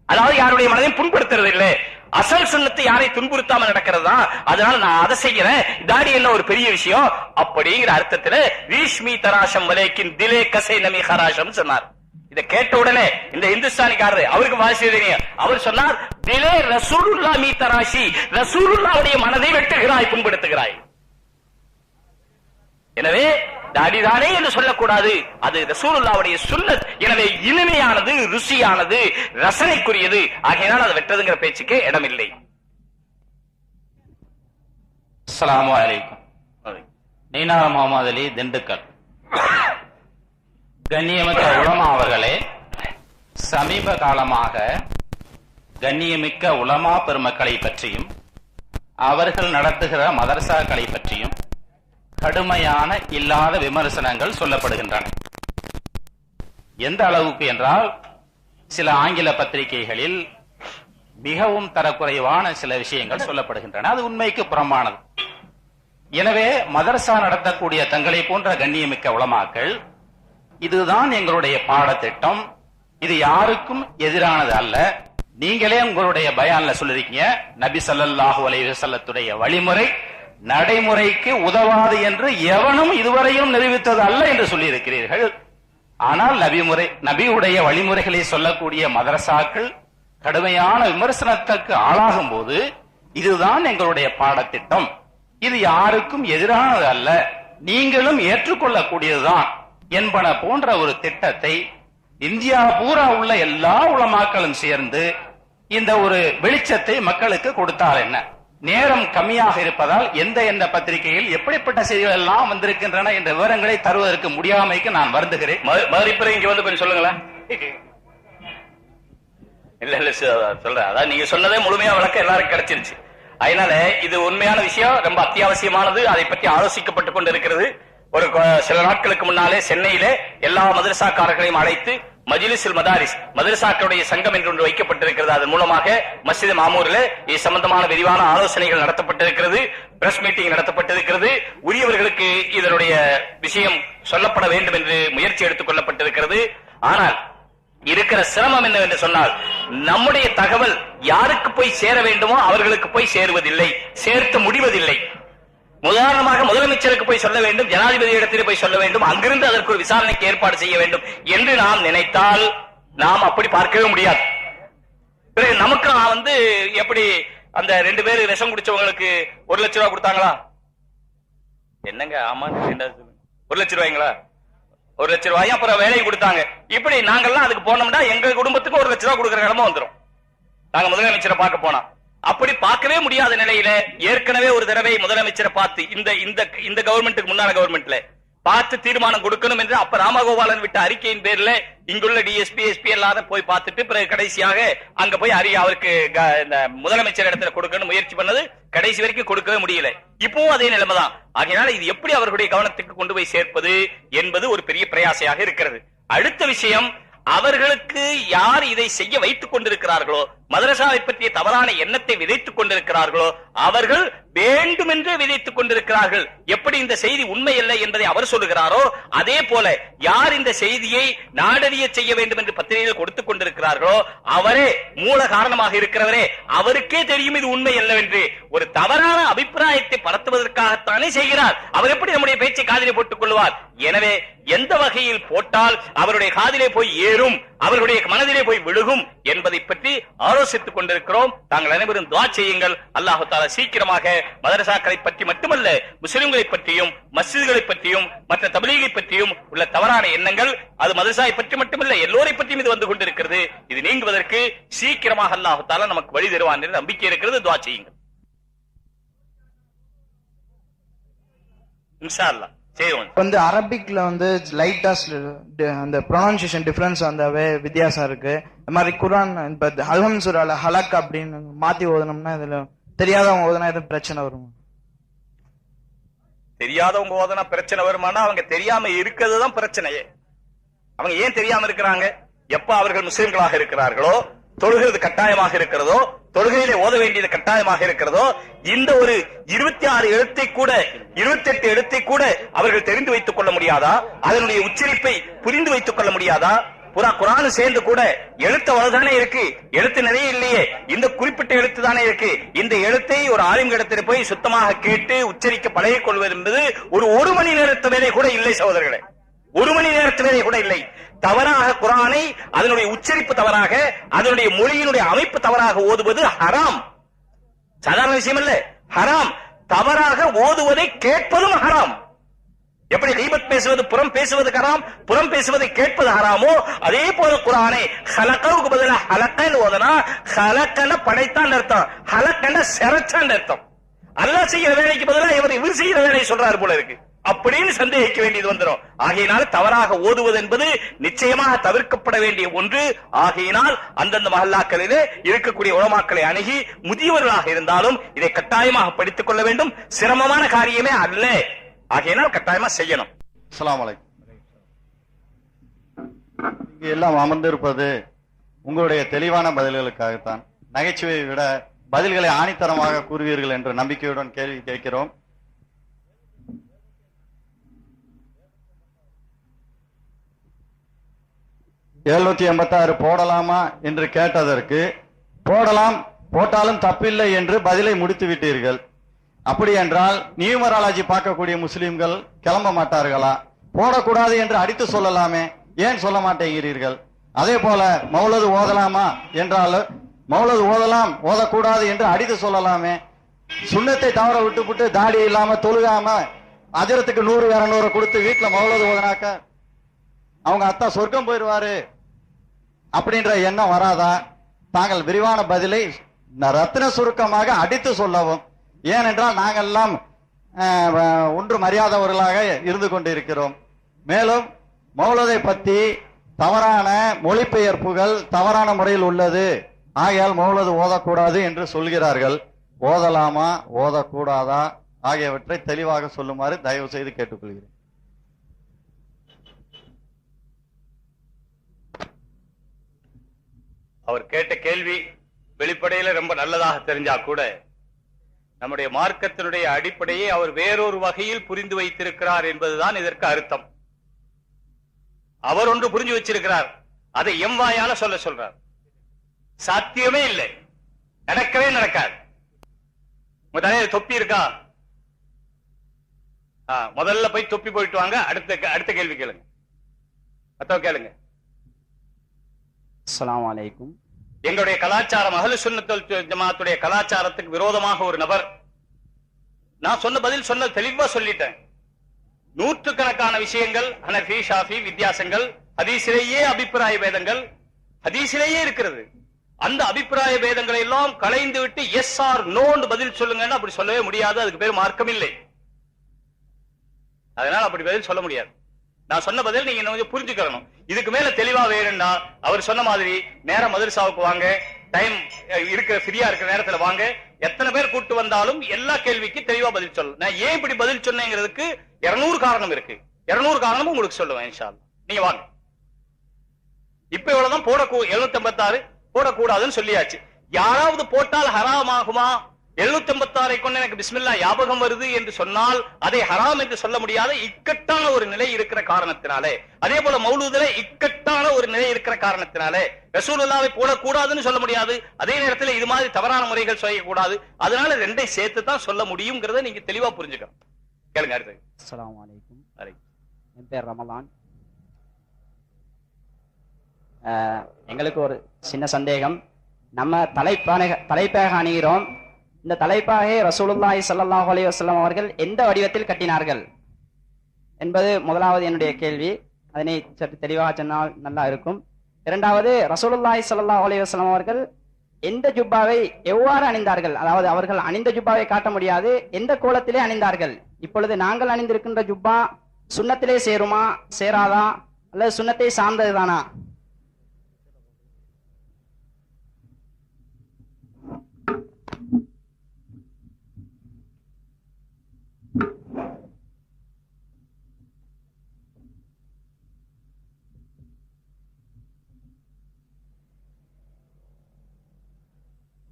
அதாவது யாருடைய மனதையும் புண்படுத்துறதில்லை. அசல் சுன்னத்தை யாரை துன்புறுத்தாம நடக்கிறது தான். அதனால நான் அதை செய்யறேன், தாடி என்ன ஒரு பெரிய விஷயம் அப்படிங்கிற அர்த்தத்துல ரீஷ்மி தராஷம் வலேக்கின் திலே கசே நமி ஹராஷம் சொன்னார். இதை கேட்ட உடனே இந்த இந்துஸ்தானிக்காரர், அவருக்கு வாசி தெரியும், அவர் சொன்னார், திலே ரசூலுல்லாஹ் மீ தராஷி, ரசூலுல்லாஹ்வுடைய மனதை வெட்டுகிறாய், புண்படுத்துகிறாய். எனவே தாடிதானே என்று சொல்லக்கூடாது, அது ரசூலுல்லாஹ்வுடைய சுன்னத். எனவே இனிமையானது, ருசியானது, ரசனைக்குரியது. ஆகையினால் அதை வெட்டதுங்கிற பேச்சுக்கே இடமில்லை. அஸ்ஸலாமு அலைக்கும். நீனார் முகமது அலி, திண்டுக்கல். கண்ணியமிக்க உலமா அவர்களே, சமீப காலமாக கண்ணியமிக்க உலமா பெருமக்களை பற்றியும் அவர்கள் நடத்துகிற மதரசாக்களை பற்றியும் கடுமையான இல்லாத விமர்சனங்கள் சொல்லப்படுகின்றன. எந்த அளவுக்கு என்றால், சில ஆங்கில பத்திரிகைகளில் மிகவும் தரக்குறைவான சில விஷயங்கள் சொல்லப்படுகின்றன. அது உண்மைக்கு புறம்பானது. எனவே மதரசா நடத்தக்கூடிய தங்களை போன்ற கண்ணியமிக்க உலமாக்கள், இதுதான் எங்களுடைய பாடத்திட்டம், இது யாருக்கும் எதிரானது அல்ல, நீங்களே உங்களுடைய பயான்ல சொல்லிருக்கீங்க, நபி ஸல்லல்லாஹு அலைஹி வஸல்லத்துடைய வழிமுறை நடைமுறைக்கு உதவாது என்று எவனும் இதுவரையும் நிரூபித்தது அல்ல என்று சொல்லி இருக்கிறீர்கள். ஆனால் நபியுடைய வழிமுறைகளை சொல்லக்கூடிய மதரசாக்கள் கடுமையான விமர்சனத்திற்கு ஆளாகும் போது, இதுதான் எங்களுடைய பாடத்திட்டம், இது யாருக்கும் எதிரானது அல்ல, நீங்களும் ஏற்றுக்கொள்ளக்கூடியதுதான் என்பன போன்ற ஒரு திட்டத்தை இந்தியா பூரா உள்ள எல்லா உலமாக்களும் சேர்ந்து இந்த ஒரு வெளிச்சத்தை மக்களுக்கு கொடுத்தால் என்ன? நேரம் கம்மியாக இருப்பதால் எந்த பத்திரிகையில் எப்படிப்பட்ட செய்திகள் எல்லாம் வந்திருக்கின்றன என்ற விவரங்களை தருவதற்கு முடியாமைக்கு நான் வருந்துகிறேன். இங்க வந்து கொஞ்சம் சொல்லுங்களேன். இல்ல சொல்றேன், அதான் நீங்க சொன்னதே முழுமையா விளக்க எல்லாருக்கும் கிடைச்சிருச்சு. அதனால இது உண்மையான விஷயம், ரொம்ப அத்தியாவசியமானது, அதை பற்றி ஆலோசிக்கப்பட்டுக் கொண்டிருக்கிறது. ஒரு சில நாட்களுக்கு முன்னாலே சென்னையிலே எல்லா மதரசாக்காரர்களையும் அழைத்து மஜ்லிஸுல் மதாரிஸ், மதரசாக்களுடைய சங்கம் என்று ஒன்று வைக்கப்பட்டிருக்கிறது. அதன் மூலமாக மஸ்ஜித் மாமூரில் இது சம்பந்தமான விரிவான ஆலோசனைகள் நடத்தப்பட்டிருக்கிறது, பிரஸ் மீட்டிங் நடத்தப்பட்டிருக்கிறது. உரியவர்களுக்கு இதனுடைய விஷயம் சொல்லப்பட வேண்டும் என்று முயற்சி எடுத்துக் கொள்ளப்பட்டிருக்கிறது. ஆனால் இருக்கிற சிரமம் என்னவென்று சொன்னால், நம்முடைய தகவல் யாருக்கு போய் சேர வேண்டுமோ அவர்களுக்கு போய் சேருவதில்லை, சேர்த்து முடிவதில்லை. உதாரணமாக முதலமைச்சருக்கு போய் சொல்ல வேண்டும், ஜனாதிபதி இடத்திலே போய் சொல்ல வேண்டும், அங்கிருந்து அதற்கு ஒரு விசாரணைக்கு ஏற்பாடு செய்ய வேண்டும் என்று நாம் நினைத்தால் நாம் அப்படி பார்க்கவே முடியாது. பிறகு நமக்கு வந்து எப்படி அந்த 2 பேர் விஷம் குடிச்சவங்களுக்கு 1 லட்சம் ரூபாய் கொடுத்தாங்களா? என்னங்க ஆமா 1 லட்சம் ரூபாய்ங்களா? 1 லட்சம் ரூபாயும் அப்புறம் வேலையை கொடுத்தாங்க. இப்படி நாங்கெல்லாம் அதுக்கு போனோம்னா எங்க குடும்பத்துக்கு 1 லட்சம் ரூபாய் கொடுக்குற நிலைமை வந்துடும். நாங்க முதலமைச்சரை பார்க்க போனா அப்படி பார்க்கவே முடியாத நிலையில ஏற்கனவே ஒரு தடவை முதலமைச்சரை பார்த்து இந்த கவர்மெண்ட்டுக்கு முன்னான கவர்மெண்ட்ல பார்த்து தீர்மானம் கொடுக்கணும் என்று அப்ப ராமகோபாலன் விட்ட அறிக்கையின் பேர்ல இங்குள்ள டிஎஸ்பி எஸ்பி எல்லாரும் போய் பார்த்துட்டு பிறகு கடைசியாக அங்க போய் அவருக்கு முதலமைச்சர் இடத்துல கொடுக்கணும் முயற்சி பண்ணது, கடைசி வரைக்கும் கொடுக்கவே முடியல. இப்பவும் அதே நிலைமைதான். ஆகையினால இது எப்படி அவர்களுடைய கவனத்துக்கு கொண்டு போய் சேர்ப்பது என்பது ஒரு பெரிய பிரயாசையாக இருக்கிறது. அடுத்த விஷயம், அவர்களுக்கு யார் இதை செய்ய வைத்துக் கொண்டிருக்கிறார்களோ மதரசாவை பற்றிய தவறான எண்ணத்தை விதைத்துக் கொண்டிருக்கிறார்களோ அவர்கள் வேண்டுமென்றே விதைத்துக் கொண்டிருக்கிறார்கள். எப்படி இந்த செய்தி உண்மை இல்லை என்பதை அவர் சொல்லுகிறாரோ அதே போல யார் இந்த செய்தியை நாடறிய செய்ய வேண்டும் என்று பத்திரிகையில் கொடுத்துக் கொண்டிருக்கிறார்களோ அவரே மூல காரணமாக இருக்கிறவரே, அவருக்கே தெரியும் இது உண்மை அல்லவென்று. ஒரு தவறான அபிப்பிராயத்தை பரத்துவதற்காகத்தானே செய்கிறார். அவர் எப்படி நம்முடைய பேச்சை காதிலே போட்டுக் கொள்வார்? எனவே எந்த வகையில் போட்டால் அவருடைய காதிலே போய் ஏறும், அவர்களுடைய மனதிலே போய் விழுகும் என்பதை பற்றி ஆலோசித்துக் கொண்டிருக்கிறோம். தாங்கள் அனைவரும் துஆ செய்யுங்கள். அல்லாஹ் தஆலா சீக்கிரமாக மதரசாக்களை பற்றி மட்டுமல்ல, முஸ்லிம்களை பற்றியும் மஸ்ஜிதுகளை பற்றியும் மற்ற தப்லீகை பற்றியும் உள்ள தவறான எண்ணங்கள், அது மதரசாவை பற்றி மட்டுமல்ல எல்லோரை பற்றியும் இது வந்து கொண்டிருக்கிறது. இது நீங்குவதற்கு சீக்கிரமாக அல்லாஹ் தஆலா நமக்கு வழி தருவான் என்று நம்பிக்கை இருக்கிறது. துஆ செய்யுங்கள். இன்ஷா அல்லாஹ் வந்து அரபிக்ல வந்து லைட்டா அந்த ப்ரொனன்சியேஷன் டிஃபரன்ஸ் அந்த வித்தியாசம் இருக்கு. இந்த மாதிரி குர்ஆன் இப்ப அல்ஹம் சூரால ஹலக் அப்படின்னு மாத்தி ஓதனோம்னா இதுல தெரியாதவங்க ஓதனா எதுவும் பிரச்சனை வருமா? தெரியாதவங்க ஓதனா பிரச்சனை வருமானா அவங்க தெரியாம இருக்கிறதுதான் பிரச்சனையே. அவங்க ஏன் தெரியாம இருக்கிறாங்க? எப்ப அவர்கள் முஸ்லிம்களாக இருக்கிறார்களோ, தொழுகிறது கட்டாயமாக இருக்கிறதோ, தொழுகையிலே ஓத வேண்டியது கட்டாயமாக இருக்கிறதோ, இந்த ஒரு 26 எழுத்தை கூட 28 எழுத்தை கூட அவர்கள் தெரிந்து வைத்துக் கொள்ள முடியாதா? அதனுடைய உச்சரிப்பை புரிந்து வைத்துக் கொள்ள முடியாதா? குர்ஆன் சேர்ந்து கூட எழுத்து அவ்வளவுதானே இருக்கு, எழுத்து நிறைய இல்லையே, இந்த குறிப்பிட்ட எழுத்து தானே இருக்கு. இந்த எழுத்தை ஒரு ஆலிம் இடத்தில் போய் சுத்தமாக கேட்டு உச்சரிக்க பழகிக் கொள்வது என்பது ஒரு மணி நேரத்து வேலை கூட இல்லை சகோதரர்களே, 1 மணி நேரத்து வேலை கூட இல்லை. தவறாக குர்ஆனை அதனுடைய உச்சரிப்பு தவறாக, அதனுடைய மொழியினுடைய அமைப்பு தவறாக ஓதுவது ஹராம். சாதாரண விஷயம் அல்ல, ஹராம். தவறாக ஓதுவதை கேட்பதும் ஹராம். எப்படி கீபத் பேசுவது, புறம் பேசுவது ஹராம், புறம் பேசுவதை கேட்பது ஹராமோ அதே போல குர்ஆனை ஹலகவுக்கு பதிலா ஹலகன் ஓதனா, ஹலகன படைத்தான் அர்த்தம், ஹலகன செரச்சான் அர்த்தம். அல்லாஹ் செய்யற வேலைக்கு பதிலா இவர் செய்யற வேலையை சொல்றாரு போல இருக்கு அப்படின்னு சந்தேகிக்க வேண்டியது வந்துடும். ஆகையினால் தவறாக ஓதுவது என்பது நிச்சயமாக தவிர்க்கப்பட வேண்டிய ஒன்று. ஆகையினால் அந்தந்த மஹல்லாக்களிலே இருக்கக்கூடிய உலமாக்களை அணுகி முதியவர்களாக இருந்தாலும் இதை கட்டாயமாக படித்துக் கொள்ள வேண்டும். சிரமமான காரியமே அல்ல. ஆகையினால் கட்டாயமா செய்யணும். அஸ்ஸலாமு அலைக்கும். இங்கு எல்லாம் அமர்ந்திருப்பது உங்களுடைய தெளிவான பதில்களுக்காகத்தான். நகைச்சுவையை விட பதில்களை ஆணித்தரமாக கூறுவீர்கள் என்ற நம்பிக்கையுடன் கேள்வி கேட்கிறோம். $786 போடலாமா என்று கேட்டதற்கு போடலாம், போட்டாலும் தப்பில்லை என்று பதிலை முடித்து விட்டீர்கள். அப்படி என்றால் நியூமராலஜி பார்க்கக்கூடிய முஸ்லிம்கள் கிளம்ப மாட்டார்களா? போடக்கூடாது என்று அடித்து சொல்லலாமே, ஏன் சொல்ல மாட்டேங்கிறீர்கள்? அதே போல மௌலது ஓதலாமா என்றால் மௌலது ஓதலாம், ஓதக்கூடாது என்று அடித்து சொல்லலாமே. சுண்ணத்தை தவற விட்டு தாடி இல்லாம தொழுகாம அஜரத்துக்கு 100-200 கொடுத்து வீட்டுல மௌலது ஓதனாக்க அவங்க அத்தா சொர்க்கம் போயிடுவாரு அப்படின்ற எண்ணம் வராதா? தாங்கள் விரிவான பதிலை ரத்தின சுருக்கமாக அடித்து சொல்லவும். ஏனென்றால் நாங்கள் எல்லாம் ஒன்றும் அறியாதவர்களாக இருந்து கொண்டிருக்கிறோம். மேலும் மௌலதை பற்றி தவறான மொழிபெயர்ப்புகள் தவறான முறையில் உள்ளது, ஆகையால் மௌலது ஓதக்கூடாது என்று சொல்கிறார்கள். ஓதலாமா ஓதக்கூடாதா ஆகியவற்றை தெளிவாக சொல்லுமாறு தயவு செய்து கேட்டுக்கொள்கிறேன். அவர் கேட்ட கேள்வி வெளிப்படையில ரொம்ப நல்லதாக தெரிஞ்சா கூட நம்முடைய மார்க்கத்தினுடைய அடிப்படையை அவர் வேறொரு வகையில் புரிந்து வைத்திருக்கிறார் என்பதுதான் இதற்கு அர்த்தம். அவர் ஒன்று புரிஞ்சு வச்சிருக்கிறார், அதை எம்வாயால சொல்றார். சாத்தியமே இல்லை, நடக்கவே நடக்காது. தொப்பி இருக்கா? முதல்ல போய் தொப்பி போயிட்டு வாங்க, அடுத்த கேள்வி கேளுங்க. மத்தவ கேளுங்க. அஸ்ஸலாமு அலைக்கும். எங்களுடைய கலாச்சாரம் அஹ்லுஸ் சுன்னத்துல் ஜமாஅத்துடைய கலாச்சாரத்துக்கு விரோதமாக ஒரு நபர், நான் சொன்ன பதில் சொன்ன தெளிவா சொல்லிட்டேன். நூற்றுக்கணக்கான விஷயங்கள் ஹனஃபி ஷாஃபி வித்தியாசங்கள், ஹதீஸிலேயே அபிப்பிராய பேதங்கள் ஹதீஸிலேயே இருக்கிறது. அந்த அபிப்பிராய பேதங்களை எல்லாம் களைந்து விட்டு எஸ் ஆர் நோன்னு பதில் சொல்லுங்கன்னா அப்படி சொல்லவே முடியாது. அதுக்கு பேர் மார்க்கம் இல்லை. அதனால அப்படி பதில் சொல்ல முடியாது. நான் சொன்ன பதில் நீங்க கொஞ்சம் புரிஞ்சுக்கணும். இதுக்கு மேல தெளிவா வேணும்னா அவர் சொன்ன மாதிரி நேரம் மதரசாவுக்கு வாங்க, டைம் இருக்கிற ஃப்ரீயா இருக்கிற நேரத்துல வாங்க, எத்தனை பேர் கூட்டு வந்தாலும் எல்லா கேள்விக்கு தெளிவா பதில் சொல்லணும். நான் ஏன் இப்படி பதில் சொன்னேங்கிறதுக்கு 200 காரணம் இருக்கு. 200 காரணமும் உங்களுக்கு சொல்லுவேன் இன்ஷா அல்லாஹ். நீங்க வாங்க. இப்ப இவ்வளவுதான் 756 போடக்கூடாதுன்னு சொல்லியாச்சு. யாராவது போட்டால் ஹராம் ஆகுமா? 756 கொண்டு எனக்கு பிஸ்மில்லா ஞாபகம் வருது என்று சொன்னால் அதை ஹராம் என்று சொல்ல முடியாத இக்கட்டான ஒரு நிலை இருக்கிற காரணத்தினாலே, அதே போல மௌலூதுல இக்கட்டான ஒரு நிலை இருக்கிற காரணத்தினாலே ரசூலுல்லாஹ்வை போடக்கூடாதுன்னு சொல்ல முடியாது, அதே நேரத்தில் இது மாதிரி தவறான முறைகள் செய்யக்கூடாது. அதனால ரெண்டை சேர்த்து தான் சொல்ல முடியுங்கிறத நீங்க தெளிவா புரிஞ்சுக்கணும். கேளுங்க அடுத்து. அஸ்ஸலாமு அலைக்கும். என் பேர் ரமலான். எங்களுக்கு ஒரு சின்ன சந்தேகம். நம்ம தலைப்பாக அணிகிறோம். இந்த தலைப்பாகை ரசூலுல்லாஹி ஸல்லல்லாஹு அலைஹி வஸல்லம் அவர்கள் எந்த வடிவத்தில் கட்டினார்கள் என்பது முதலாவது என்னுடைய கேள்வி. அதனை சற்று தெளிவாக சொன்னால் நல்லா இருக்கும். இரண்டாவது, ரசூலுல்லாஹி ஸல்லல்லாஹு அலைஹி வஸல்லம் அவர்கள் எந்த ஜுப்பாவை எவ்வாறு அணிந்தார்கள்? அதாவது அவர்கள் அணிந்த ஜுப்பாவை காட்ட முடியாது, எந்த கோலத்திலே அணிந்தார்கள்? இப்பொழுது நாங்கள் அணிந்திருக்கின்ற ஜுப்பா சுன்னத்திலே சேருமா சேராதா, அல்லது சுன்னத்தை சார்ந்ததுதானா?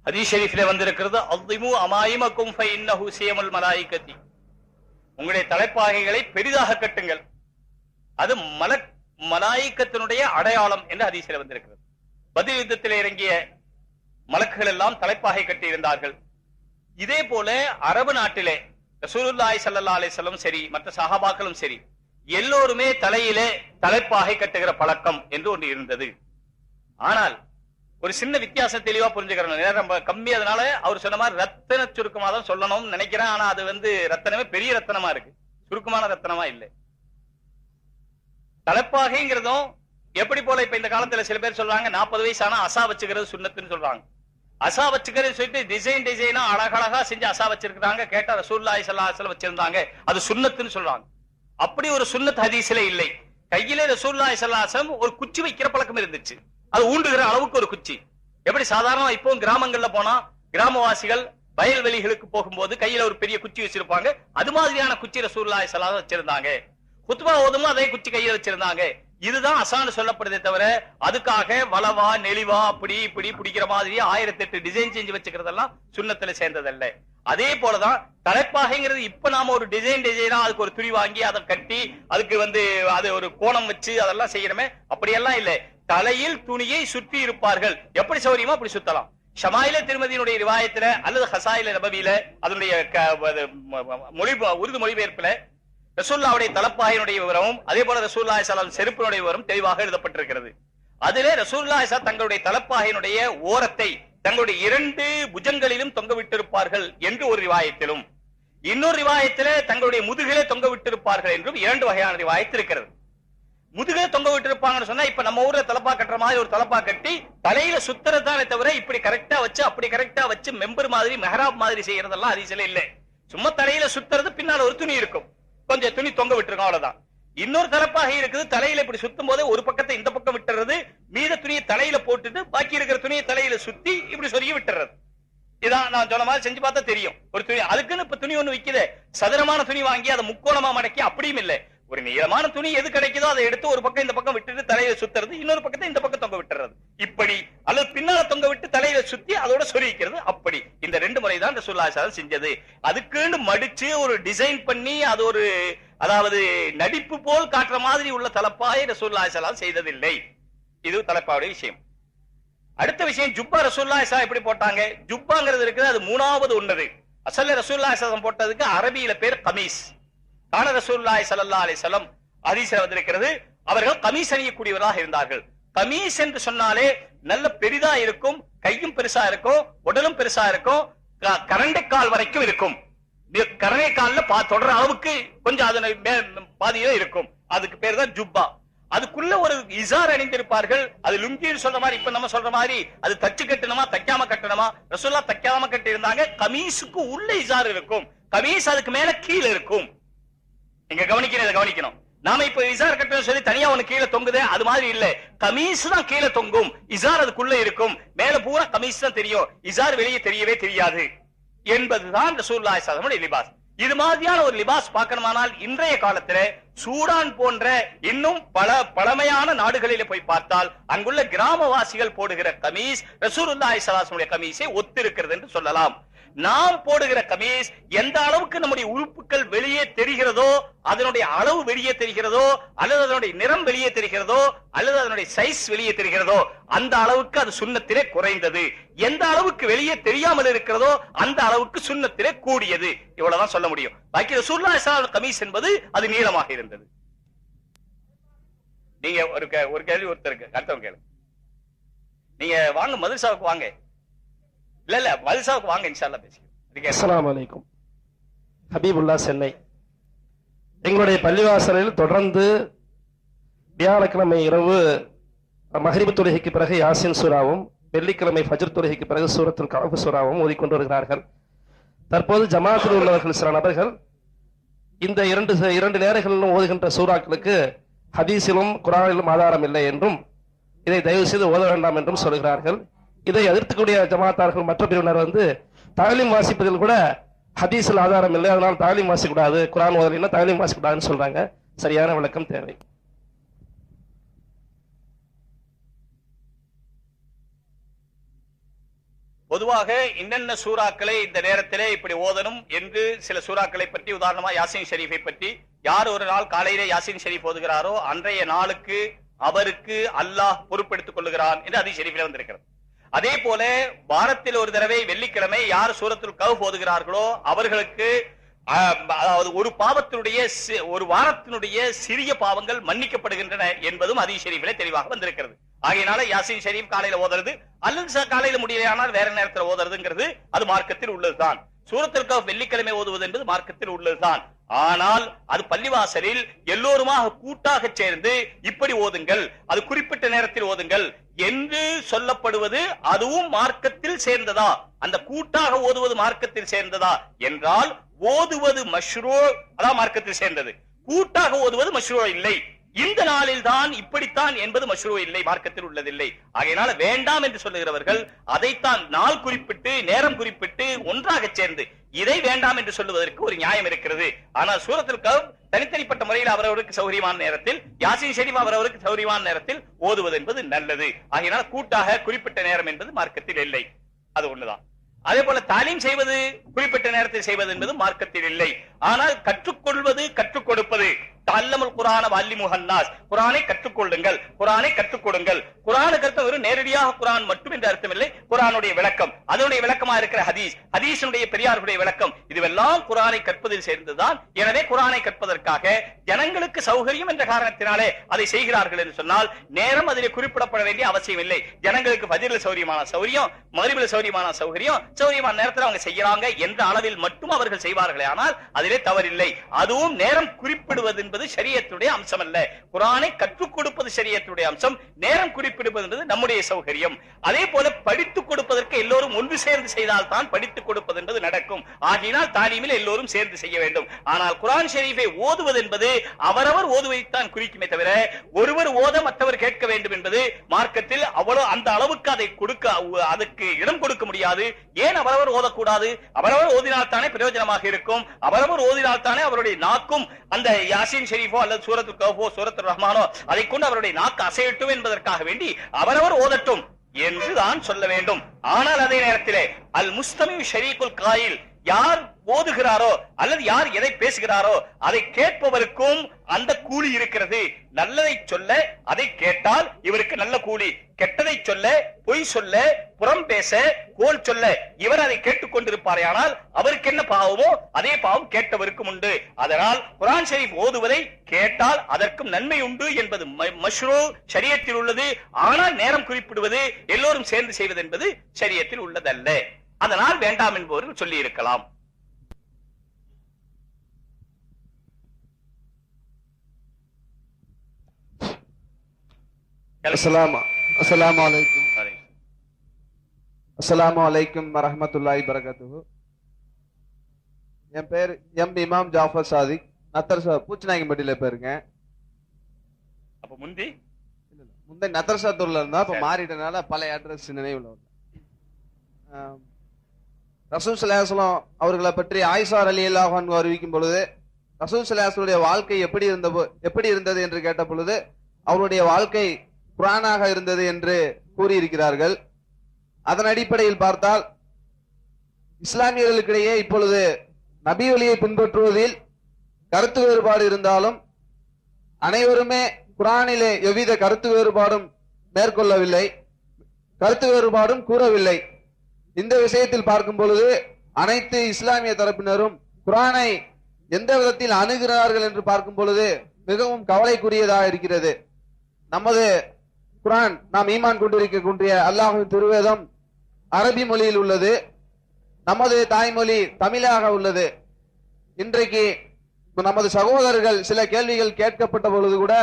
ஹதீஸ் ஷரீஃபிலே வந்திருக்கிறது, அஸ்ஸிமு அமாயிமக்கும் ஃபஇன்னஹு சியமுல் மலாயிகத்தி. உங்களுடைய தலைப்பாகைகளை பெரிதாக கட்டுங்கள், அது மலாயிகத்தினுடைய அடையாளம் என்று ஹதீஸிலே வந்திருக்கிறது. பத்ர் யுத்தத்திலே இறங்கிய மலக்குகள் எல்லாம் தலைப்பாகை கட்டி இருந்தார்கள். இதே போல அரபு நாட்டிலே ரசூலுல்லாஹி ஸல்லல்லாஹு அலைஹி வஸல்லம் சரி, மற்ற சஹாபாக்களும் சரி, எல்லோருமே தலையிலே தலைப்பாகை கட்டுகிற பழக்கம் என்று ஒன்று இருந்தது. ஆனால் ஒரு சின்ன வித்தியாசம் தெளிவா புரிஞ்சுக்கிறோம். நேரம் கம்மி, அதனால அவர் சொன்ன மாதிரி ரத்தன சுருக்கமா தான் சொல்லணும்னு நினைக்கிறேன். ஆனா அது ரத்தனமே பெரிய ரத்தனமா இருக்கு, சுருக்கமான ரத்தனமா இல்லை. தலைப்பாகைங்கிறதும் எப்படி போல இப்ப இந்த காலத்துல சில பேர் சொல்றாங்க 40 வயசு ஆனா அசா வச்சுக்கிறது சுன்னத்துன்னு சொல்றாங்க. அசா வச்சுக்கிறது சொல்லிட்டு டிசைனா அழகழகா செஞ்சு அசா வச்சிருக்காங்க. கேட்டா ரசூலுல்லாஹி ஸல்லல்லாஹு அலைஹி வஸல்லம் வச்சிருந்தாங்க, அது சுன்னத்துன்னு சொல்றாங்க. அப்படி ஒரு சுன்னத் ஹதீஸ்ல இல்லை. கையிலே ரசூலுல்லாஹி ஸல்லல்லாஹு அலைஹி வஸல்லம் ஒரு குச்சி வைக்கிற பழக்கம் இருந்துச்சு, அது ஊண்டுகிற அளவுக்கு ஒரு குச்சி. எப்படி சாதாரணமா இப்போ கிராமங்கள்ல போனா கிராமவாசிகள் வயல்வெளிகளுக்கு போகும்போது கையில ஒரு பெரிய குச்சி வச்சிருப்பாங்க, அது மாதிரியான குச்சி ரசூலுல்லாஹி ஸல்லல்லாஹு அலைஹி வஸல்லம் வச்சிருந்தாங்க. குத்பா ஓதும் அதே குச்சி கையில வச்சிருந்தாங்க. இதுதான் அசான்னு சொல்லப்படுதே தவிர அதுக்காக வளவா நெளிவா அப்படி இப்படி பிடிக்கிற மாதிரி 1008 டிசைன் செஞ்சு வச்சுக்கிறதெல்லாம் சுன்னத்துல சேர்ந்ததல்ல. அதே போலதான் தலைப்பாகைங்கிறது இப்ப நாம ஒரு டிசைனா அதுக்கு ஒரு துணி வாங்கி அதை கட்டி அதுக்கு அது ஒரு கோணம் வச்சு அதெல்லாம் செய்யணுமே, அப்படியெல்லாம் இல்லை. தலையில் துணியை சுற்றி இருப்பார்கள், எப்படி சௌரியமா அப்படி சுத்தலாம். ஷமாயில திருமதியினுடைய ரிவாயத்துல அல்லது ஹசாயில நபவியில அதனுடைய உருது மொழிபெயர்ப்புல ரசூலுல்லாஹ்வுடைய தலப்பாகையினுடைய விவரமும் அதே போல ரசூலுல்லாஹி ஸல்லல்லாஹு அலைஹி வஸல்லம் செருப்பினுடைய விவரம் தெளிவாக எழுதப்பட்டிருக்கிறது. அதிலே ரசூலுல்லாஹி ஸல்லல்லாஹு தங்களுடைய தலப்பாகையினுடைய ஓரத்தை தங்களுடைய 2 புஜங்களிலும் தொங்க விட்டிருப்பார்கள் என்று ஒரு ரிவாயத்திலும், இன்னொரு ரிவாயத்திலே தங்களுடைய முதுகிலே தொங்க விட்டிருப்பார்கள் என்றும் 2 வகையான ரிவாயத் இருக்கிறது. முதுகே தொங்க விட்டிருப்பாங்கன்னு சொன்னா இப்ப நம்ம ஊர்ல தலப்பா கட்டுற மாதிரி ஒரு தலப்பா கட்டி தலையில சுத்துறதானே தவிர இப்படி கரெக்டா வச்சு அப்படி கரெக்டா வச்சு மெம்பர் மாதிரி மெஹராப் மாதிரி செய்யறதெல்லாம் ஹதீஸ்ல இல்லை. சும்மா தலையில சுத்துறது, பின்னால ஒரு துணி இருக்கும், கொஞ்சம் துணி தொங்க விட்டுருக்கோம், அவ்வளவுதான். இன்னொரு தலப்பாக இருக்குது, தலையில இப்படி சுத்தும் போது ஒரு பக்கத்தை இந்த பக்கம் விட்டுறது, மீத துணியை தலையில போட்டுட்டு பாக்கி இருக்கிற துணியை தலையில சுத்தி இப்படி சொருகி விட்டுறது. இதான் நான் சொன்ன மாதிரி செஞ்சு பார்த்தா தெரியும். ஒரு துணி அதுக்குன்னு இப்ப துணி ஒண்ணு விக்குது, சதுரமான துணி வாங்கி அதை முக்கோணமா மடக்கி அப்படியும் இல்லை. ஒரு நீளமான துணி எது கிடைக்குதோ அதை எடுத்து ஒரு பக்கம் இந்த பக்கம் விட்டுட்டு தலையில சுத்துறது, இன்னொரு பக்கத்தை இந்த பக்கம் தொங்க விட்டுறது இப்படி, அல்லது பின்னால தொங்க விட்டு தலையில சுத்தி அதோட சொருகிக்கிறது அப்படி. இந்த 2 முறை தான் ரசூலுல்லாஹி ஸல்லல்லாஹு அலைஹி வஸல்லம் செஞ்சது. அதுக்குன்னு மடிச்சு ஒரு டிசைன் பண்ணி அது ஒரு அதாவது நடிப்பு போல் காட்டுற மாதிரி உள்ள தலப்பாயை ரசூலுல்லாஹி ஸல்லல்லாஹு அலைஹி வஸல்லம் செய்ததில்லை. இது தலப்பாவுடைய விஷயம். அடுத்த விஷயம், ஜுப்பா ரசூலுல்லாஹி ஸல்லல்லாஹு அலைஹி வஸல்லம் எப்படி போட்டாங்க? ஜுப்பாங்கிறது இருக்குது, அது 3வது ஒன்னது. அசல்ல ரசூலுல்லாஹி ஸல்லல்லாஹு அலைஹி வஸல்லம் போட்டதுக்கு அரபியில பேர் கமீஸ். கான ரசூலுல்லாஹி ஸல்லல்லாஹு அலைஹி வஸல்லம் ஹதீஸ்ல வந்திருக்கிறது, அவர்கள் கமீஸ் அணியக்கூடியவராக இருந்தார்கள். கமீஸ் என்று சொன்னாலே நல்ல பெரிதா இருக்கும், கையும் பெருசா இருக்கும், உடலும் பெருசா இருக்கும், கரண்டைக்கால் வரைக்கும் இருக்கும். கரண்டைக்கால்ல தொடர அளவுக்கு கொஞ்சம் அதனை பாதியில இருக்கும். அதுக்கு பேர் தான் ஜுப்பா. அதுக்குள்ள ஒரு இசார் அணிந்திருப்பார்கள். அது லுங்கின்னு சொல்ற மாதிரி இப்ப நம்ம சொல்ற மாதிரி அது தச்சு கட்டணுமா தைக்காம கட்டணுமா? ரசூலுல்லாஹ் தைக்காம கட்டி இருந்தாங்க. கமீஸுக்கு உள்ள இசார் இருக்கும், கமீஸ் அதுக்கு மேல கீழே இருக்கும். நீங்க கவனிக்கணும். நாம இப்ப இசார் கட்டணும் சொல்லி தனியா ஒண்ணு கீழே தொங்குதே, அது மாதிரி இல்ல. கமீஸ் தான் கீழே தொங்கும், இசார் அதுக்குள்ள இருக்கும், மேல பூரா கமீஸ் தான் தெரியும், இசார் வெளியே தெரியவே தெரியாது என்பதுதான் ரசூலுல்லாஹி ஸல்லல்லாஹு அலைஹி வஸல்லம் லிபாஸ். இது மாதிரியான ஒரு லிபாஸ் பார்க்கணுமானால் இன்றைய காலத்துல சூடான் போன்ற இன்னும் பல பழமையான நாடுகளிலே போய் பார்த்தால் அங்குள்ள கிராமவாசிகள் போடுகிற கமீஸ் ரசூலுல்லாஹி ஸல்லல்லாஹு அலைஹி வஸல்லம் கமீஸை ஒத்திருக்கிறது என்று சொல்லலாம். நாம் போடுகிற கமீஸ் எந்த அளவுக்கு நம்முடைய உறுப்புகள் வெளியே தெரிகிறதோ, அதனுடைய அளவு வெளியே தெரிகிறதோ, அல்லது அதனுடைய நிறம் வெளியே தெரிகிறதோ, அல்லது அதனுடைய சைஸ் வெளியே தெரிகிறதோ, அந்த அளவுக்கு அது சுன்னத்திலே குறைந்தது. எந்த அளவுக்கு வெளியே தெரியாமல் இருக்கிறதோ அந்த அளவுக்கு சுன்னத்திலே கூடியது. இவ்வளவுதான் சொல்ல முடியும். பாக்கி ரசூலுல்லாஹி ஸல்லல்லாஹு அலைஹி வஸல்லம் கமீஸ் என்பது அது நீளமாக இருந்தது. நீங்க ஒரு கேள்வி ஒருத்தருக்கு அடுத்தவங்க கேளுங்க. நீங்க வாங்க மதரசாவுக்கு வாங்க. இல்ல மதரசாவுக்கு வாங்க, இன்ஷா அல்லாஹ் பேசிக்கலாம். அஸ்ஸலாமு அலைக்கும். ஹபீபுல்லா, சென்னை. எங்களுடைய பள்ளிவாசலில் தொடர்ந்து வியாழக்கிழமை இரவு மஹ்ரிப் தொழுகைக்கு பிறகு யாசின் சூராவும், வெள்ளிக்கிழமை ஃபஜ்ர் தொழுகைக்கு பிறகு சூரத்துல் கஹஃப் சூராவும் ஓதிக்கொண்டு வருகிறார்கள். தற்போது ஜமாத்தில் உள்ளவர்கள் சில நபர்கள் இந்த இரண்டு நேரங்களிலும் ஓதுகின்ற சூறாக்களுக்கு ஹதீஸிலும் குர்ஆனிலும் ஆதாரம் இல்லை என்றும் இதை தயவு செய்து ஓத வேண்டாம் என்றும் சொல்கிறார்கள். இதை எதிர்த்துக்கூடிய ஜமாத்தார்கள் மற்ற பிரிவினர் தாலீம் வாசிப்பதில் கூட ஹதீஸில் ஆதாரம் இல்லை, அதனால் தாலீம் வாசிக்கூடாது, குர்ஆன் ஓதலைன்னா தாலீம் வாசிக்கூடாதுன்னு சொல்றாங்க. சரியான விளக்கம் தேவை. பொதுவாக இன்னென்ன சூறாக்களை இந்த நேரத்திலே இப்படி ஓதணும் என்று சில சூறாக்களை பற்றி, உதாரணமா யாசின் ஷரீஃபை பற்றி, யார் ஒரு நாள் காலையிலே யாசின் ஷரீஃப் ஓதுகிறாரோ அன்றைய நாளுக்கு அவருக்கு அல்லாஹ் பொறுப்பெடுத்துக் கொள்ளுகிறான் என்று ஹதீஸ் ஷரீஃபிலே வந்திருக்கிறது. அதே போல வாரத்தில் ஒரு தடவை வெள்ளிக்கிழமை யார் சூரத்துல் கஹஃப் ஓதுகிறார்களோ அவர்களுக்கு அதாவது ஒரு வாரத்தினுடைய சிறிய பாவங்கள் மன்னிக்கப்படுகின்றன என்பதும் ஹதீஸ் ஷரீஃபிலே தெளிவாக வந்திருக்கிறது. ஆகையினால யாசின் ஷரீஃப் காலையில ஓதுறது அல்லது காலையில முடியலையானால் வேற நேரத்தில் ஓதுறதுங்கிறது அது மார்க்கத்தில் உள்ளதுதான். சூரத்துல் கஹஃப் வெள்ளிக்கிழமை ஓதுவது என்பது மார்க்கத்தில் உள்ளதுதான். ஆனால் அது பள்ளிவாசலில் எல்லோருமாக கூட்டாக சேர்ந்து இப்படி ஓதுங்கள், அது குறிப்பிட்ட நேரத்தில் ஓதுங்கள் என்று சொல்லப்படுவது அதுவும் மார்க்கத்தில் சேர்ந்ததா? அந்த கூட்டாக ஓதுவது மார்க்கத்தில் சேர்ந்ததா என்றால் ஓதுவது மஷ்ரூ, அதான் மார்க்கத்தில் சேர்ந்தது. கூட்டாக ஓதுவது மஷ்ரூ இல்லை. இந்த நாளில் தான் இப்படித்தான் என்பது மஷ்ரூ இல்லை, மார்க்கத்தில் உள்ளதில்லை. ஆகையினால வேண்டாம் என்று சொல்லுகிறவர்கள் அதைத்தான் நாள் குறிப்பிட்டு நேரம் குறிப்பிட்டு ஒன்றாக சேர்ந்து இதை வேண்டாம் என்று சொல்லுவதற்கு ஒரு நியாயம் இருக்கிறது. ஆனால் சூரத்துல் கஹஃப் தனித்தனிப்பட்ட முறையில் அவரவருக்கு சௌகரியமான நேரத்தில், யாசின் ஷரீஃப் அவரவருக்கு சௌகரியமான நேரத்தில் ஓதுவது என்பது நல்லது. ஆகையினால கூட்டாக குறிப்பிட்ட நேரம் என்பது மார்க்கத்தில் இல்லை. அது ஒண்ணுதான். அதே போல தாலீம் செய்வது குறிப்பிட்ட நேரத்தில் செய்வது என்பது மார்க்கத்தில் இல்லை. ஆனால் கற்றுக்கொள்வது, கற்றுக் கொடுப்பது, தஅல்லமுல் குர்ஆன வஅல்லிமுஹன் நாஸ், குர்ஆனை கற்றுக்கொள்ளுங்கள், குர்ஆனை கற்றுக் கொடுங்கள். குர்ஆனுக்கு அர்த்தம் வெறும் நேரடியாக குர்ஆன் மட்டும் என்ற அர்த்தம் இல்லை. குர்ஆனுடைய விளக்கம், அதனுடைய விளக்கமா இருக்கிற ஹதீஸ், ஹதீஸுடைய பெரியார்களுடைய விளக்கம், இதுவெல்லாம் குர்ஆனை கற்பதில் சேர்ந்துதான். எனவே குர்ஆனை கற்பதற்காக ஜனங்களுக்கு சௌகரியம் என்ற காரணத்தினாலே அதை செய்கிறார்கள் என்று சொன்னால் நேரம் அதிலே குறிப்பிடப்பட வேண்டிய அவசியம் இல்லை. ஜனங்களுக்கு ஃபஜ்ரில் சௌகரியமான சௌகரியம், மக்ரிபில் சௌகரியமான சௌகரியமான நேரத்தில் அவங்க செய்யறாங்க என்ற அளவில் மட்டும் அவர்கள் செய்வார்களே, ஆனால் அதிலே தவறில்லை. அதுவும் நேரம் குறிப்பிடுவது என்பது ஷரியத்துடைய அம்சம் அல்ல. குர்ஆனை கற்றுக் கொடுப்பது ஷரியத்துடைய அம்சம், நேரம் குறிப்பிடுவது என்பது நம்முடைய சௌகரியம். அதே போல படித்துக் கொடுப்பதற்கு எல்லோரும் ஒன்று சேர்ந்து செய்தால் தான் படித்துக் கொடுப்பது என்பது நடக்கும். ஆகினால் தாலீமில் எல்லோரும் சேர்ந்து செய்ய வேண்டும். ஆனால் குர்ஆன் ஷரீஃபை ஓதுவது என்பது அவரவர் ஓதுவதைத்தான் குறிக்குமே தவிர ஒருவர் ஓத மற்றவர் கேட்க வேண்டும் என்பது மார்க்கத்தில் அவ்வளவு அந்த அளவுக்கு அதை கொடுக்க, அதுக்கு இடம் கொடுக்க முடியாது. ஏன் அவரவர் ஓதக்கூடாது? அவரவர் ஓதினால் தானே பிரயோஜனமாக இருக்கும். அவரவர் ஓதினால் தானே அவருடைய நாக்கும் அந்த யாசின் ஷரீஃபோ அல்லது சூரத்துல் கஹ்ஃபோ சூரத்துர் ரஹ்மானோ அதை கொண்டு அவருடைய நாக்கு அசையட்டும் என்பதற்காக வேண்டி அவரவர் ஓதட்டும் என்றுதான் சொல்ல வேண்டும். ஆனால் அதே நேரத்திலே அல் முஸ்தமி ஷரீக்குல் காயில், யார் ஓதுகிறாரோ அல்லது யார் எதை பேசுகிறாரோ அதை கேட்பவருக்கும் அந்த கூலி இருக்கிறது. நல்லதை சொல்ல அதை கேட்டால் இவருக்கு நல்ல கூலி, கெட்டதை சொல்ல, பொய் சொல்ல, புறம் பேச, கோல் சொல்ல இவர் அதை கேட்டுக் கொண்டிருப்பாரே, ஆனால் அவருக்கு என்ன பாவமோ அதே பாவம் கேட்டவருக்கும் உண்டு. அதனால் குர்ஆன் ஷரீஃப் ஓதுவதை கேட்டால் அதற்கும் நன்மை உண்டு என்பது மஷ்ரூ, ஷரியத்தில் உள்ளது. ஆனால் நேரம் குறிப்பிடுவது, எல்லோரும் சேர்ந்து செய்வது என்பது ஷரியத்தில் உள்ளதல்ல. அதனால் வேண்டாம் என்பவர்கள் சொல்லி இருக்கலாம். அஸ்ஸலாமு அலைக்கும் வரஹ்மத்துல்லாஹி பரகாத்துஹு. என் பேர் எம் இமாம் ஜாஃபர் சாதிக், நத்தர் பூச்சநாயக்கம்பட்டியில பேருங்க. அப்ப முந்தி நத்தர்சாத்தூர்ல இருந்தா இப்ப மாறிட்டனால பழைய அட்ரஸ் நினைவுல வரல. ரசூல் ஸல்லல்லாஹு அலைஹி வஸல்லம் அவர்களை பற்றி ஆயிஷா ரலியல்லாஹு அன்ஹா அறிவிக்கும் பொழுது ரசூல் ஸல்லல்லாஹு வாழ்க்கை எப்படி இருந்தது என்று கேட்ட பொழுது அவருடைய வாழ்க்கை குர்ஆனாக இருந்தது என்று கூறியிருக்கிறார்கள். அதன் அடிப்படையில் பார்த்தால் இஸ்லாமியர்களுக்கிடையே இப்பொழுது நபி வழியை பின்பற்றுவதில் கருத்து வேறுபாடு இருந்தாலும் அனைவருமே குர்ஆனிலே எவ்வித கருத்து வேறுபாடும் மேற்கொள்ளவில்லை, கருத்து வேறுபாடும் கூறவில்லை. இந்த விஷயத்தில் பார்க்கும் பொழுது அனைத்து இஸ்லாமிய தரப்பினரும் குர்ஆனை எந்த விதத்தில் அணுகிறார்கள் என்று பார்க்கும் பொழுது மிகவும் கவலைக்குரியதாக இருக்கிறது. நமது குர்ஆன், நாம் ஈமான் கொண்டிருக்கக்கூடிய அல்லாஹ்வின் திருவேதம் அரபி மொழியில் உள்ளது, நமது தாய்மொழி தமிழாக உள்ளது. இன்றைக்கு நமது சகோதரர்கள் சில கேள்விகள் கேட்கப்பட்ட பொழுது கூட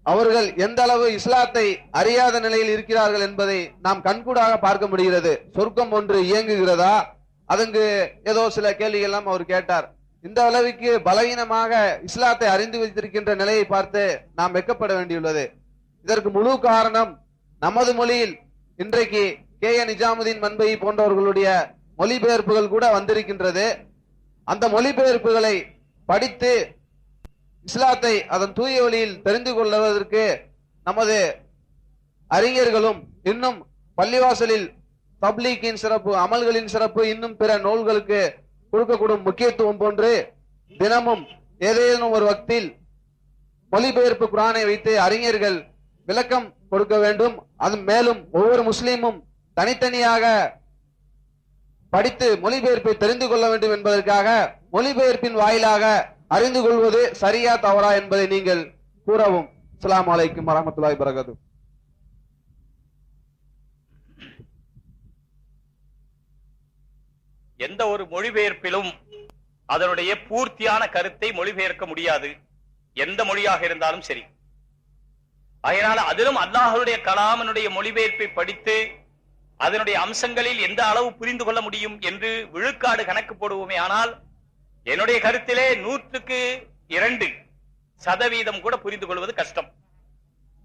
அவர்கள் எந்த அளவு இஸ்லாத்தை அறியாத நிலையில் இருக்கிறார்கள் என்பதை நாம் கண்கூடாக பார்க்க முடிகிறது. சொர்க்கம் ஒன்று இயங்குகிறதா, அதற்கு ஏதோ சில கேள்விகள் எல்லாம் அவர் கேட்டார். இந்த அளவுக்கு பலவீனமாக இஸ்லாத்தை அறிந்து வைத்திருக்கின்ற நிலையை பார்த்து நாம் வெட்கப்பட வேண்டியுள்ளது. இதற்கு முழு காரணம் நமது மொழியில் இன்றைக்கு KA நிஜாமுதீன் மன்பை போன்றவர்களுடைய மொழிபெயர்ப்புகள் கூட வந்திருக்கின்றது. அந்த மொழிபெயர்ப்புகளை படித்து இஸ்லாத்தை அதன் தூய வழியில் தெரிந்து கொள்வதற்கு நமது அறிஞர்களும் இன்னும் பள்ளிவாசலில் தப்லீக்கின் சிறப்பு, அமல்களின் சிறப்பு, இன்னும் பிற நூல்களுக்கு கொடுக்கக்கூடும் முக்கியத்துவம் போன்று தினமும் ஏதேனும் ஒரு வக்தில் மொழிபெயர்ப்பு குர்ஆனை வைத்து அறிஞர்கள் விளக்கம் கொடுக்க வேண்டும். அது மேலும் ஒவ்வொரு முஸ்லீமும் தனித்தனியாக படித்து மொழிபெயர்ப்பை தெரிந்து கொள்ள வேண்டும் என்பதற்காக மொழிபெயர்ப்பின் வாயிலாக அறிந்து கொள்வது சரியா தவறா என்பதை நீங்கள் கூறவும். அஸ்ஸலாமு அலைக்கும் வரஹ்மத்துல்லாஹி வபரகாத்துஹு. எந்த ஒரு மொழிபெயர்ப்பிலும் அதனுடைய பூர்த்தியான கருத்தை மொழிபெயர்க்க முடியாது, எந்த மொழியாக இருந்தாலும் சரி. அதனால அதிலும் அல்லாஹ்வுடைய கலாமினுடைய மொழிபெயர்ப்பை படித்து அதனுடைய அம்சங்களில் எந்த அளவு புரிந்து கொள்ள முடியும் என்று விழுக்காடு கணக்கு போடுவோமே. ஆனால் என்னுடைய கருத்திலே 100% கூட புரிந்து கொள்வது கஷ்டம்.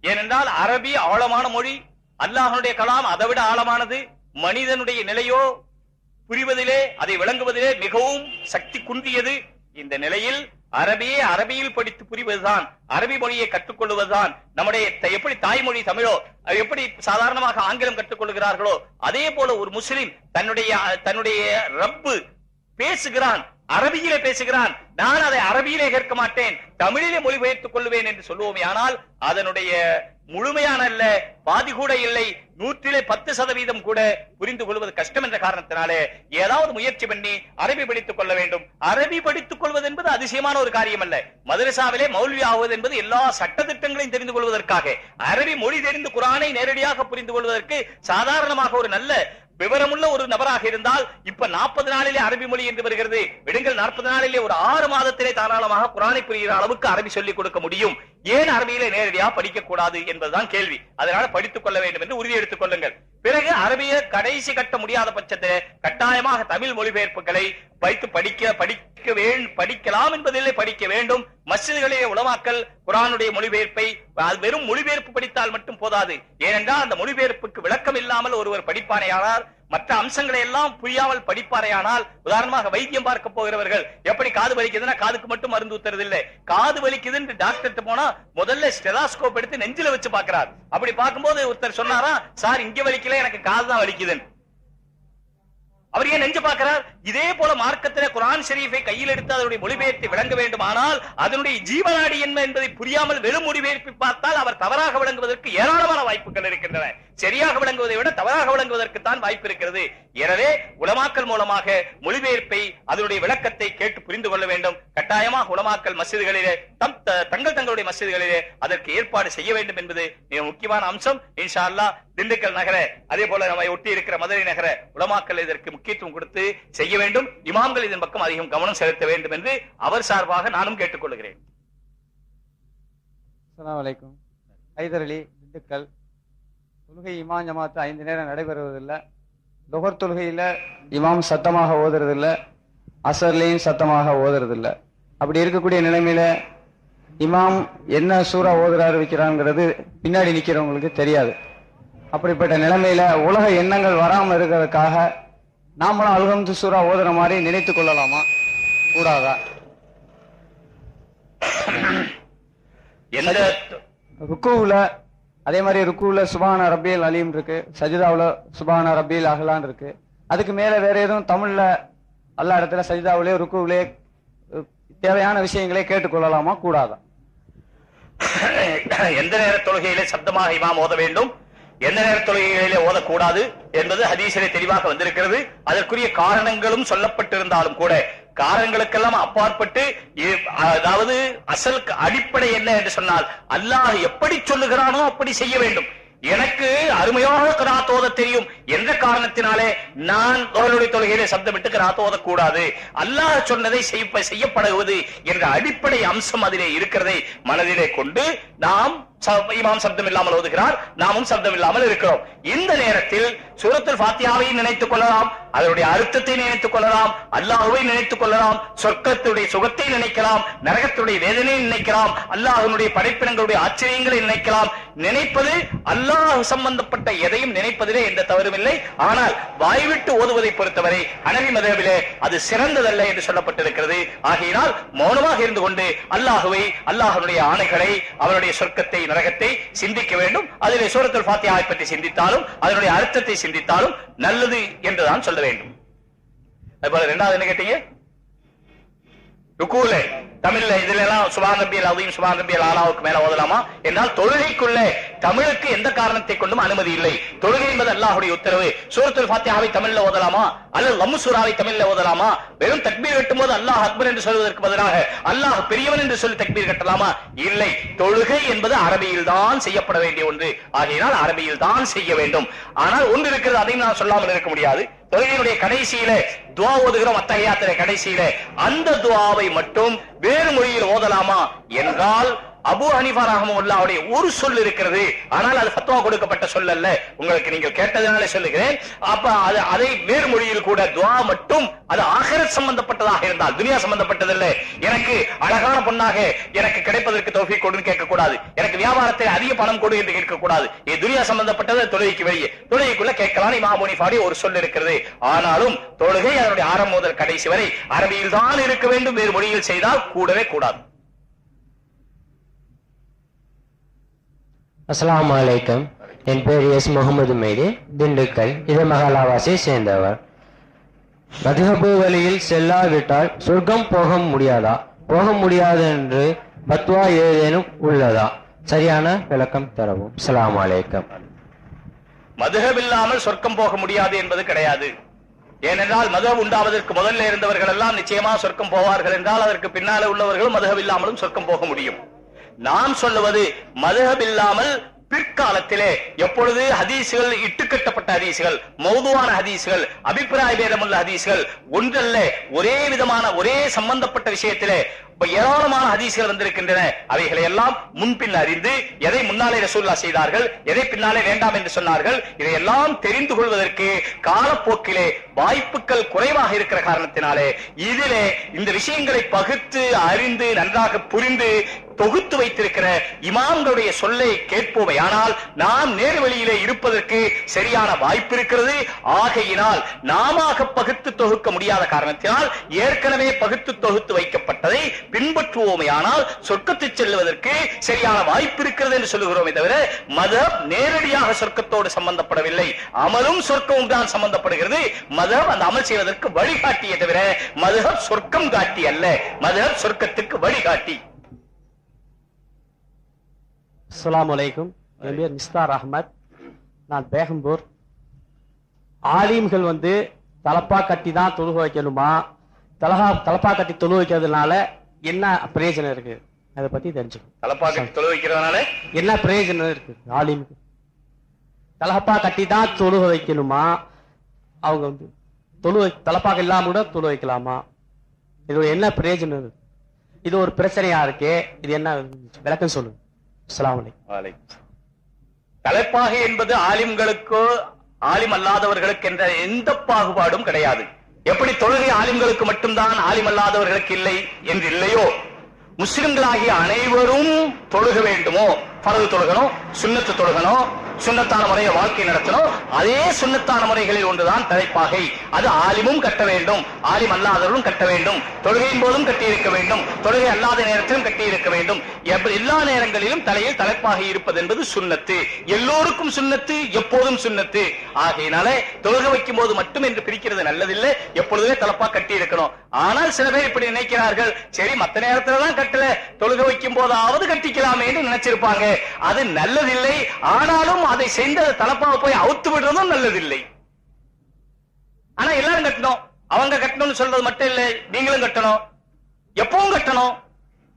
ஏனென்றால் அரபி ஆழமான மொழி, அல்லாஹ்வுடைய கலாம் அதைவிட ஆழமானது. மனிதனுடைய நிலையோ புரிவதிலே, அதை விளங்குவதிலே மிகவும் சக்தி குன்றியது. இந்த நிலையில் அரபியில் படித்து புரிவதுதான், அரபி மொழியை கற்றுக்கொள்வதுதான் நம்முடைய எப்படி தாய்மொழி தமிழோ எப்படி சாதாரணமாக ஆங்கிலம் கற்றுக்கொள்கிறார்களோ அதே போல ஒரு முஸ்லிம் தன்னுடைய ரப்பு பேசுகிறான், அரபியிலே பேசுகிறான், நான் அதை அரபியிலே கேட்க மாட்டேன், தமிழிலே மொழிபெயர்த்துக் கொள்வேன் என்று சொல்லுவோமே. ஆனால் அதனுடைய முழுமையான அல்ல, பாதி கூட இல்லை, 110% கூட புரிந்து கொள்வது கஷ்டம் என்ற காரணத்தினாலே ஏதாவது முயற்சி பண்ணி அரபி படித்துக் கொள்ள வேண்டும். அரபி படித்துக் கொள்வது என்பது அதிசயமான ஒரு காரியம் அல்ல. மதரசாவிலே மௌல்வி ஆவது என்பது எல்லா சட்டத்திட்டங்களையும் தெரிந்து கொள்வதற்காக. அரபி மொழி தெரிந்து குர்ஆனை நேரடியாக புரிந்து கொள்வதற்கு சாதாரணமாக ஒரு நல்ல விவரமுள்ள ஒரு நபராக இருந்தால் இப்ப 40 நாளிலே அரபி மொழி என்று வருகிறது, விடுங்கள் 40 நாளிலே ஒரு 6 மாதத்திலே தாராளமாக குர்ஆனை புரிகிற அளவுக்கு அரபி சொல்லிக் கொடுக்க முடியும். ஏன் அரபியிலே நேரடியாக படிக்க கூடாது என்பதுதான் கேள்வி. அதனால படித்துக் கொள்ள வேண்டும் என்று உறுதி எடுத்துக் கொள்ளுங்கள். பிறகு அரபிய கடைசி கட்ட முடியாத பட்சத்தில் கட்டாயமாக தமிழ் மொழிபெயர்ப்புகளை வைத்து படிக்கலாம் என்பதிலே படிக்க வேண்டும். மஸ்ஜிதுகளிலே உலமாக்கள் குர்ஆனுடைய மொழிபெயர்ப்பை வெறும் மொழிபெயர்ப்பு படித்தால் மட்டும் போதாது. ஏனென்றால் அந்த மொழிபெயர்ப்புக்கு விளக்கம் இல்லாமல் ஒருவர் படிப்பாரையானால், மற்ற அம்சங்களை எல்லாம் புரியாமல் படிப்பாரையானால், உதாரணமாக வைத்தியம் பார்க்க போகிறவர்கள் எப்படி காது வலிக்குதுன்னா காதுக்கு மட்டும் மருந்து ஊத்துறது இல்லை, காது வலிக்குதுன்னு டாக்டர் போனா முதல்ல ஸ்டெதாஸ்கோப் எடுத்து நெஞ்சில வச்சு பாக்குறார். அப்படி பார்க்கும்போது ஒருத்தர் சொன்னாரா, சார் இங்க வலிக்கல, எனக்கு காது தான் வலிக்குதுன்னு. அவர் ஏன் நெஞ்சு பார்க்கிறார்? இதே போல மார்க்கத்திலே குர்ஆன் ஷரீஃபை கையில் எடுத்து அதனுடைய மொழிபெயர்த்தை விளங்க வேண்டுமானால் அதனுடைய ஜீவநாடி என்ன என்பதை புரியாமல் வெறும் மொழிபெயர்ப்பை பார்த்தால் அவர் தவறாக விளங்குவதற்கு ஏராளமான வாய்ப்புகள் இருக்கின்றன. சரியாக விளங்குவதை விட தவறாக விளங்குவதற்கு தான் வாய்ப்பு இருக்கிறது. எனவே உலமாக்கல் மூலமாக மொழிபெயர்ப்பை அதனுடைய விளக்கத்தை கேட்டு புரிந்து கொள்ள வேண்டும். கட்டாயமாக உலமாக்கல் மஸ்ஜிதுகளிலே தங்களுடைய மஸ்ஜிதுகளிலே அதற்கு ஏற்பாடு செய்ய வேண்டும் என்பது மிக முக்கியமான அம்சம். இன்ஷா அல்லாஹ் திண்டுக்கல் நகர, அதே போல நம்மை ஒட்டி இருக்கிற மதுரை நகர உலமாக்கல் இதற்கு முக்கியத்துவம் கொடுத்து செய்ய வேண்டும். இமாம்கள் இதன் பக்கம் அதிகம் கவனம் செலுத்த வேண்டும் என்று அவர் சார்பாக நானும் கேட்டுக்கொள்கிறேன். அஸ்ஸலாமு அலைக்கும். ஹைதர் அலி, திண்டுக்கல். தொழுகை இமாம் ஜமாத்து 5 நேரம் நடைபெறுவதில்லை. லுஹர் தொழுகையில இமாம் சத்தமாக ஓதுறதில்லை, அசர்லையும் சத்தமாக ஓதுறதில்லை. அப்படி இருக்கக்கூடிய நிலைமையில இமாம் என்ன சூறா ஓதுறாரு வைக்கிறாங்கிறது பின்னாடி நிக்கிறவங்களுக்கு தெரியாது. அப்படிப்பட்ட நிலைமையில உலக எண்ணங்கள் வராமல் இருக்கிறதுக்காக நாமளும் அல்ஹம்து சூரா ஓதுற மாதிரி நினைத்து கொள்ளலாமா, கூடாதா? எந்த ருக்குவுல அதே மாதிரி ருக்குவுல சுபான ரபியல் அலீம் இருக்கு, சஜிதாவுல சுபான ரபியல் அகலான் இருக்கு. அதுக்கு மேல வேற எதுவும் தமிழ்ல அல்லா இடத்துல சஜிதாவிலே ருக்குவிலே தேவையான விஷயங்களை கேட்டுக்கொள்ளலாமா கூடாதா? எந்த நேர தொழுகையிலே சப்தமாக இமாம் ஓத வேண்டும், எந்த நேர தொழுகைகளிலே ஓதக்கூடாது என்பது ஹதீஸிலே தெளிவாக வந்திருக்கிறது. அதற்குரிய காரணங்களும் சொல்லப்பட்டிருந்தாலும் கூட காரணங்களுக்கெல்லாம் அப்பாற்பட்டு அதாவது அசல் அடிப்படை என்ன என்று சொன்னால் அல்லாஹ் எப்படி சொல்லுகிறானோ அப்படி செய்ய வேண்டும். எனக்கு அருமையாக கிராத் ஓத தெரியும் என்ற காரணத்தினாலே நான் அவர்களுடைய தொழுகையிலே சப்தமிட்டு கிராத் ஓதக்கூடாது. அல்லாஹ் சொன்னதை செய்யப்படுவது என்ற அடிப்படை அம்சம் அதிலே இருக்கிறதை மனதிலே கொண்டு நாம் இமாம் சப்தம் இல்லாமல் ஓதுகிறார், நாமும் சப்தம் இல்லாமல் இருக்கிறோம். இந்த நேரத்தில் சூரத்துல் ஃபாத்திஹாவை நினைத்துக் கொள்ளலாம், அதனுடைய அர்த்தத்தை நினைத்துக் கொள்ளலாம், அல்லாஹுவை நினைத்துக் கொள்ளலாம், சொர்க்கத்துடைய சுகத்தை நினைக்கலாம், நரகத்துடைய வேதனையை நினைக்கலாம், அல்லாஹ்வுடைய படைப்பினங்களுடைய ஆச்சரியங்களை நினைக்கலாம். நினைப்பது அல்லாஹ் சம்பந்தப்பட்ட எதையும் நினைப்பதிலே எந்த தவறும் இல்லை. ஆனால் வாய்விட்டு ஓதுவதை பொறுத்தவரை ஹனஃபி மذஹபிலே அது சிறந்ததல்ல என்று சொல்லப்பட்டிருக்கிறது. ஆகையினால் மௌனமாக இருந்து கொண்டு அல்லாஹுவை, அல்லாஹ்வுடைய ஆணைகளை, அவருடைய சொர்க்கத்தை, நரகத்தை சிந்திக்க வேண்டும். அதிலே சூரத்துல் ஃபாத்திஹாவை பற்றி சிந்தித்தாலும் அதனுடைய அர்த்தத்தை சிந்தித்தாலும் நல்லது என்றுதான் சொல்ல வேண்டும். இரண்டாவது என்ன கேட்டீங்க? ருக்குல தமிழ்ல இதுல எல்லாம் சுபான் ரப்பியல் அஸீம், சுபான் ரப்பியல் ஆலாவுக்கு மேல ஓதலாமா என்றால் தொழுகைக்குள்ளே தமிழுக்கு எந்த காரணத்தை கொண்டும் அனுமதி இல்லை. தொழுகை என்பது அல்லாஹ்வுடைய உத்தரவு. சூரத்துல் ஃபாத்திஹாவை தமிழ்ல ஓதலாமா அல்லது லம்மு சூராவை தமிழ்ல ஓதலாமா? வெறும் தக்பீர் கட்டும் போது அல்லாஹ் அக்பர் என்று சொல்வதற்கு பதிலாக அல்லாஹ் பெரியவன் என்று சொல்லி தக்பீர் கட்டலாமா? இல்லை. தொழுகை என்பது அரபியில் தான் செய்யப்பட வேண்டிய ஒன்று. ஆகையினால் அரபியில் தான் செய்ய வேண்டும். ஆனால் ஒன்று இருக்கிறது, அதையும் நான் சொல்லாமல் இருக்க முடியாது. தொழுகையினுடைய கடைசியில துஆ ஓதுகிறோம், அத்தஹியாத்துடைய கடைசியில அந்த துஆவை மட்டும் வேறு மொழியில் ஓதலாமா என்றால் அபூ ஹனீஃபா ரஹ்மத்துல்லாஹி ஒரு சொல் இருக்கிறது. ஆனால் அது ஃபத்வா கொடுக்கப்பட்ட சொல் அல்ல. உங்களுக்கு நீங்கள் கேட்டதனாலே சொல்லுகிறேன். அப்ப அதை வேறு மொழியில் கூட துஆ மட்டும் அது ஆகிரத் சம்பந்தப்பட்டதாக இருந்தால், துனியா சம்பந்தப்பட்டதல்ல. எனக்கு அழகான பொண்ணாக எனக்கு கிடைப்பதற்கு தௌஃபீக் கொடுன்னு கேட்க கூடாது, எனக்கு வியாபாரத்தில் அதிக பணம் கொடு என்று கேட்க கூடாது. இது துனியா சம்பந்தப்பட்டது, தொழுகைக்கு வெளியே. தொழுகைக்குள்ள கேட்கலாம். இமாம் அபூ ஹனீஃபாவுடைய ஒரு சொல் இருக்கிறது. ஆனாலும் தொழுகை அதனுடைய ஆரம்பம் முதல் கடைசி வரை அரபியில் தான் இருக்க வேண்டும். வேறு மொழியில் செய்தால் கூடவே கூடாது. அஸ்ஸலாமு அலைக்கும். என் பேர் எஸ் முகமது மெய்தி, திண்டுக்கல் இது மகாலாவாசியை சேர்ந்தவர். மதுஹபு வழியில் செல்லாவிட்டால் சொர்க்கம் போக முடியாதா? போக முடியாது என்று பத்வா ஏதேனும் உள்ளதா? சரியான விளக்கம் தரவும். அஸ்ஸலாமு அலைக்கும். மதுஹப் இல்லாமல் சொர்க்கம் போக முடியாது என்பது கிடையாது. ஏனென்றால் மதுஹப் உண்டாவதற்கு முதல்ல இருந்தவர்கள் எல்லாம் நிச்சயமா சொர்க்கம் போவார்கள் என்றால் அதற்கு பின்னாலே உள்ளவர்களும் மதுஹப் இல்லாமலும் சொர்க்கம் போக முடியும். நாம் சொல்லுவது மதுஹப் இல்லாமல் பிற்காலத்திலே எப்பொழுது ஹதீசுகள் இட்டுக்கட்டப்பட்ட ஹதீசுகள், மௌதுவான ஹதீசுகள், அபிப்பிராய பேதமுள்ள ஹதீசுகள் ஒன்றல்ல ஒரே விதமான ஒரே சம்பந்தப்பட்ட விஷயத்திலே ஏராளமான ஹதீசுகள் வந்திருக்கின்றன. அவைகளை எல்லாம் முன்பின் அறிந்து எதை முன்னாலே ரசூலுல்லாஹ் செய்தார்கள், எதை பின்னாலே வேண்டாம் என்று சொன்னார்கள், இதையெல்லாம் தெரிந்து கொள்வதற்கு காலப்போக்கிலே வாய்ப்புகள் குறைவாக இருக்கிற காரணத்தினாலே இதிலே இந்த விஷயங்களை பகுத்து அறிந்து நன்றாக புரிந்து தொகுத்து வைத்திருக்கிற இமாம்களுடைய சொல்லை கேட்போமே. ஆனால் நாம் நேர் வழியிலே இருப்பதற்கு சரியான வாய்ப்பு இருக்கிறது. ஆகையினால் நாம பகுத்து தொகுக்க முடியாத காரணத்தினால் ஏற்கனவே பகுத்து தொகுத்து வைக்கப்பட்டதை பின்பற்றுவோமே. ஆனால் சொர்க்கத்தை செல்வதற்கு சரியான வாய்ப்பு இருக்கிறது என்று சொல்லுகிறோமே தவிர மதஹப் நேரடியாக சொர்க்கத்தோடு சம்பந்தப்படவில்லை. அமலும் சொர்க்கமும் தான் சம்பந்தப்படுகிறது. மதஹப் அந்த அமல் செய்வதற்கு வழிகாட்டிய தவிர மதஹப் சொர்க்கம் காட்டி அல்ல. மதஹப் சொர்க்கத்துக்கு வழிகாட்டி. அஸ்ஸலாமு அலைக்கும். என் பேர் மிஸ்தார் அஹ்மத், நான் பேகம்பூர். ஆலிம்கள் தலப்பா கட்டி தான் தொழுக வைக்கணுமா, தலப்பா கட்டி தொழு வைக்கிறதுனால என்ன பிரயோஜனம் இருக்கு, அதை பத்தி தெரிஞ்சுக்கணும். தலப்பா கட்டி தொழு வைக்கிறதுனால என்ன பிரயோஜனம் இருக்கு? ஆலிமுக்கு தலப்பா கட்டி தான் தொழுக வைக்கணுமா, அவங்க தலப்பாக இல்லாம கூட தொழு வைக்கலாமா? இது என்ன பிரயோஜனம் இருக்கு? இது ஒரு பிரச்சனையா இருக்கு. இது என்ன விளக்கம் சொல்லுங்க. தலைப்பாகை என்பது ஆலிம்களுக்கோ ஆலிம் அல்லாதவர்களுக்கு என்ற எந்த பாகுபாடும் கிடையாது. எப்படி தொழுகை ஆலிம்களுக்கு மட்டும்தான் ஆலிம் அல்லாதவர்களுக்கு இல்லை என்று இல்லையோ, முஸ்லிம்களாகிய அனைவரும் தொழுக வேண்டுமோ, ஃபர்து தொழுகணும், சுன்னத்து தொழுகணும், சுன்னத்தான முறையை வாழ்க்கை நடத்தணும். அதே சுன்னத்தான முறைகளில் ஒன்றுதான் தலைப்பாகை. அது ஆலிமும் கட்ட வேண்டும், ஆலிம் அல்லாதவரும் கட்ட வேண்டும், தொழுகையின் போதும் கட்டி இருக்க வேண்டும், தொழுகை அல்லாத நேரத்திலும் கட்டி இருக்க வேண்டும். எல்லா நேரங்களிலும் தலையில் தலைப்பாகை இருப்பது என்பது சுன்னத்து. எல்லோருக்கும் சுன்னத்து, எப்போதும் சுன்னத்து. ஆகையினால தொழுகை வைக்கும் போது மட்டும் என்று பிரிக்கிறது நல்லதில்லை, எப்பொழுதுமே தலைப்பா கட்டி இருக்கணும். ஆனால் சில பேர் இப்படி நினைக்கிறார்கள், சரி மத்த நேரத்துல தான் கட்டல, தொழுகை வைக்கும் போதாவது கட்டிக்கலாமே என்று நினைச்சிருப்பாங்க. அது நல்லதில்லை. ஆனாலும் அதை செய்த தலைப்பாவை போய் அவுத்து விடுறதும் நல்லதில்லை. ஆனா எல்லாரும் கட்டணும், அவங்க கட்டணும்னு சொல்றது மட்டும் இல்லை, நீங்களும் கட்டணும், எப்பவும் கட்டணும்.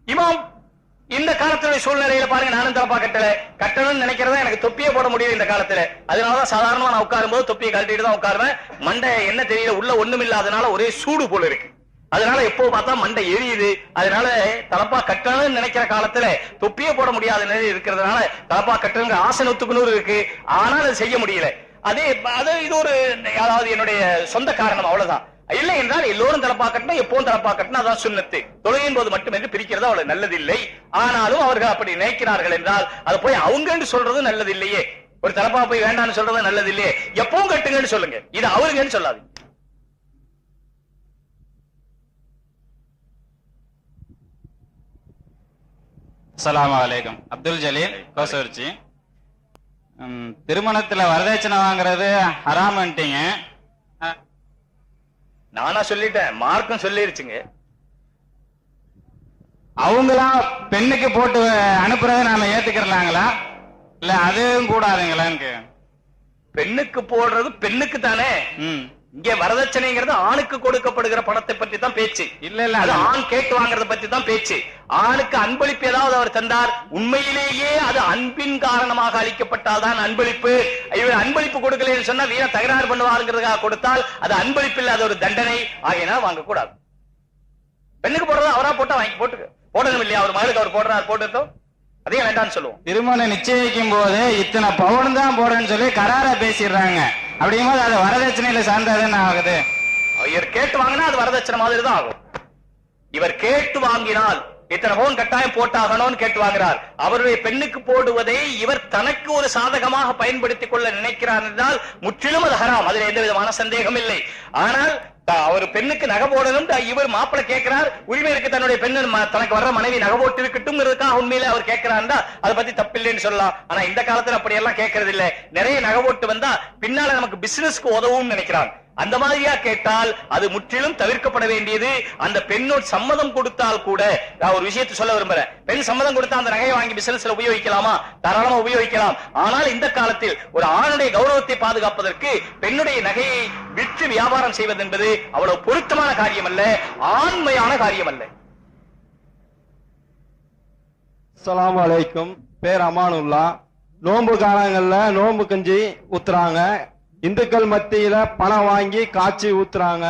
இமாம் இந்த காலத்துல சூழ்நிலையில பாருங்க, நானும் தலப்பா கட்டணும்னு நினைக்கிறதா எனக்கு தொப்பியே போட முடியும் இந்த காலத்துல. அதனாலதான் சாதாரணமா நான் உட்காரும் போது தொப்பியை கழட்டிட்டு தான் உட்காருவேன். மண்டை என்ன தெரியல, உள்ள ஒண்ணும் இல்லாதனால ஒரே சூடு போல இருக்கு. அதனால எப்போ பார்த்தா மண்டை எரியுது. அதனால தலப்பா கட்டணும்னு நினைக்கிற காலத்துல தொப்பியே போட முடியாத நிலை இருக்கிறதுனால தலப்பா கட்டணுங்கிற ஆசை 100 இருக்கு. ஆனால் அது செய்ய முடியல. இது ஒரு அதாவது என்னுடைய சொந்த காரணம், அவ்வளவுதான். இல்லை என்றால் எல்லோரும் தலப்பா கட்டணும், எப்பவும் தலப்பா கட்டணும், அதான் சுன்னத்து. தொழுகையின் போது மட்டும் என்று பிரிக்கிறது அவ்வளவு நல்லதில்லை. ஆனாலும் அவர்கள் அப்படி நினைக்கிறார்கள் என்றால் அது போய் அவங்க சொல்றது நல்லது இல்லையே. ஒரு தலப்பா போய் வேண்டாம்னு சொல்றது நல்லது இல்லையே. எப்பவும் கட்டுங்கன்னு சொல்லுங்க, இது அவருங்கன்னு சொல்லாதீங்க. அஸ்ஸலாமு அலைக்கும். அப்துல் ஜலீல் கோசூர்ச்சி. திருமணத்துல வரதட்சணை வாங்குறது ஹராம்ட்டீங்க. நானா சொல்லிட்டேன், மார்க்கம் சொல்லிருச்சுங்க. அவங்களா பெண்ணுக்கு போட்டு அனுப்புறதை நாம ஏத்துக்கிறலாங்களா, இல்ல அதுவும் கூடாதுங்களான்னு? பெண்ணுக்கு போடுறது பெண்ணுக்கு தானே. இங்க வரதட்சணைங்கிறது ஆணுக்கு கொடுக்கப்படுகிற பணத்தை பற்றி தான் பேச்சு. இல்ல அது ஆண் கேட்டு வாங்குறத பற்றி தான் பேச்சு. ஆணுக்கு அன்பளிப்பு ஏதாவது அவர் தந்தார், உண்மையிலேயே அது அன்பின் காரணமாக அளிக்கப்பட்டால் தான் அன்பளிப்பு. இவர் அன்பளிப்பு கொடுக்கலன்னு சொன்னா வீர தகராறு பண்ணுவாருங்கிறதுக்காக கொடுத்தால் அது அன்பளிப்பு இல்ல, அது ஒரு தண்டனை. ஆகையினால் வாங்கக்கூடாது. பெண்ணுக்கு போடுறது அவரா போட்டா வாங்கி போடணும் இல்லையா? அவர் மகளுக்கு அவர் போடுறாரு, போட்டுட்டோம், அதே வேண்டாம்னு சொல்லுவோம். திருமணம் நிச்சயிக்கும் போது இத்தனை பவுன் தான் போடுன்னு சொல்லி கராரா பேசிடுறாங்க. அப்படிங்கும்போது அது வரதட்சணையில சார்ந்ததுன்னு ஆகுது. இவர் கேட்டு வாங்கினா அது வரதட்சணை மாதிரி தான் ஆகும். இவர் கேட்டு வாங்கினால் இத்தனை பவுன் கட்டாயம் போட்டாகணும்னு கேட்டு வாங்குறார். அவருடைய பெண்ணுக்கு போடுவதை இவர் தனக்கு ஒரு சாதகமாக பயன்படுத்திக் கொள்ள நினைக்கிறார் என்றால் முற்றிலும் அது ஹராம், அதில் எந்த விதமான சந்தேகம் இல்லை. ஆனால் அவர் பெண்ணுக்கு நகை போடணும் இவர் மாப்பிள்ளை கேட்கிறார், உரிமை இருக்கு, தன்னுடைய பெண்ணு தனக்கு வர்ற மனைவி நகை போட்டு இருக்கட்டும் உண்மையில அவர் கேட்கிறாருந்தா அதை பத்தி தப்பில்லைன்னு சொல்லலாம். ஆனா இந்த காலத்துல அப்படி எல்லாம் கேட்கறது இல்ல. நிறைய நகை போட்டு வந்தா பின்னால நமக்கு பிசினஸ்க்கு உதவும் நினைக்கிறாங்க. அந்த மாதிரியா கேட்டால் அது முற்றிலும் தவிர்க்கப்பட வேண்டியது. அந்த பெண்ணோட சம்மதம் கொடுத்தால் கூட, நான் ஒரு விஷயத்தை சொல்ல விரும்புறேன், பெண் சம்மதம் கொடுத்தா அந்த நகையை வாங்கி பிசினஸ்ல உபயோகிக்கலாமா? தாராளமா உபயோகிக்கலாம். ஆனால் இந்த காலத்தில் ஒரு ஆணுடைய கௌரவத்தை பாதுகாப்பதற்கு பெண்ணுடைய நகையை விற்று வியாபாரம் செய்வது என்பது அவ்வளவு பொருத்தமான காரியம் அல்ல, ஆண்மையான காரியம் அல்ல. அஸ்ஸலாமு அலைக்கும். பேர் அமானுல்லா. நோன்பு காலங்கள்ல நோன்பு கஞ்சி ஊத்துறாங்க. இந்துக்கள் மத்தியில பணம் வாங்கி காய்ச்சி ஊத்துறாங்க.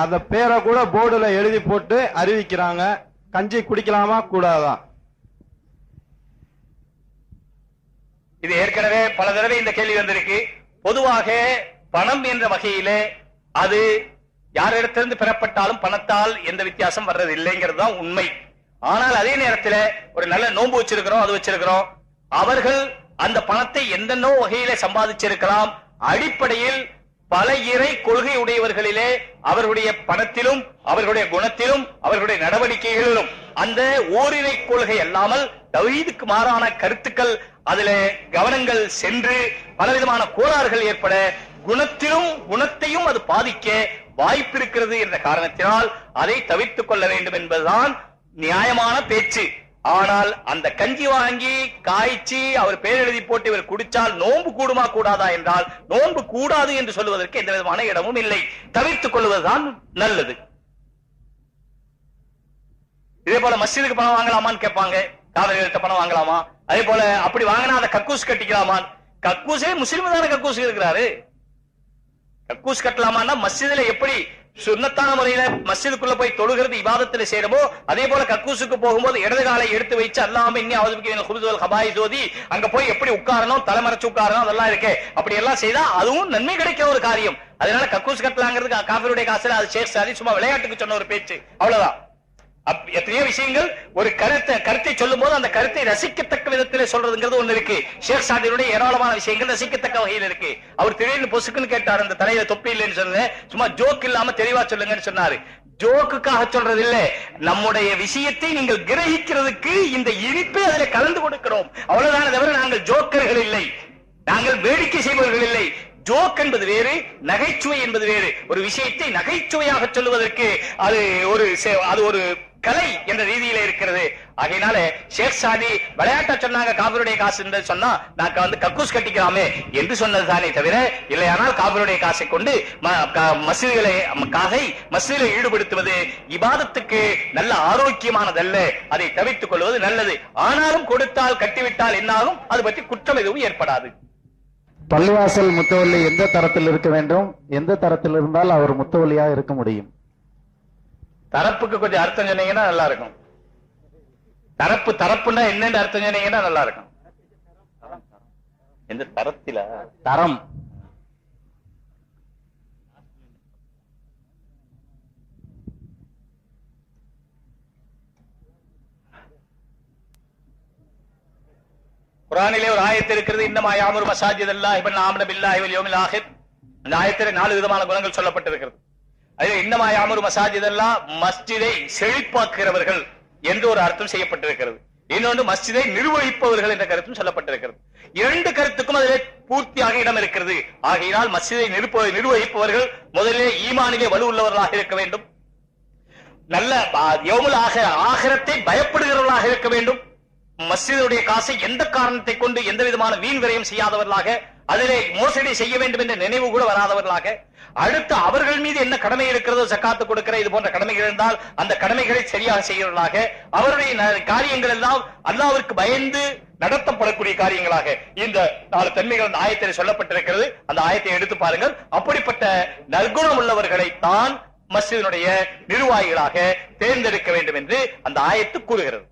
அந்த பேரை கூட போர்டுல எழுதி போட்டு அறிவிக்கிறாங்க. கஞ்சி குடிக்கலாமா கூடாதா? இது ஏற்கனவே பல தடவை இந்த கேள்வி வந்திருக்கு. பொதுவாக பணம் என்ற வகையிலே அது யாரிடத்திலிருந்து பெறப்பட்டாலும் பணத்தால் எந்த வித்தியாசம் வர்றது இல்லைங்கிறது தான் உண்மை. ஆனால் அதே நேரத்தில் ஒரு நல்ல நோன்பு வச்சிருக்கிறோம், அது வச்சிருக்கிறோம், அவர்கள் அந்த பணத்தை எந்தென்னோ வகையிலே சம்பாதிச்சிருக்கலாம். அடிப்படையில் பல இறை கொள்கை உடையவர்களிலே அவர்களுடைய பணத்திலும் அவர்களுடைய குணத்திலும் அவர்களுடைய நடவடிக்கைகளிலும் அந்த ஓரிரை கொள்கை அல்லாமல் தௌஹீதுக்கு மாறான கருத்துக்கள் அதுல கவனங்கள் சென்று பலவிதமான கோளாறுகள் ஏற்பட குணத்தையும் அது பாதிக்க வாய்ப்பு இருக்கிறது என்ற காரணத்தினால் அதை தவிர்த்துக் கொள்ள வேண்டும் என்பதுதான் நியாயமான பேச்சு. ஆனால் அந்த கஞ்சி வாங்கி காய்ச்சி அவர் பேர் எழுதி போட்டு இவர் குடிச்சால் நோன்பு கூடுமா கூடாதா என்றால் நோன்பு கூடாது என்று சொல்லுவதற்கு எந்த விதமான இடமும் இல்லை. தவிர்த்துக் கொள்வதுதான் நல்லது. இதே போல மஸ்ஜிதுக்கு பணம் வாங்கலாமான்னு கேட்பாங்க, காவிரிகிட்ட பணம் வாங்கலாமா? அதே போல அப்படி வாங்கினா அதை கக்கூஸ் கட்டிக்கலாமா? கக்கூஸே முஸ்லிம் தானே கக்கூஸ் இருக்கிறாரு, கக்கூஸ் கட்டலாமான்னா மஸ்ஜிதுல எப்படி சுன்னத்தான முறையில மஸ்ஜிதுக்குள்ள போய் தொழுகிறது இபாதத்துல சேருமோ அதே போல கக்கூசுக்கு போகும்போது இடது காலை எடுத்து வச்சு அல்லாம இன்னி அவதுக்கு குருதுவல் ஹபாய் சோதி அங்க போய் எப்படி உட்காரணும், தலைமறைச்சு உட்காரணும், அதெல்லாம் இருக்கு. அப்படி எல்லாம் செய்தா அதுவும் நன்மை கிடைக்கிற ஒரு காரியம். அதனால கக்கூஸ் கட்டலாங்கிறது காஃபிருடைய காசுல அது ஷேக் சாதி சும்மா விளையாட்டுக்கு சொன்ன ஒரு பேச்சு, அவ்வளவுதான். எத்தனையோ விஷயங்கள் ஒரு கருத்தை சொல்லும் போது அந்த கருத்தை ரசிக்கத்தக்க விதத்திலே சொல்றதுங்கிறது ஒண்ணு இருக்கு. ஷேக் சாதியுடைய ஏராளமான விஷயங்கள் ரசிக்கத்தக்க வகையில் இருக்கு. அவர் திடீர்னு பொசுக்குன்னு கேட்டார், அந்த தலையில தொப்பி இல்லைன்னு சொன்னேன், சும்மா ஜோக் இல்லாம தெளிவா சொல்லுங்கன்னு சொன்னாரு. ஜோக்குக்காக சொல்றது இல்ல, நம்முடைய விஷயத்தை நீங்கள் கிரகிக்கிறதுக்கு இந்த இனிப்பை அதில் கலந்து கொடுக்கிறோம், அவ்வளவுதான். தவிர நாங்கள் ஜோக்கர்கள் இல்லை, நாங்கள் வேடிக்கை செய்பவர்கள் இல்லை. ஜோக் என்பது வேறு, நகைச்சுவை என்பது வேறு. ஒரு விஷயத்தை நகைச்சுவையாக சொல்லுவதற்கு அது ஒரு கலை என்ற ரீதியில இருக்கிறது. ஆகையினால ஷேக் சாதி விளையாட்டா சொன்னாங்க காபிருடைய காசு என்று சொன்னா நான் கக்கூஸ் கட்டிக்கலாமே என்று சொன்னது தானே தவிர, இல்லையானால் காபிருடைய காசை கொண்டு மஸ்ஜிதிலே ஈடுபடுத்துவது இபாதத்துக்கு நல்ல ஆரோக்கியமானதல்ல, அதை தவிர்த்துக் கொள்வது நல்லது. ஆனாலும் கொடுத்தால் கட்டிவிட்டால் என்னாலும் அது பற்றி குற்றம் எதுவும் ஏற்படாது. பள்ளிவாசல் முத்தவல்லி எந்த தரத்தில் இருக்க வேண்டும், எந்த தரத்தில் இருந்தால் அவர் முத்தவல்லியா இருக்க முடியும்? தரப்புக்கு கொஞ்சம் அர்த்தம் சொன்னீங்கன்னா நல்லா இருக்கும். தரப்புன்னா என்னன்னு அர்த்தம் சொன்னீங்கன்னா நல்லா இருக்கும். எந்த தரத்தில? தரம். குர்ஆனிலே ஒரு ஆயத்து இருக்கிறது, இன்னமா யாமுரு மசாஜிதல்லாஹி மன் ஆமன பில்லாஹி வல் யௌமில் ஆகிர். அந்த ஆயத்திலே 4 விதமான குணங்கள் சொல்லப்பட்டிருக்கிறது. அதில் இன்னமா யாமுரு மசாஜிதல்லாஹ், மஸ்ஜிதை செழிப்பாக்குகிறவர்கள் என்று ஒரு அர்த்தம் செய்யப்பட்டிருக்கிறது. இன்னொன்று மஸ்ஜிதை நிர்வகிப்பவர்கள் என்ற கருத்தும் சொல்லப்பட்டிருக்கிறது. 2 கருத்துக்கும் அதிலே பூர்த்தியாக இடம் இருக்கிறது. ஆகையினால் மஸ்ஜிதை நிர்வகிப்பவர்கள் முதலிலே ஈமானிலே வலுவுள்ளவர்களாக இருக்க வேண்டும், நல்ல யௌமுல் ஆகிரத்தை பயப்படுகிறவர்களாக இருக்க வேண்டும், மஸ்ஜிதுடைய காசை எந்த காரணத்தை கொண்டு எந்த விதமான வீண் விரயம் செய்யாதவர்களாக, அதிலே மோசடி செய்ய வேண்டும் என்ற நினைவு கூட வராதவர்களாக, அடுத்து அவர்கள் மீது என்ன கடமை இருக்கிறதோ ஜக்காத்து கொடுக்கிற இது போன்ற கடமைகள் இருந்தால் அந்த கடமைகளை சரியாக செய்கிறவர்களாக, அவருடைய காரியங்கள் எல்லாம் அல்லாஹ்விற்கு பயந்து நடத்தப்படக்கூடிய காரியங்களாக இந்த 4 தன்மைகள் அந்த ஆயத்தில் சொல்லப்பட்டிருக்கிறது. அந்த ஆயத்தை எடுத்து பாருங்கள். அப்படிப்பட்ட நற்குணம் உள்ளவர்களை தான் மஸ்ஜிதினுடைய நிர்வாகிகளாக தேர்ந்தெடுக்க வேண்டும் என்று அந்த ஆயத்து கூறுகிறது.